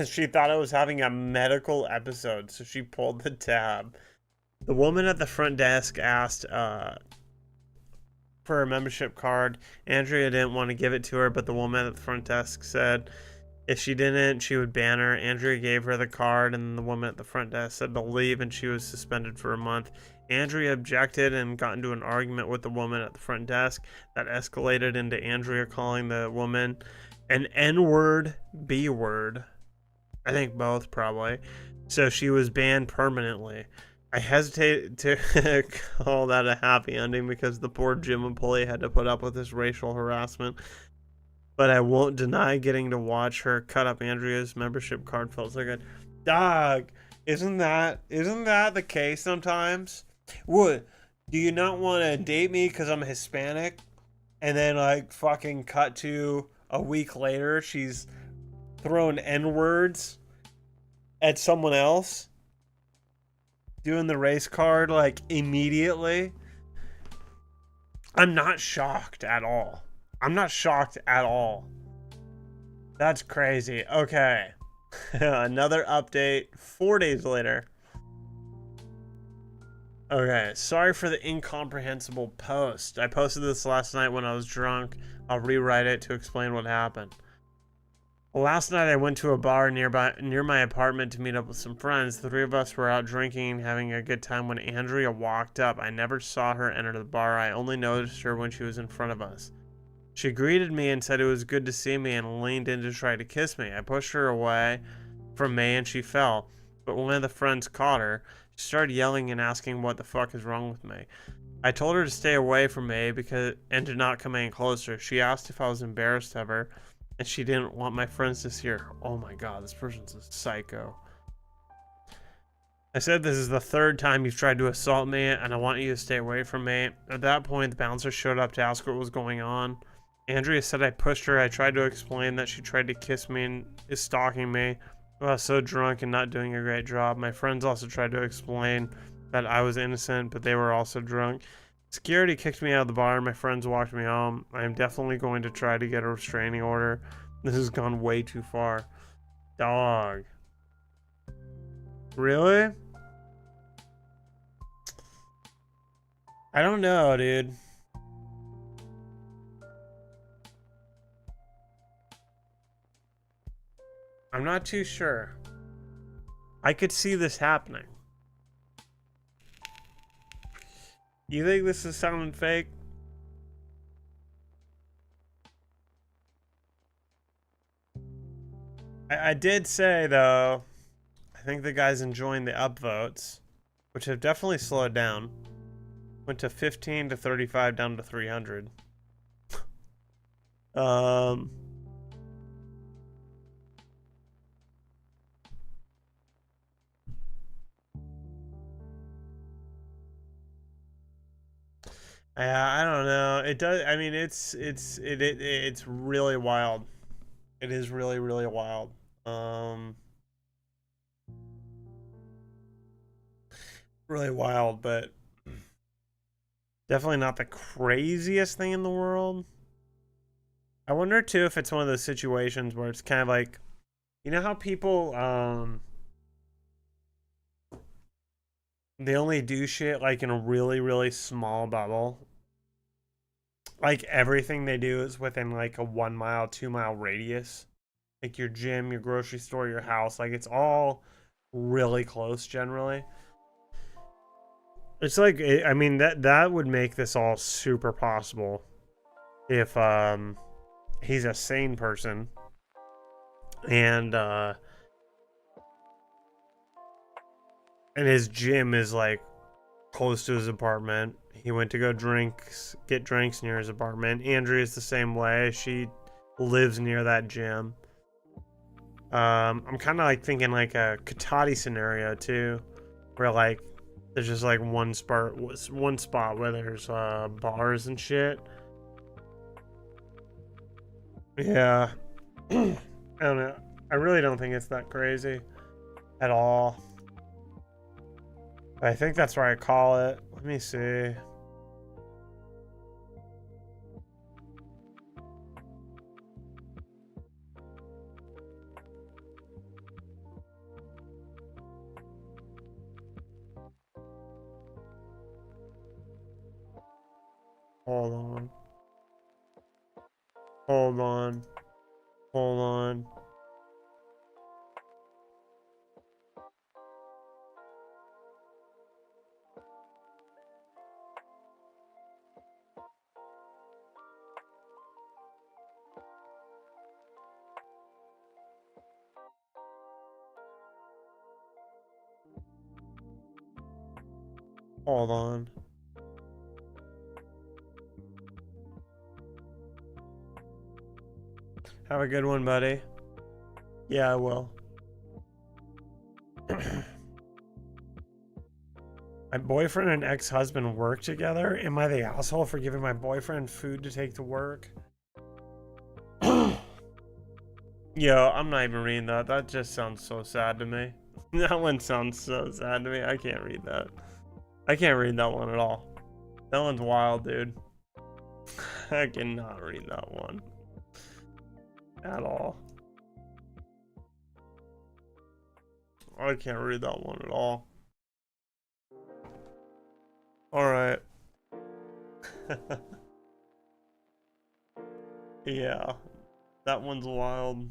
She thought I was having a medical episode, so she pulled the tab. The woman at the front desk asked for a membership card. Andrea didn't want to give it to her, but the woman at the front desk said if she didn't, she would ban her. Andrea gave her the card, and the woman at the front desk said to leave, and she was suspended for a month. Andrea objected and got into an argument with the woman at the front desk that escalated into Andrea calling the woman an N-word, B-word. I think both, probably. So she was banned permanently. I hesitate to call that a happy ending because the poor gym employee had to put up with this racial harassment. But I won't deny getting to watch her cut up Andrea's membership card felt so good. Dog, isn't that the case sometimes? What? Do you not want to date me because I'm Hispanic? And then like fucking cut to a week later, she's throwing N-words at someone else? Doing the race card like immediately? I'm not shocked at all. I'm not shocked at all. That's crazy. Okay. Another update 4 days later. Okay, sorry for the incomprehensible post. I posted this last night when I was drunk. I'll rewrite it to explain what happened. Last night I went to a bar near my apartment to meet up with some friends. The three of us were out drinking and having a good time when Andrea walked up. I never saw her enter the bar. I only noticed her when she was in front of us. She greeted me and said it was good to see me and leaned in to try to kiss me. I pushed her away from me and she fell. But one of the friends caught her. She started yelling and asking what the fuck is wrong with me. I told her to stay away from me and to not come any closer. She asked if I was embarrassed of her. And she didn't want my friends to see her. Oh my god, this person's a psycho. I said this is the third time you've tried to assault me, and I want you to stay away from me. At that point, the bouncer showed up to ask what was going on. Andrea said I pushed her. I tried to explain that she tried to kiss me and is stalking me. I was so drunk and not doing a great job. My friends also tried to explain that I was innocent, but they were also drunk. Security kicked me out of the bar and my friends walked me home. I am definitely going to try to get a restraining order. This has gone way too far. Dog. Really? I don't know, dude. I'm not too sure. I could see this happening. You think this is sounding fake? I did say, though, I think the guy's enjoying the upvotes, which have definitely slowed down. Went to 15 to 35 down to 300. I don't know. It does. I mean, it's really wild. It is really, really wild. Really wild, but definitely not the craziest thing in the world. I wonder too if it's one of those situations where it's kind of like, you know how people they only do shit like in a really, really small bubble. Like everything they do is within like a 1 mile, 2 mile radius. Like your gym, your grocery store, your house. Like it's all really close generally. It's like, I mean, that would make this all super possible. if he's a sane person, and his gym is like close to his apartment. He went to go get drinks near his apartment. Andrea's the same way. She lives near that gym. I'm kind of like thinking like a Katati scenario too, where like there's just like one spot where there's bars and shit. Yeah. I don't know. I really don't think it's that crazy at all. But I think that's where I call it. Let me see. Hold on. Hold on. Hold on. Hold on. Have a good one, buddy. Yeah, I will. My boyfriend and ex-husband work together. Am I the asshole for giving my boyfriend food to take to work? Yo, I'm not even reading that. That just sounds so sad to me. That one sounds so sad to me. I can't read that. I can't read that one at all. That one's wild, dude. I cannot read that one. At all. I can't read that one at all. Alright. Yeah. That one's wild.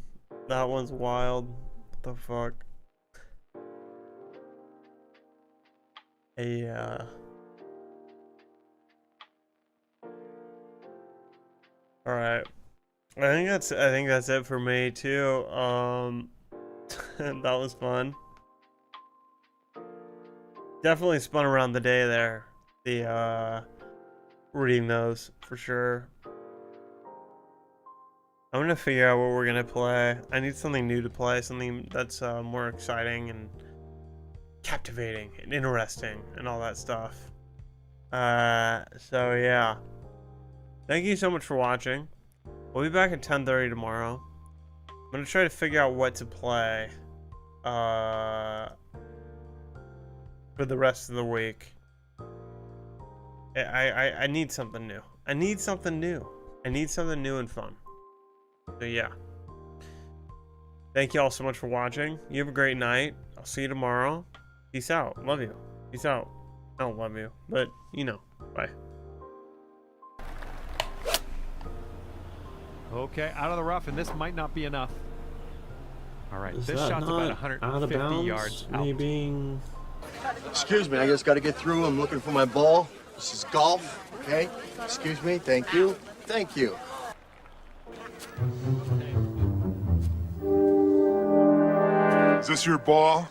That one's wild. What the fuck? Yeah. Alright. I think that's it for me too. That was fun. Definitely spun around the day there. The reading those for sure. I'm gonna figure out what we're gonna play. I need something new to play, something that's more exciting and captivating and interesting and all that stuff. So yeah. Thank you so much for watching. We'll be back at 10:30 tomorrow. I'm gonna try to figure out what to play for the rest of the week. I need something new. I need something new. I need something new and fun. So yeah. Thank you all so much for watching. You have a great night. I'll see you tomorrow. Peace out. Love you. Peace out. I don't love you, but you know. Bye. Okay, out of the rough, and this might not be enough. All right, Is this that shot's not about out of 150 bounds? yards out. Me being... Excuse me, I just got to get through. I'm looking for my ball. This is golf, okay? Excuse me, thank you. Thank you. Is this your ball?